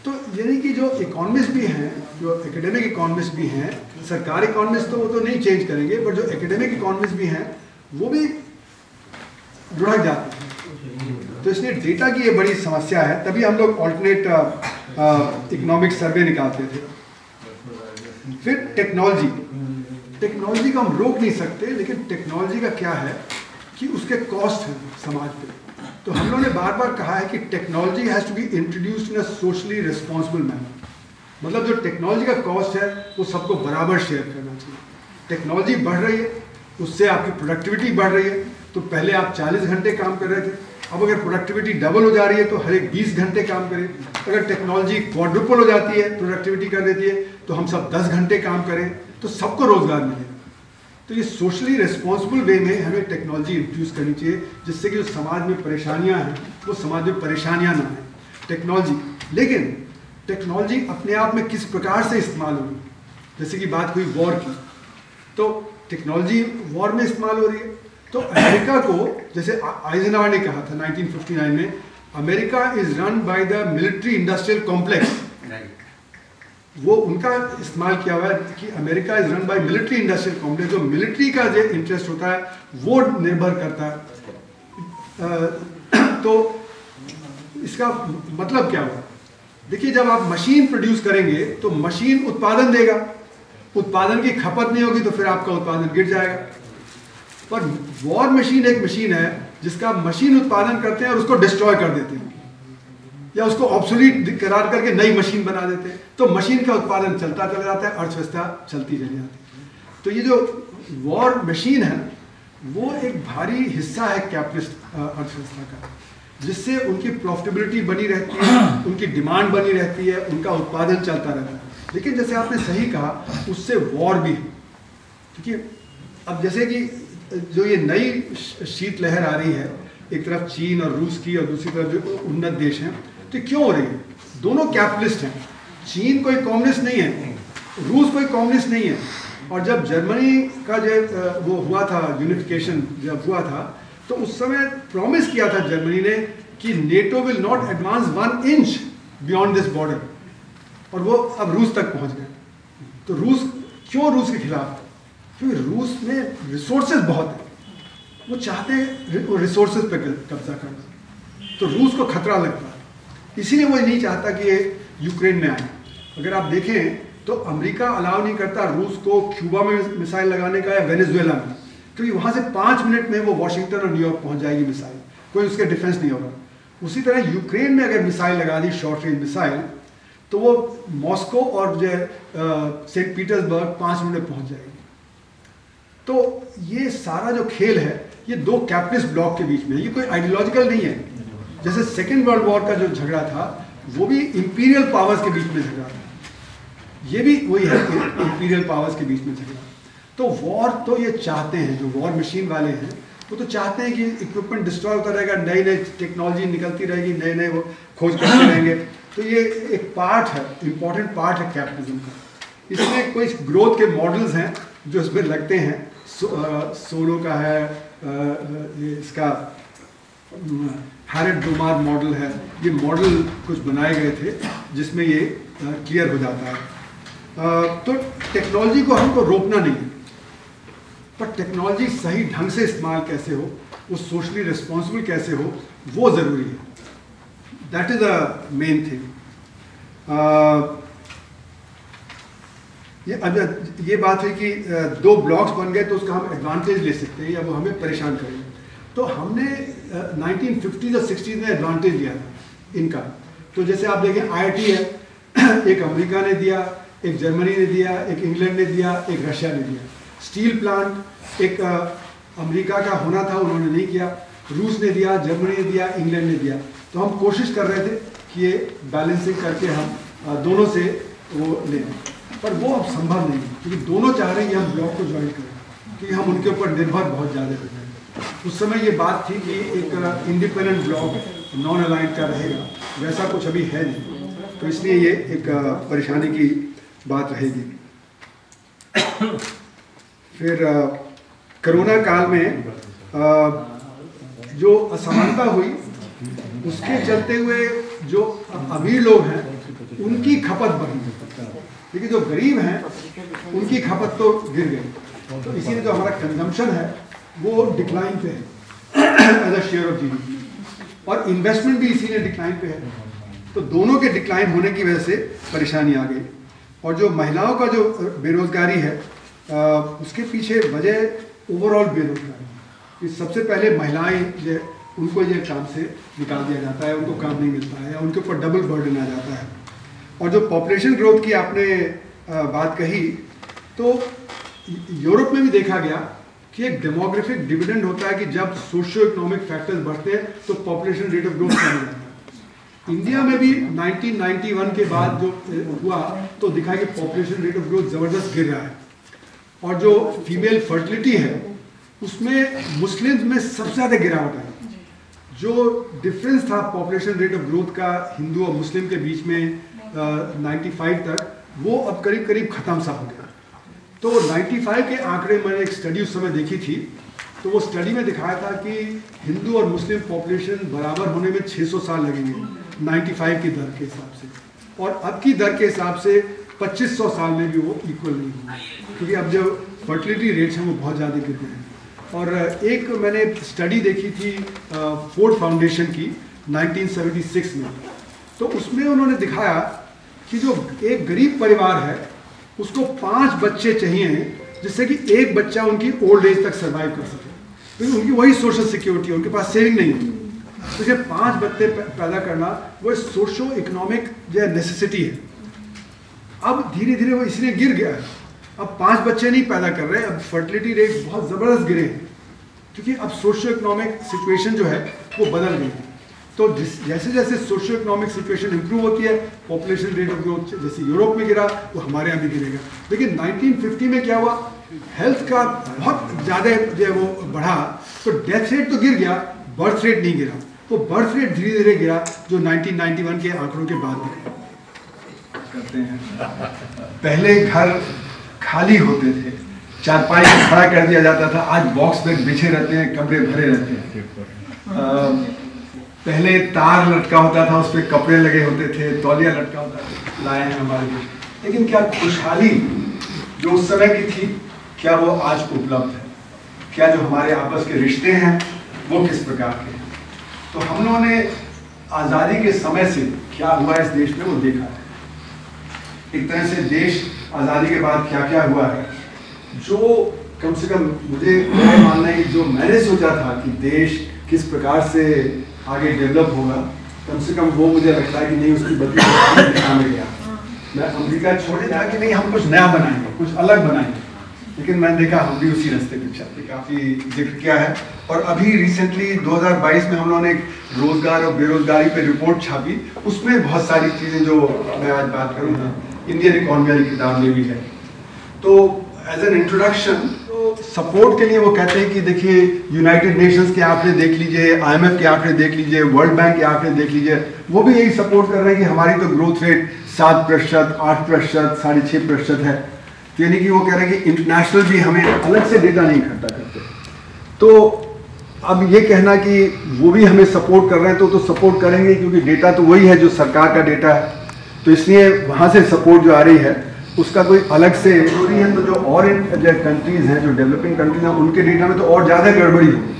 तो यानी कि जो इकोनॉमिस्ट भी हैं, जो एकेडमिक इकोनॉमिस्ट भी हैं, सरकारी इकोनॉमिस्ट तो वो तो नहीं चेंज करेंगे, पर जो एकेडमिक इकोनॉमिस्ट भी हैं वो भी लुढ़क जाते हैं। तो इसलिए डेटा की ये बड़ी समस्या है, तभी हम लोग ऑल्टरनेट इकोनॉमिक सर्वे निकालते थे। फिर टेक्नोलॉजी को हम रोक नहीं सकते, लेकिन टेक्नोलॉजी का क्या है कि उसके कॉस्ट हैं समाज पे। तो हम लोगों ने बार बार कहा है कि technology has to be introduced in a socially responsible manner. मतलब जो टेक्नोलॉजी का कॉस्ट है वो सबको बराबर शेयर करना चाहिए। टेक्नोलॉजी बढ़ रही है, उससे आपकी प्रोडक्टिविटी बढ़ रही है। तो पहले आप 40 घंटे काम कर रहे थे, अब अगर प्रोडक्टिविटी डबल हो जा रही है तो हर एक 20 घंटे काम करें। अगर टेक्नोलॉजी क्वाड्रुपल हो जाती है, प्रोडक्टिविटी कर देती है, तो हम सब 10 घंटे काम करें, तो सबको रोजगार मिलेगा। तो ये सोशली रिस्पॉन्सिबल वे में हमें टेक्नोलॉजी इंट्रोड्यूस करनी चाहिए, जिससे कि जो समाज में परेशानियां हैं वो समाज में परेशानियां ना आए टेक्नोलॉजी। लेकिन टेक्नोलॉजी अपने आप में किस प्रकार से इस्तेमाल होगी, जैसे कि बात हुई वॉर की, तो टेक्नोलॉजी वॉर में इस्तेमाल हो रही है। तो अमेरिका को, जैसे आइजनहॉवर ने कहा था 1959 में, America is run by the military industrial complex. वो उनका इस्तेमाल किया हुआ है कि America is run by military industrial complex. जो मिलिट्री का जो इंटरेस्ट होता है वो निर्भर करता है। तो इसका मतलब क्या हुआ? देखिए, जब आप मशीन प्रोड्यूस करेंगे तो मशीन उत्पादन देगा, उत्पादन की खपत नहीं होगी तो फिर आपका उत्पादन गिर जाएगा। पर वॉर मशीन एक मशीन है जिसका मशीन उत्पादन करते हैं और उसको डिस्ट्रॉय कर देते हैं, या उसको ऑब्सोलीट करार करके नई मशीन बना देते हैं, तो मशीन का उत्पादन चलता चला जाता है, अर्थव्यवस्था चलती चली जाती है। तो ये जो वॉर मशीन है वो एक भारी हिस्सा है कैपिटलिस्ट अर्थव्यवस्था का, जिससे उनकी प्रॉफिटेबिलिटी बनी रहती है, उनकी डिमांड बनी रहती है, उनका उत्पादन चलता रहता है। लेकिन जैसे आपने सही कहा, उससे वॉर भी है। क्योंकि अब जैसे कि जो ये नई शीत लहर आ रही है, एक तरफ चीन और रूस की और दूसरी तरफ जो उन्नत देश हैं, तो क्यों हो रही है? दोनों कैपिटलिस्ट हैं। चीन कोई कम्युनिस्ट नहीं है, रूस कोई कम्युनिस्ट नहीं है। और जब जर्मनी का जो वो हुआ था, यूनिफिकेशन जब हुआ था, तो उस समय प्रॉमिस किया था जर्मनी ने कि NATO will not advance 1 inch beyond this border, और वो अब रूस तक पहुंच गए। तो रूस क्यों रूस के खिलाफ? क्योंकि रूस में रिसोर्सेज बहुत है, वो चाहते हैं रिसोर्सेज पे कब्जा करना, तो रूस को खतरा लगता है, इसीलिए वो नहीं चाहता कि ये यूक्रेन में आए। अगर आप देखें तो अमेरिका अलाउ नहीं करता रूस को क्यूबा में मिसाइल लगाने का या वेनेजुएला में, क्योंकि वहाँ से 5 मिनट में वो वॉशिंगटन और न्यूयॉर्क पहुँच जाएगी मिसाइल, कोई उसके डिफेंस नहीं होगा। उसी तरह यूक्रेन में अगर मिसाइल लगा दी, शॉर्ट रेंज मिसाइल, तो वो मॉस्को और जो सेंट पीटर्सबर्ग 5 मिनट में पहुँच जाएगी। तो ये सारा जो खेल है ये 2 कैपिटलिस्ट ब्लॉक के बीच में, ये कोई आइडियोलॉजिकल नहीं है। जैसे सेकेंड वर्ल्ड वॉर का जो झगड़ा था वो भी इंपीरियल पावर्स के बीच में झगड़ा था, ये भी वही है इंपीरियल पावर्स के बीच में झगड़ा। तो वॉर तो ये चाहते हैं, जो वॉर मशीन वाले हैं वो तो चाहते हैं कि इक्विपमेंट डिस्ट्रॉय होता रहेगा, नई नई टेक्नोलॉजी निकलती रहेगी, नए नए वो खोज करते रहेंगे। तो ये एक पार्ट है, इम्पॉर्टेंट पार्ट है कैपिटलिज्म का। इसमें कोई ग्रोथ के मॉडल्स हैं जो इसमें लगते हैं, सोलो का है, इसका हैरेट डोमार मॉडल है, ये मॉडल कुछ बनाए गए थे जिसमें ये क्लियर हो जाता है। तो टेक्नोलॉजी को हमको रोकना नहीं है, पर टेक्नोलॉजी सही ढंग से इस्तेमाल कैसे हो, वो सोशली रिस्पॉन्सिबल कैसे हो, वो ज़रूरी है। That is the main thing. ये बात है कि 2 ब्लॉक्स बन गए तो उसका हम एडवांटेज ले सकते हैं या वो हमें परेशान करेंगे। तो हमने 1950s और 60s में एडवांटेज लिया था इनका। तो जैसे आप देखें IIT है, एक अमेरिका ने दिया, एक जर्मनी ने दिया, एक इंग्लैंड ने दिया, एक रशिया ने दिया। स्टील प्लांट एक अमेरिका का होना था, उन्होंने नहीं किया, रूस ने दिया, जर्मनी ने दिया, इंग्लैंड ने दिया। तो हम कोशिश कर रहे थे कि ये बैलेंसिंग करके हम दोनों से वो लें, पर वो अब संभव नहीं, क्योंकि दोनों चाह रहे हैं कि हम ब्लॉक को ज्वाइन करें, क्योंकि हम उनके ऊपर निर्भर बहुत ज़्यादा हो जाएंगे। उस समय ये बात थी कि एक इंडिपेंडेंट ब्लॉक नॉन अलाइंड का रहेगा, वैसा कुछ अभी है नहीं, तो इसलिए ये एक परेशानी की बात रहेगी। फिर कोरोना काल में जो असमानता हुई उसके चलते हुए जो अमीर लोग हैं उनकी खपत बढ़ी, लेकिन जो गरीब हैं उनकी खपत तो गिर गई। तो इसीलिए जो हमारा कंजम्पशन है वो डिक्लाइन पे है as a share of GDP, और इन्वेस्टमेंट भी इसीलिए डिक्लाइन पे है। तो दोनों के डिक्लाइन होने की वजह से परेशानी आ गई। और जो महिलाओं का जो बेरोजगारी है उसके पीछे वजह ओवरऑल बेरोजगारी। सबसे पहले महिलाएं उनको ये काम से निकाल दिया जाता है, उनको काम नहीं मिलता है, या उनके ऊपर डबल बर्डन आ जाता है। और जो पॉपुलेशन ग्रोथ की आपने बात कही, तो यूरोप में भी देखा गया कि एक डेमोग्राफिक डिविडेंड होता है कि जब सोशियो इकोनॉमिक फैक्टर्स बढ़ते हैं तो पॉपुलेशन रेट ऑफ ग्रोथ कम हो जाता है। इंडिया में भी 1991 के बाद जो हुआ तो दिखा कि पॉपुलेशन रेट ऑफ ग्रोथ ज़बरदस्त गिर रहा है। और जो फीमेल फर्टिलिटी है उसमें मुस्लिम्स में सबसे ज़्यादा गिरावट है। जो डिफरेंस था पॉपुलेशन रेट ऑफ ग्रोथ का हिंदू और मुस्लिम के बीच में 95 तक, वो अब करीब करीब ख़त्म सा हो गया। तो 95 के आंकड़े मैंने एक स्टडी उस समय देखी थी, तो वो स्टडी में दिखाया था कि हिंदू और मुस्लिम पॉपुलेशन बराबर होने में 600 साल लगेंगे 95 की दर के हिसाब से, और अब की दर के हिसाब से 2500 साल में भी वो इक्वल नहीं होंगे, क्योंकि अब जो फर्टिलिटी रेट्स हैं वो बहुत ज़्यादा गिर गए हैं। और एक मैंने स्टडी देखी थी फोर्ड फाउंडेशन की 1976 में, तो उसमें उन्होंने दिखाया कि जो एक गरीब परिवार है उसको 5 बच्चे चाहिए जिससे कि एक बच्चा उनकी ओल्ड एज तक सर्वाइव कर सके, क्योंकि उनकी वही सोशल सिक्योरिटी है, उनके पास सेविंग नहीं है। तो ये 5 बच्चे पैदा करना वो सोशो इकोनॉमिक जो नेसेसिटी है। अब धीरे धीरे वो इसलिए गिर गया है, अब 5 बच्चे नहीं पैदा कर रहे, अब फर्टिलिटी रेट बहुत ज़बरदस्त गिरे हैं, क्योंकि अब सोशो इकोनॉमिक सिचुएशन जो है वो बदल गई है। तो जैसे जैसे सोशो इकोनॉमिक सिचुएशन इंप्रूव होती है, पॉपुलेशन रेट ऑफ ग्रोथ जैसे यूरोप में गिरा वो हमारे यहाँ भी गिरेगा। लेकिन 1950 में क्या हुआ, हेल्थ का बहुत ज़्यादा जो है वो बढ़ा, तो डेथ रेट तो गिर गया, बर्थ रेट नहीं गिरा। वो बर्थ रेट धीरे धीरे गिरा, जो 1991 के आंकड़ों के बाद करते हैं। पहले घर खाली होते थे, चारपाई खड़ा कर दिया जाता था, आज बॉक्स बेड बिछे रहते हैं, कमरे भरे रहते हैं। पहले तार लटका होता था, उस पर कपड़े लगे होते थे, तौलिया लटका होता था, लाए हैं हमारे देश। लेकिन क्या खुशहाली जो उस समय की थी, क्या वो आज उपलब्ध है? क्या जो हमारे आपस के रिश्ते हैं वो किस प्रकार के हैं? तो हम लोगों ने आज़ादी के समय से क्या हुआ इस देश में वो देखा है। एक तरह से देश आज़ादी के बाद क्या क्या हुआ है, जो कम से कम मुझे मानना है कि जो मैंने सोचा था कि देश किस प्रकार से आगे डेवलप होगा, कम से कम वो मुझे लगता है कि नहीं, उसकी बदली दिशा में गया। मैं अमेरिका छोड़े था कि नहीं हम कुछ नया बनाएंगे, कुछ अलग बनाएंगे, लेकिन मैंने देखा हम भी उसी रास्ते पे चलते। काफ़ी जिक्र किया है। और अभी रिसेंटली 2022 में हम लोगों ने एक रोजगार और बेरोजगारी पे रिपोर्ट छापी, उसमें बहुत सारी चीज़ें जो मैं आज बात करूँगा इंडियन इकोनॉमी वाली किताब में भी है। तो एज एन इंट्रोडक्शन, तो सपोर्ट के लिए वो कहते हैं कि देखिए यूनाइटेड नेशंस के आंकड़े देख लीजिए, IMF के आंकड़े देख लीजिए, वर्ल्ड बैंक के आंकड़े देख लीजिए, वो भी यही सपोर्ट कर रहे हैं कि हमारी तो ग्रोथ रेट 7%, 8%, 6.5% है। तो यानी कि वो कह रहे हैं कि इंटरनेशनल भी हमें अलग से डेटा नहीं इकट्ठा करते। तो अब ये कहना कि वो भी हमें सपोर्ट कर रहे हैं, तो सपोर्ट करेंगे क्योंकि डेटा तो वही है जो सरकार का डेटा है, तो इसलिए वहाँ से सपोर्ट जो आ रही है उसका कोई अलग से जरूरी है। तो जो और जो कंट्रीज हैं, जो डेवलपिंग कंट्रीज हैं, उनके डेटा में तो और ज़्यादा गड़बड़ी होगी।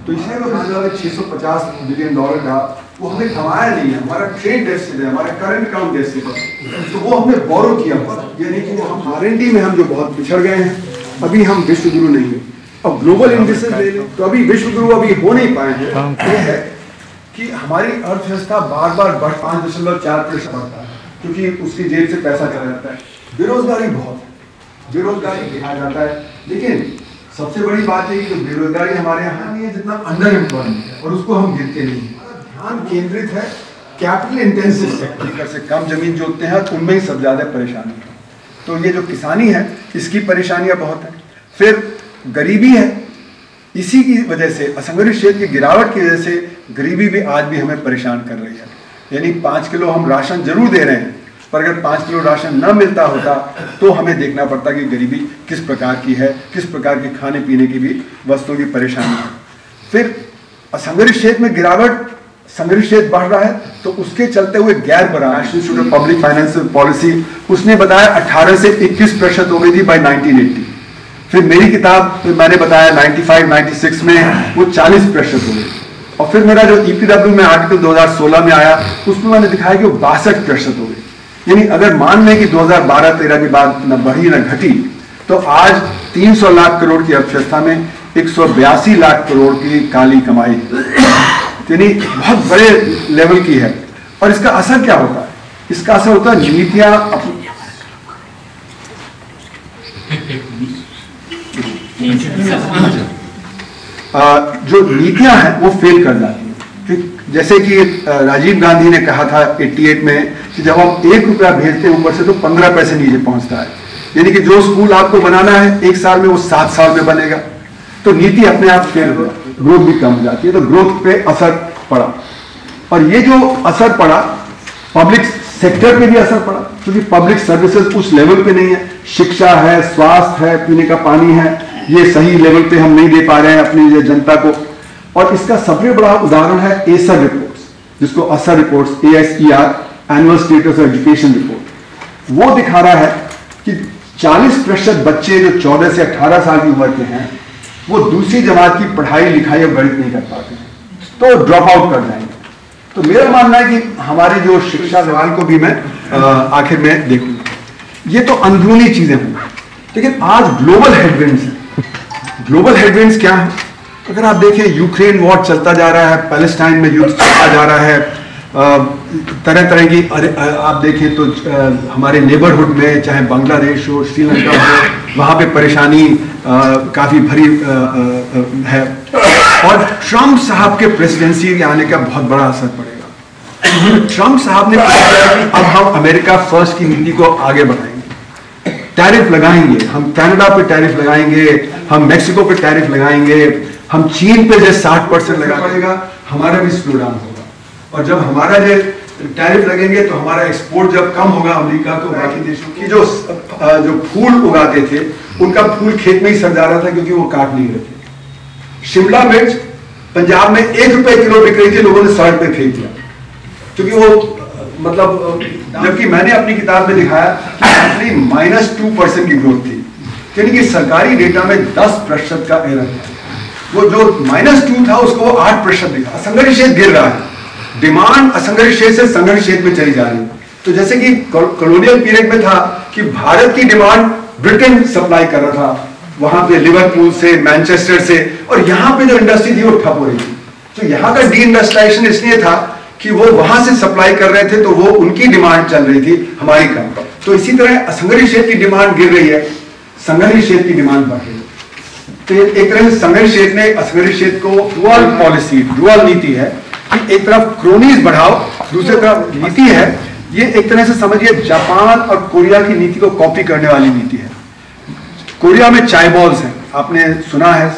तो इसलिए वो $650 बिलियन का वो हमने कमाया नहीं है, हमारा ट्रेड डेफिसिट है, हमारा करंट अकाउंट डेफिसिट है, तो वो हमने बोरो किया हुआ है। यानी कि वो हम R&D में हम जो बहुत पिछड़ गए हैं, अभी हम विश्व गुरु नहीं है। अब ग्लोबल इंडिसेस ले लें तो अभी विश्व गुरु अभी हो नहीं पाए हैं। ये है कि हमारी अर्थव्यवस्था बार बार 5.4% बढ़ता है क्योंकि उसकी जेब से पैसा चला जाता है। बेरोजगारी बहुत है, बेरोजगारी देखा जाता है, लेकिन सबसे बड़ी बात है कि जो बेरोजगारी हमारे यहाँ नहीं है जितना अंडर एम्प्लॉयमेंट है, और उसको हम गिनते नहीं हैं। ध्यान केंद्रित है कैपिटल इंटेंसिव सेक्टर से, कम जमीन जोतते हैं उनमें ही सब ज्यादा परेशानी है। तो ये जो किसानी है इसकी परेशानियां बहुत है। फिर गरीबी है, इसी की वजह से असंगठित क्षेत्र की गिरावट की वजह से गरीबी भी आज भी हमें परेशान कर रही है। यानी 5 किलो हम राशन जरूर दे रहे हैं, पर अगर 5 किलो राशन न मिलता होता तो हमें देखना पड़ता कि गरीबी किस प्रकार की है, किस प्रकार की खाने पीने की भी वस्तुओं की परेशानी है। फिर असंगठित क्षेत्र में गिरावट, संगठित क्षेत्र बढ़ रहा है, तो उसके चलते हुए गैर बराबर national institute of public finance policy उसने बताया 18 से 21% हो गई थी बाय 1980। फिर मेरी किताब मैंने बताया 95-96 में वो 40% हो गई। और फिर मेरा जो EPW में आर्टिकल 2016 में आया उसमें मैंने दिखाया कि वो 62% हो गई। यानी अगर मान लें कि 2012-13 के बाद न बढ़ी न घटी, तो आज 300 लाख करोड़ की अर्थव्यवस्था में 182 लाख करोड़ की काली कमाई है, यानी बहुत बड़े लेवल की है। और इसका असर क्या होता है? इसका असर होता है नीतियां जो नीतियां हैं वो फेल कर जाती हैं। जैसे कि राजीव गांधी ने कहा था 88 में कि जब हम 1 रुपया भेजते हैं ऊपर से तो 15 पैसे नीचे पहुंचता है। यानी कि जो स्कूल आपको बनाना है 1 साल में वो 7 साल में बनेगा। तो नीति अपने आप फेल हो जाती है, ग्रोथ भी कम हो जाती है। तो ग्रोथ पे असर पड़ा, और ये जो असर पड़ा पब्लिक सेक्टर पे भी असर पड़ा, क्योंकि पब्लिक सर्विसेज उस लेवल पे नहीं है। शिक्षा है, स्वास्थ्य है, पीने का पानी है, ये सही लेवल पे हम नहीं दे पा रहे हैं अपनी जनता को। और इसका सबसे बड़ा उदाहरण है एसर रिपोर्ट्स, जिसको असर reports, ASER, annual status of education report. वो दिखा रहा है कि 40% बच्चे जो 14 से 18 साल की उम्र के हैं वो दूसरी जमात की पढ़ाई लिखाई और गणित नहीं कर पाते, तो ड्रॉप आउट कर जाएंगे। तो मेरा मानना है कि हमारी जो शिक्षा सवाल को भी मैं आखिर में देखूंगा। ये तो अंदरूनी चीजें होंगी, लेकिन आज ग्लोबल हेडविंड्स हैं। ग्लोबल हेडविंड्स क्या है? अगर आप देखें यूक्रेन वॉर चलता जा रहा है, पैलेस्टाइन में युद्ध चलता जा रहा है, तरह तरह की आप देखें तो हमारे नेबरहुड में चाहे बांग्लादेश हो, श्रीलंका हो, वहाँ पे परेशानी काफ़ी भरी है। और ट्रंप साहब के प्रेसिडेंसी के आने का बहुत बड़ा असर पड़ेगा। ट्रंप साहब ने कहा कि अब हम अमेरिका फर्स्ट की नीति को आगे बढ़ाएंगे, टैरिफ लगाएंगे, हम कनाडा पे टैरिफ लगाएंगे, हम मैक्सिको पे टैरिफ लगाएंगे, हम चीन पे जैसे 60% लगा पड़ेगा, हमारा भी स्लो डाउन होगा। और जब हमारा जो टैरिफ लगेंगे तो हमारा एक्सपोर्ट जब कम होगा अमेरिका को, बाकी देशों की जो फूल उगाते थे उनका फूल खेत में ही सड़ जा रहा था क्योंकि वो काट नहीं रहे थे। शिमला मिर्च पंजाब में 1 रुपए किलो बिक रही थी, लोगों ने सड़क पे फेंक दिया, क्योंकि वो मतलब, जबकि मैंने अपनी किताब में दिखाया कि अपनी -2% की ग्रोथ थी, यानी कि सरकारी डेटा में 10% का एरर था। वो जो -2 था उसको वो 8% दिखा। असंगठित क्षेत्र गिर रहा है, डिमांड असंगठित क्षेत्र से संगठित क्षेत्र में चली जा रही है। तो जैसे कि कॉलोनियल पीरियड में था कि भारत की डिमांड ब्रिटेन सप्लाई कर रहा था, वहां पे लिवरपूल से, मैनचेस्टर से, और यहाँ पे जो इंडस्ट्री थी वो ठप हो रही थी। तो यहाँ का डी इंडस्ट्रियलाइजेशन इसलिए था कि वो वहां से सप्लाई कर रहे थे, तो वो उनकी डिमांड चल रही थी, हमारी कम। तो इसी तरह असंगठित क्षेत्र की डिमांड गिर रही है, संगठित क्षेत्र की डिमांड बढ़ रही है। तो एक तरह से संगठित क्षेत्र ने असंगठित क्षेत्र को डुअल पॉलिसी, डुअल नीति है कि एक तरफ क्रोनीज बढ़ाओ, दूसरी तरफ नीति है, ये एक तरह से समझिए जापान और कोरिया की नीति को कॉपी करने वाली नीति है। कोरिया में चाइबॉल्स हैं, आपने सुना है,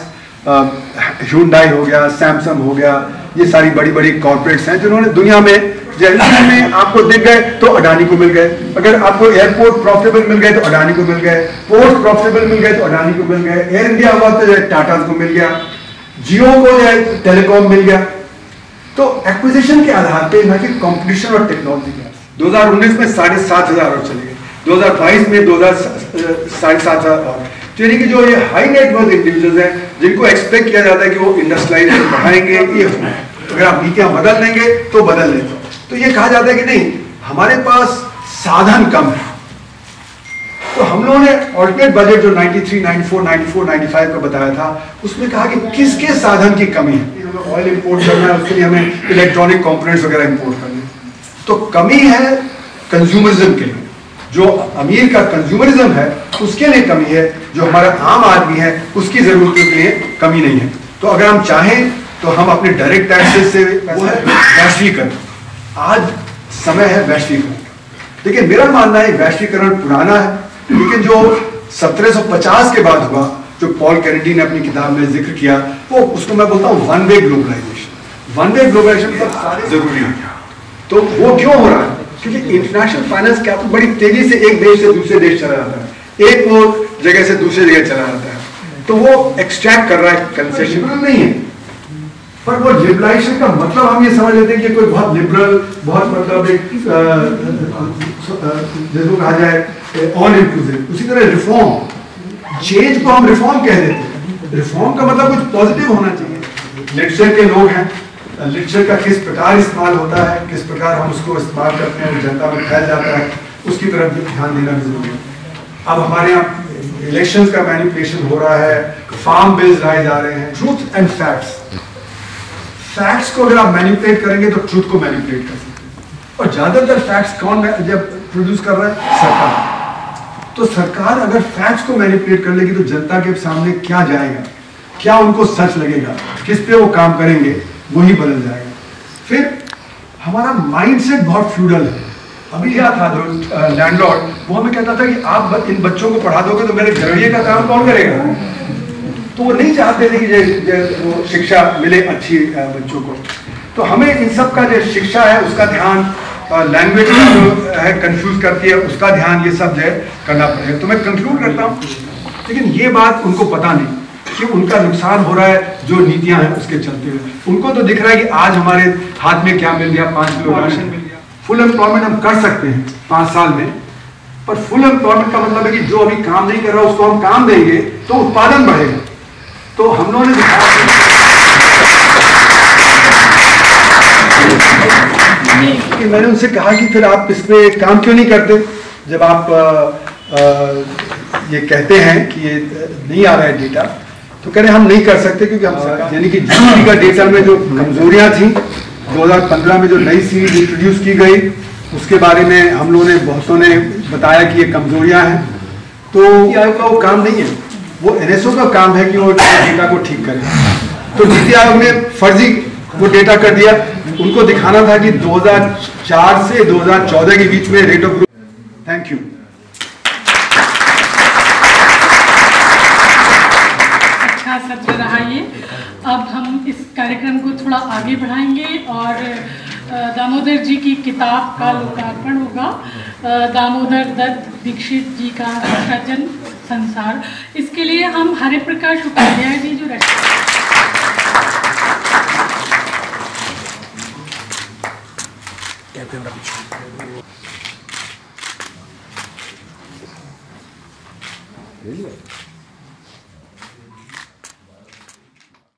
ह्यूंडई हो गया, सैमसंग हो गया, ये सारी बड़ी बड़ी कॉर्पोरेट्स हैं जिन्होंने दुनिया में, जैसे में आपको दिख गए तो अडानी को मिल गए, अगर आपको एयरपोर्ट प्रॉफिटेबल मिल गए तो अडानी को मिल गए, पोर्ट प्रॉफिटेबल मिल गए तो अडानी को मिल गए, एयर इंडिया हुआ तो टाटा को मिल गया, जियो को टेलीकॉम मिल गया। तो एक्विजिशन के आधार पे ना कि कंपटीशन और टेक्नोलॉजी के 2019 में 7,500 और चले गए, 2022 में 7,500 और, यानी कि जो ये हाई नेटवर्थ इंडिविजुअल्स हैं जिनको एक्सपेक्ट किया जाता है कि वो इंडस्ट्रियलाइजेशन बढ़ाएंगे, ये अगर आप नीतियां बदल लेंगे तो बदल लेंगे। तो ये कहा जाता है कि नहीं, हमारे पास साधन कम है। तो हम लोगों ने ऑल्टरनेट बजट जो 93, 94, 94, 95 का बताया था, उसमें कहा कि किसके साधन की कमी है। हमें ऑयल इंपोर्ट करना है, उसके लिए हमें इलेक्ट्रॉनिक कंपोनेंट्स वगैरह इंपोर्ट करने, तो कमी है कंज्यूमरिज्म के लिए। जो अमीर का कंज्यूमरिज्म है उसके लिए कमी है, जो हमारा आम आदमी है उसकी जरूरतों के लिए कमी नहीं है। तो अगर हम चाहें तो हम अपने डायरेक्ट टैक्सेस से वो है वैश्वीकरण, आज समय है वैश्वीकरण। लेकिन मेरा मानना है वैश्वीकरण पुराना है, लेकिन जो 1750 के बाद हुआ, जो पॉल कैनेडी ने अपनी किताब में जिक्र किया, वो उसको मैं बोलता हूँ one way globalization. One way globalization सब सारे जरूरी है। तो वो क्यों हो रहा है? क्योंकि इंटरनेशनल फाइनेंस कैपिटल बड़ी तेजी से एक देश से दूसरे देश चला जाता है, एक वो जगह से दूसरी जगह चला जाता है, तो वो एक्सट्रैक्ट कर रहा है, कंसेशन नहीं है। पर वो लिबरलाइजेशन का मतलब हम ये समझ लेते हैं कि कोई बहुत लिबरल, बहुत मतलब एक जिसको कहा जाए ऑल इंक्लूसिव। उसी तरह रिफॉर्म, चेंज को हम रिफॉर्म कह देते हैं। रिफॉर्म का मतलब कुछ पॉजिटिव होना चाहिए। लिटरेचर के लोग हैं, लिटरेचर का किस प्रकार इस्तेमाल होता है, किस प्रकार हम उसको इस्तेमाल करते हैं, जनता में फैल जाता है, उसकी तरफ भी ध्यान देना भी जरूरी है। अब हमारे यहाँ इलेक्शंस का मैनिपुलेशन हो रहा है, फार्म बिल्स लाए जा रहे हैं। ट्रूथ एंड फैक्ट्स, फैक्ट्स को अगर आप मैनिपुलेट करेंगे तो ट्रूथ को मैनिपुलेट कर सकते हैं। और ज्यादातर फैक्ट्स कौन जब प्रोड्यूस कर रहा है? सरकार। तो सरकार अगर फैक्ट्स को मैनिपुलेट कर लेगी तो जनता के सामने क्या जाएगा, क्या उनको सच लगेगा, किस पे वो काम करेंगे, वही बदल जाएगा। फिर हमारा माइंडसेट बहुत फ्यूडल है। अभी क्या था, जो लैंडलॉर्ड वो हमें कहता था कि आप इन बच्चों को पढ़ा दोगे तो मेरे घरड़िए का काम कौन करेगा? तो वो नहीं चाहते थे कि वो शिक्षा मिले अच्छी बच्चों को। तो हमें इन सब का जो शिक्षा है उसका ध्यान, लैंग्वेज का जो है कंफ्यूज करती है उसका ध्यान, ये सब जो है करना पड़ेगा। तो मैं कंक्लूड करता हूँ, लेकिन ये बात उनको पता नहीं कि उनका नुकसान हो रहा है जो नीतियां हैं उसके चलते हुए। उनको तो दिख रहा है कि आज हमारे हाथ में क्या मिल गया, 5 किलो राशन मिल गया। फुल एम्प्लॉयमेंट हम कर सकते हैं 5 साल में, पर फुल एम्प्लॉयमेंट का मतलब है कि जो अभी काम नहीं कर रहा उसको हम काम देंगे तो उत्पादन बढ़ेगा। तो हम लोगों ने दिखाया कि मैंने उनसे कहा कि फिर आप इस पे काम क्यों नहीं करते, जब आप ये कहते हैं कि ये नहीं आ रहा है डेटा। तो कह रहे हम नहीं कर सकते क्योंकि हम यानी कि जीडीपी का डेटा में जो कमजोरियां थी, 2015 में जो नई सीरीज इंट्रोड्यूस की गई उसके बारे में हम लोगों ने, बहुतों ने बताया कि ये कमजोरियां हैं। तो नीति आयोग का वो काम नहीं है, वो एनएसओ का काम है कि वो डेटा को ठीक करे। तो नीति आयोग ने फर्जी वो डेटा कर दिया। उनको दिखाना था कि 2004 से 2014 के बीच में rate of growth. Thank you. अच्छा सत्र रहा ये। अब हम इस कार्यक्रम को थोड़ा आगे बढ़ाएंगे और दामोदर जी की किताब का लोकार्पण होगा। दामोदर दत्त दीक्षित जी का जन्म संसार, इसके लिए हम हरिप्रकाश उपाध्याय जी जो